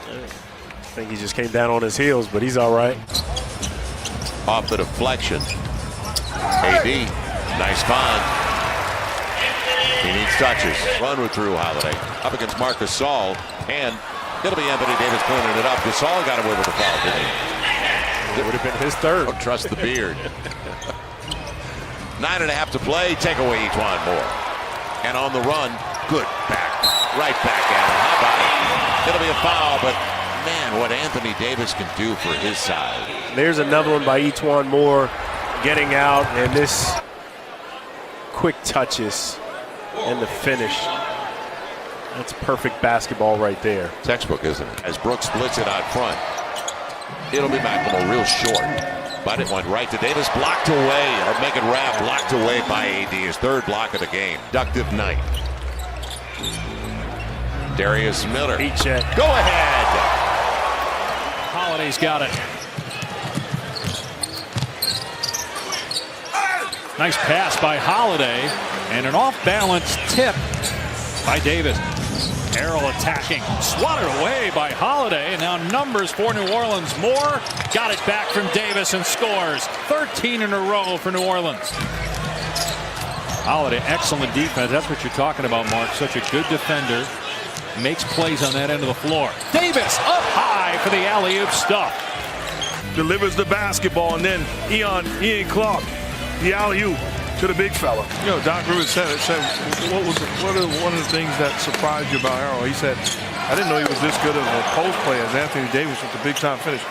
I think he just came down on his heels, but he's all right. Off the deflection. AD, nice find. He needs touches. Run with Drew Holiday. Up against Marc Gasol, and it'll be Anthony Davis cleaning it up. Gasol got away with the foul, didn't he? It would have been his third. Don't trust the beard. 9.5 to play. Take away E'Twaun Moore. And on the run, good back. Right back at him. How about it? It'll be a foul, but man, what Anthony Davis can do for his side. There's another one by E'Twaun Moore getting out, and this quick touches and the finish. That's perfect basketball right there. Textbook, isn't it? As Brooks splits it out front. It'll be McLemore real short. But it went right to Davis. Blocked away. Or make it wrap. Blocked away by AD. His third block of the game. Productive night. Darius Miller. Heat check. Go ahead. Holiday's got it. Nice pass by Holiday. And an off-balance tip by Davis. Harrell attacking, swatted away by Holiday, and now numbers for New Orleans. Moore got it back from Davis and scores. 13 in a row for New Orleans. Holiday, excellent defense. That's what you're talking about, Mark. Such a good defender. Makes plays on that end of the floor. Davis up high for the alley-oop stuff. Delivers the basketball, and then Ian Clark, the alley-oop to the big fella. You know, Doc Rivers said what are one of the things that surprised you about Harrell? He said, I didn't know he was this good of a post player as Anthony Davis with the big time finish.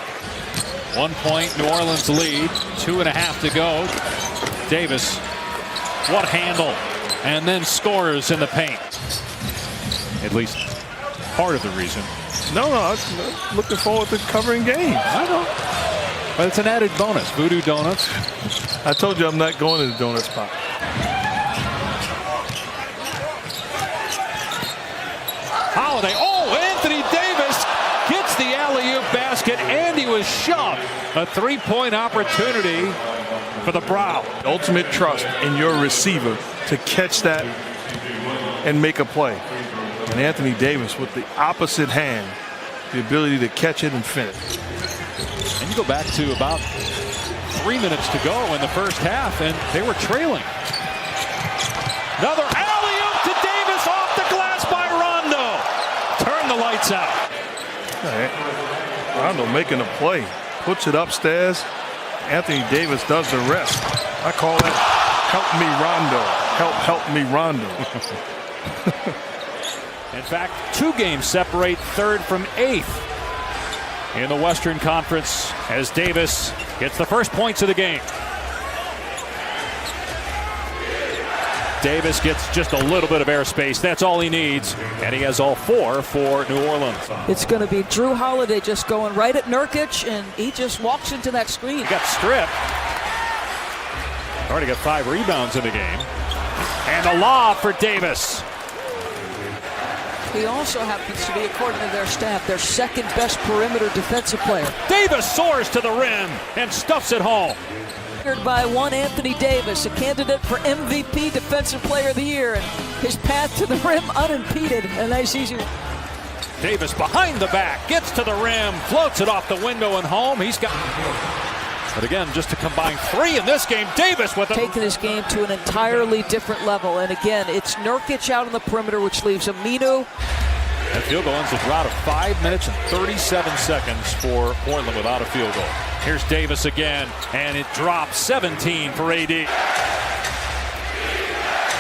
1 point, New Orleans lead. 2.5 to go. Davis, what handle? And then scores in the paint. At least part of the reason. No, I'm looking forward to covering games. I know. But it's an added bonus. Voodoo Donuts. I told you I'm not going to the donut spot. Holiday. Oh, Anthony Davis gets the alley-oop basket, and he was shoved. A three-point opportunity for the Brow. Ultimate trust in your receiver to catch that and make a play. And Anthony Davis with the opposite hand, the ability to catch it and finish. And you go back to about 3 minutes to go in the first half, and they were trailing. Another alley-oop to Davis off the glass by Rondo. Turn the lights lights out. Rondo making a play. Puts it upstairs. Anthony Davis does the rest. I call that help me Rondo. Help me Rondo. In fact, 2 games separate 3rd from 8th in the Western Conference as Davis gets the first points of the game. Davis gets just a little bit of airspace. That's all he needs. And he has all 4 for New Orleans. It's going to be Drew Holiday just going right at Nurkic, and he just walks into that screen. He got stripped. Already got 5 rebounds in the game. And the lob for Davis. He also happens to be, according to their staff, their 2nd best perimeter defensive player. Davis soars to the rim and stuffs it home. By one Anthony Davis, a candidate for MVP Defensive Player of the Year, and his path to the rim unimpeded. A nice easy one. Davis behind the back, gets to the rim, floats it off the window and home. He's got, but again, just to combine 3 in this game, Davis with taking this game to an entirely different level. And again, it's Nurkic out on the perimeter, which leaves Aminu. That field goal ends a drought of 5 minutes and 37 seconds for Portland without a field goal. Here's Davis again, and it drops 17 for AD.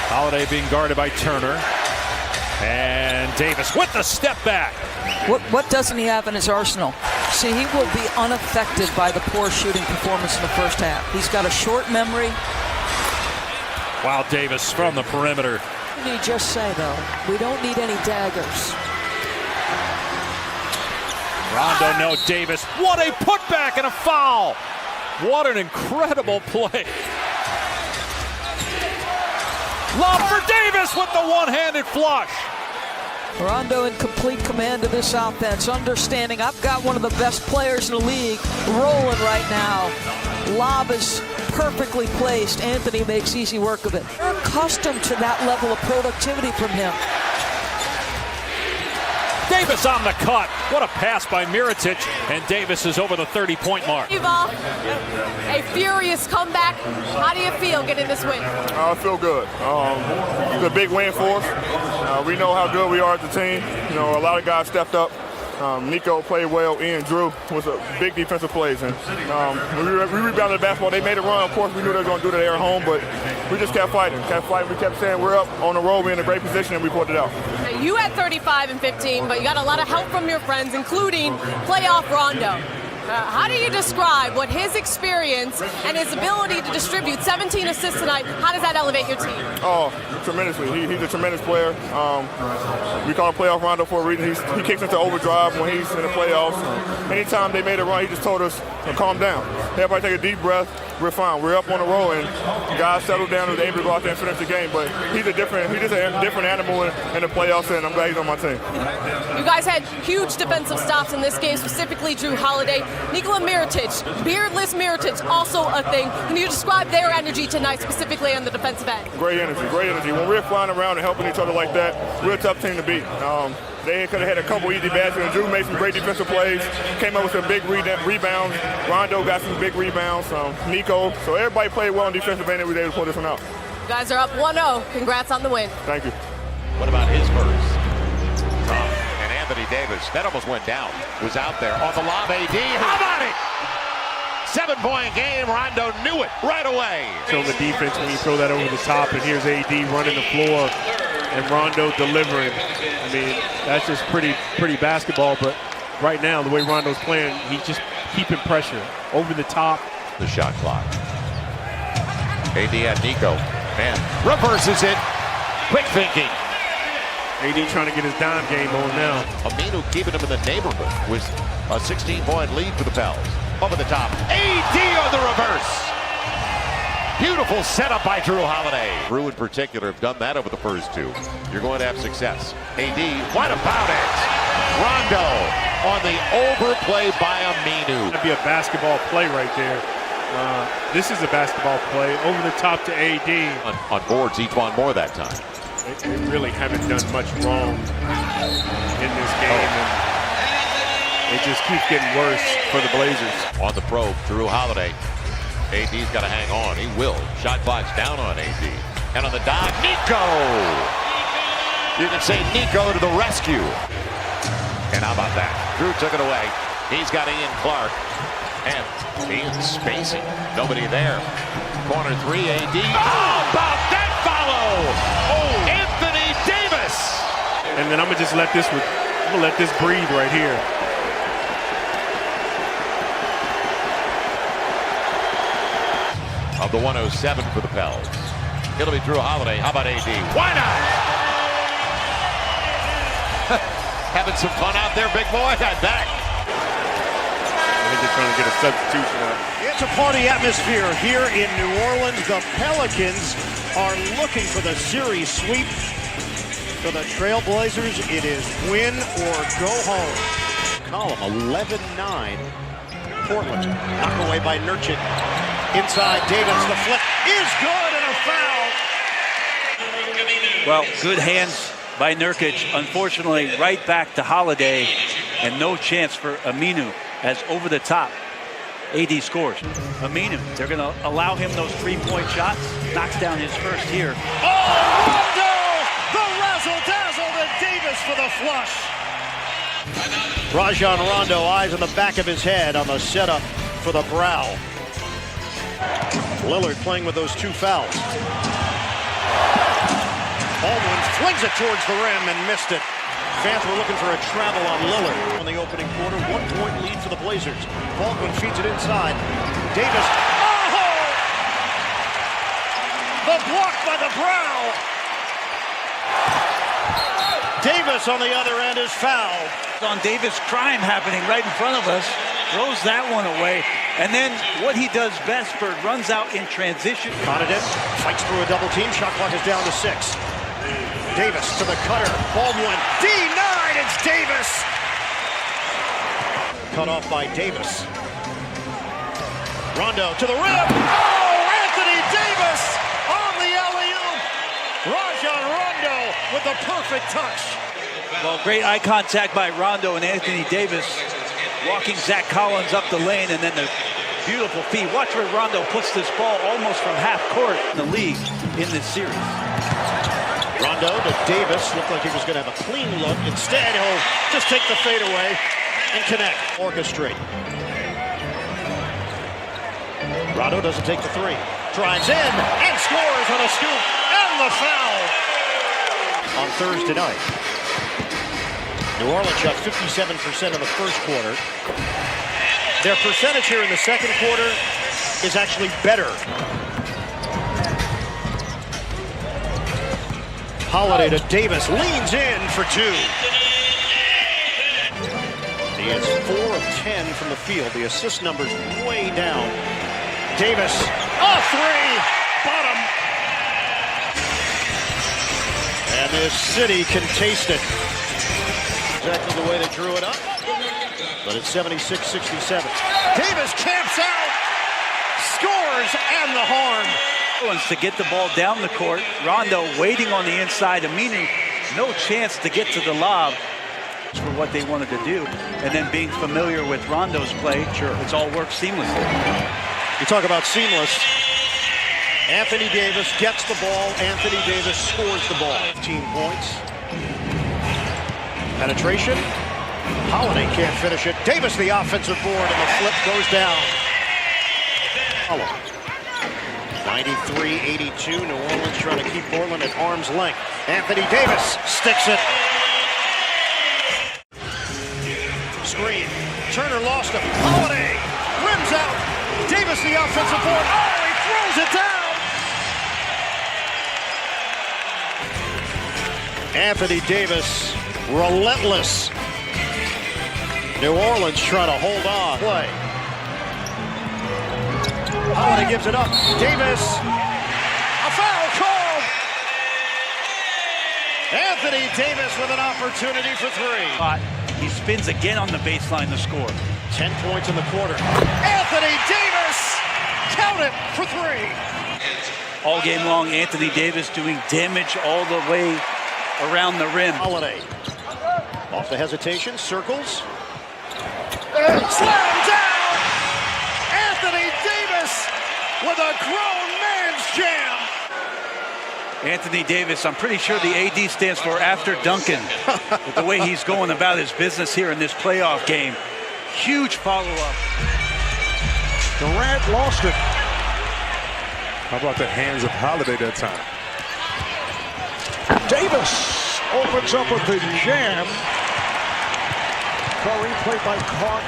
Holiday being guarded by Turner. And Davis with the step back. What doesn't he have in his arsenal? See, he will be unaffected by the poor shooting performance in the first half. He's got a short memory. Wow, Davis from the perimeter. What did he just say, though? We don't need any daggers. Rondo, no Davis. What a putback and a foul. What an incredible play. Lob for Davis with the one-handed flush. Rondo in complete command of this offense, understanding I've got one of the best players in the league rolling right now. Lob is perfectly placed. Anthony makes easy work of it. They're accustomed to that level of productivity from him. Davis on the cut. What a pass by Mirotic, and Davis is over the 30-point mark. Eva, a furious comeback. How do you feel getting this win? I feel good. It's a big win for us. We know how good we are as a team. You know, a lot of guys stepped up. Nico played well. Ian Drew was a big defensive plays. And we rebounded the basketball. They made a run. Of course, we knew they were going to do that at home, but we just kept fighting. We kept saying we're up on the road. We're in a great position, and we pulled it out. Now, you had 35 and 15, but you got a lot of help from your friends, including playoff Rondo. How do you describe what his experience and his ability to distribute 17 assists tonight, how does that elevate your team? Oh, tremendously. He's a tremendous player. We call him playoff Rondo for a reason. He kicks into overdrive when he's in the playoffs. Anytime they made a run, he just told us to calm down. Everybody take a deep breath. We're fine. We're up on the roll, and guys settled down and were able to go out there and finish the game. But he's just a different animal in the playoffs, and I'm glad he's on my team. You guys had huge defensive stops in this game, specifically Drew Holiday. Nikola Mirotic, beardless Mirotic, also a thing. Can you describe their energy tonight, specifically on the defensive end? Great energy, great energy. When we're flying around and helping each other like that, we're a tough team to beat. They could have had a couple easy baskets, and Drew made some great defensive plays, came up with some big rebounds. Rondo got some big rebounds, Nico. So everybody played well on defensive end, and we were able to pull this one out. You guys are up 1-0. Congrats on the win. Thank you. What about his first? And Anthony Davis, that almost went down, was out there on the lob. AD, how about it? 7-point game. Rondo knew it right away. So the defense when you throw that over the top, and here's AD running the floor, and Rondo delivering. I mean, that's just pretty basketball. But right now, the way Rondo's playing, he's just keeping pressure over the top. The shot clock. AD at Nico. Man, reverses it. Quick thinking. AD trying to get his dime game on now. Aminu keeping him in the neighborhood with a 16-point lead for the Pels. Over the top. AD on the reverse. Beautiful setup by Drew Holiday. Drew in particular have done that over the first 2. You're going to have success. AD, what about it? Rondo on the overplay by Aminu. That'd be a basketball play right there. This is a basketball play over the top to AD. On boards, Etuan Moore that time. They really haven't done much wrong in this game. And it just keeps getting worse for the Blazers. On the probe, Drew Holiday. AD's got to hang on. He will. Shot clock's down on AD. And on the dive, Nico! You can say Nico to the rescue. And how about that? Drew took it away. He's got Ian Clark. And Ian spacing. Nobody there. Corner 3, AD. How about that follow? Oh, Anthony Davis. And then I'm gonna just let this breathe right here. Of the 107 for the Pels. It'll be Drew Holiday. How about AD? Why not? Having some fun out there, big boy. I bet. I think they're trying to get a substitution out. It's a party atmosphere here in New Orleans. The Pelicans are looking for the series sweep. For the Trailblazers, it is win or go home. Column 11-9. Portland knocked away by Nurkic. Inside Davis, the flip is good and a foul. Well, good hands by Nurkic. Unfortunately, right back to Holiday, and no chance for Aminu as over the top. AD scores. Aminu, they're going to allow him those three-point shots. Knocks down his first here. Oh, Rondo! The razzle-dazzle to Davis for the flush. Rajon Rondo, eyes on the back of his head on the setup for the brow. Lillard playing with those two fouls. Baldwin flings it towards the rim and missed it. Fans were looking for a travel on Lillard. On the opening quarter, 1-point lead for the Blazers. Baldwin feeds it inside. Davis. Oh! The block by the brow. Davis on the other end is fouled. On Davis, crime happening right in front of us. Throws that one away. And then what he does best, Bird, runs out in transition. Connaughton fights through a double team. Shot clock is down to 6. Davis to the cutter. Baldwin denied. It's Davis. Cut off by Davis. Rondo to the rim. Oh, Anthony Davis on the alley-oop. Rajon Rondo with the perfect touch. Well, great eye contact by Rondo and Anthony Davis. Walking Zach Collins up the lane, and then the beautiful feed. Watch where Rondo puts this ball almost from half court in the league in this series. Rondo to Davis. Looked like he was going to have a clean look. Instead, he'll just take the fadeaway and connect. Orchestrate. Rondo doesn't take the three. Drives in and scores on a scoop. And the foul on Thursday night. New Orleans shot 57% in the first quarter. Their percentage here in the second quarter is actually better. Holiday to Davis, leans in for two. He has 4 of 10 from the field. The assist number's way down. Davis, a three, bottom. And this city can taste it. Exactly the way they drew it up, but it's 76-67. Davis camps out, scores, and the horn. Wants to get the ball down the court. Rondo waiting on the inside. Aminu, no chance to get to the lob for what they wanted to do. And then being familiar with Rondo's play, sure, it's all worked seamlessly. You talk about seamless. Anthony Davis gets the ball. Anthony Davis scores the ball. 15 points. Penetration. Holiday can't finish it. Davis the offensive board, and the flip goes down. 93-82. New Orleans trying to keep Portland at arm's length. Anthony Davis sticks it. Screen. Turner lost him. Holiday rims out. Davis the offensive board. Oh, he throws it down. Anthony Davis, relentless. New Orleans trying to hold on. Play. Holiday gives it up. Davis. A foul called. Anthony Davis with an opportunity for three. He spins again on the baseline to score. 10 points in the quarter. Anthony Davis. Count it for three. All game long, Anthony Davis doing damage all the way around the rim. Holiday. Off the hesitation, circles. Slam down! Anthony Davis with a grown man's jam. Anthony Davis, I'm pretty sure the AD stands for after Duncan. With the way he's going about his business here in this playoff game. Huge follow-up. Durant lost it. How about the hands of Holiday that time? Davis opens up with the jam. Curry played by Clark.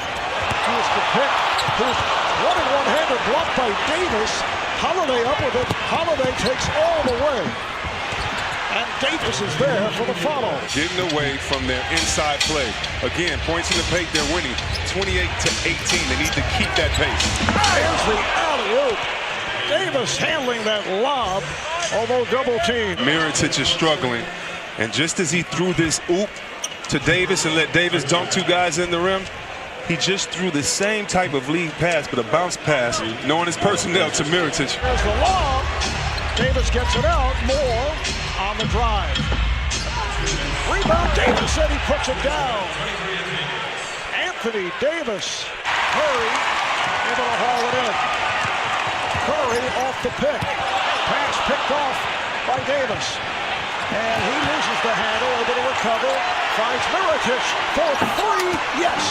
Here's the pick. Who's one-handed blocked by Davis. Holiday up with it. Holiday takes all the way. And Davis is there for the follow. Getting away from their inside play. Again, points in the paint, they're winning 28-18. They need to keep that pace. Here's the alley-oop. Davis handling that lob, although double team. Mirotic is struggling. And just as he threw this oop to Davis and let Davis dunk two guys in the rim, he just threw the same type of lead pass, but a bounce pass, knowing his personnel, to Mirotic. There's the lob. Davis gets it out. Moore on the drive. Rebound, Davis said he puts it down. Anthony Davis. Curry able to haul it in. Curry off the pick. Pass picked off by Davis. And he loses the handle, able to recover. Finds Mirotic for three. Yes.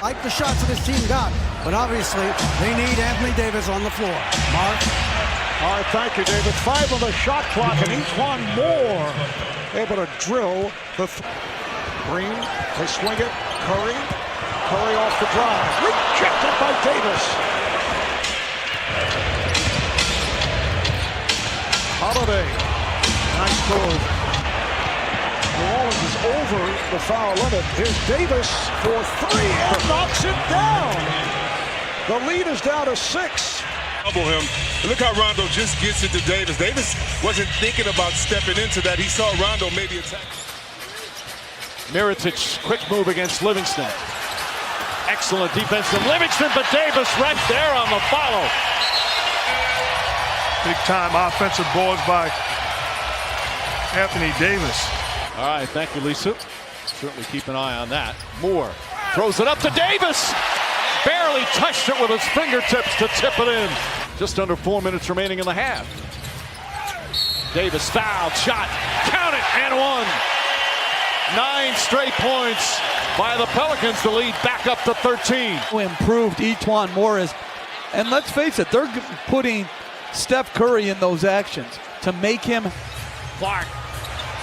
Like the shots that his team got, but obviously they need Anthony Davis on the floor. Mark. All right, thank you, David. 5 on the shot clock, and E'Twaun Moore able to drill the Green. They swing it. Curry. Curry off the drive. Rejected by Davis. Holiday. Nice move. New Orleans is over the foul limit. Here's Davis for 3 and knocks it down. The lead is down to 6. Him. Look how Rondo just gets it to Davis. Davis wasn't thinking about stepping into that. He saw Rondo maybe attack. Mirotic, quick move against Livingston. Excellent defense from Livingston, but Davis right there on the follow. Big time offensive boards by Anthony Davis. All right, thank you, Lisa. Certainly keep an eye on that. Moore throws it up to Davis. Barely touched it with his fingertips to tip it in. Just under 4 minutes remaining in the half. Davis fouled, shot, count it, and one. 9 straight points by the Pelicans. The lead back up to 13. Improved E'Twaun Moore is, and let's face it, they're putting Steph Curry in those actions to make him. Clark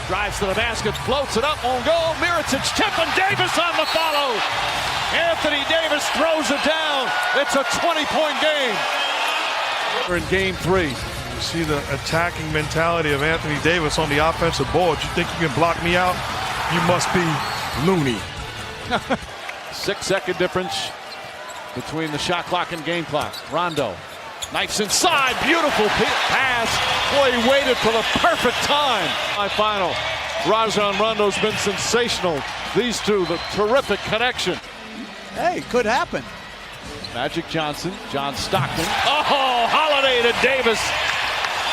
drives to the basket, floats it up, won't go. Mirotic tip and Davis on the follow. Anthony Davis throws it down. It's a 20-point game. We're in game 3. You see the attacking mentality of Anthony Davis on the offensive board. You think you can block me out? You must be loony. 6-second difference between the shot clock and game clock. Rondo, nice inside, beautiful pass. Boy, he waited for the perfect time. My final. Rajon Rondo's been sensational. These two, the terrific connection. Hey, could happen. Magic Johnson, John Stockton. Oh, Holiday to Davis.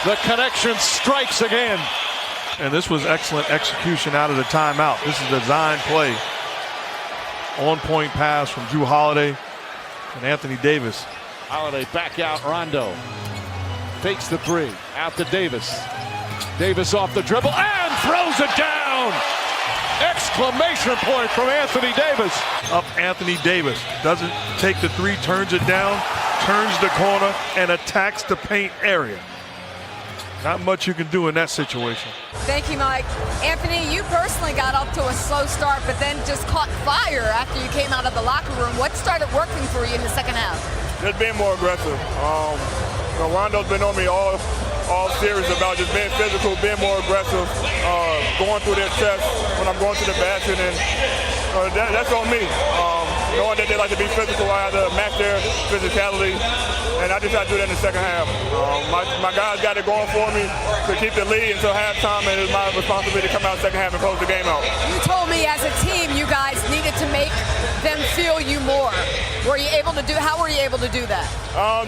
The connection strikes again. And this was excellent execution out of the timeout. This is a design play. On-point pass from Jrue Holiday and Anthony Davis. Holiday back out, Rondo. Fakes the 3, out to Davis. Davis off the dribble and throws it down. Exclamation point from Anthony Davis. Up Anthony Davis. Doesn't take the 3, turns it down, turns the corner, and attacks the paint area. Not much you can do in that situation. Thank you, Mike. Anthony, you personally got up to a slow start, but then just caught fire after you came out of the locker room. What started working for you in the second half? Just being more aggressive. Rondo's been on me all series about just being physical, being more aggressive, going through their chest when I'm going to the basket, and that's on me. Knowing that they like to be physical, I have to match their physicality, and I just got to do that in the second half. My guys got it going for me to keep the lead until halftime, and it's my responsibility to come out second half and close the game out. You told me as a team you guys needed to make them feel you more. How were you able to do that?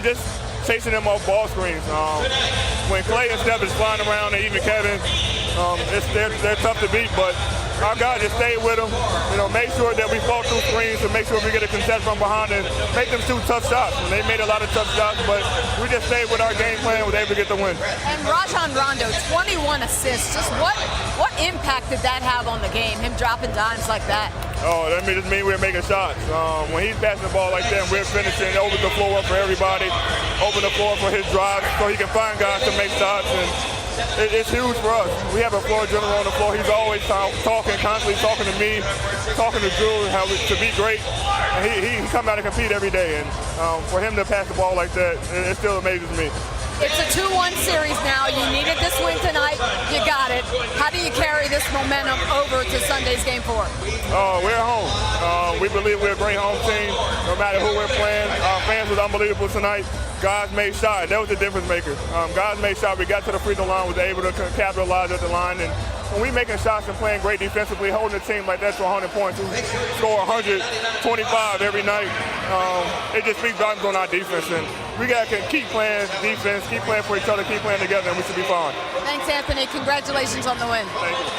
Just chasing them off ball screens. When Clay and Steph is flying around, and even Kevin, they're tough to beat, but our guys just stayed with him. You know, make sure that we fall through screens and make sure we get a contest from behind and make them shoot tough shots. And they made a lot of tough shots, but we just stayed with our game plan and was able to get the win. And Rajon Rondo, 21 assists. Just what impact did that have on the game, him dropping dimes like that? Oh, that just means we're making shots. When he's passing the ball like that, we're finishing, open the floor up for everybody, open the floor for his drive so he can find guys to make shots. And it's huge for us. We have a floor general on the floor. He's always talking, constantly talking to me, talking to Drew, to be great. And he come out and compete every day. And for him to pass the ball like that, it still amazes me. It's a 2-1 series now. You needed this win tonight. You got it. How do you carry this momentum over to Sunday's Game 4? We're at home. We believe we're a great home team, no matter who we're playing. Our fans was unbelievable tonight. Guys made shots. That was the difference maker. Guys made shots. We got to the free throw line, was able to capitalize at the line. And when we making shots and playing great defensively, holding a team like that to 100 points, who score 125 every night, it just speaks volumes on our defense. And we got to keep playing defense, keep playing for each other, keep playing together, and we should be fine. Thanks, Anthony. Congratulations on the win. Thank you.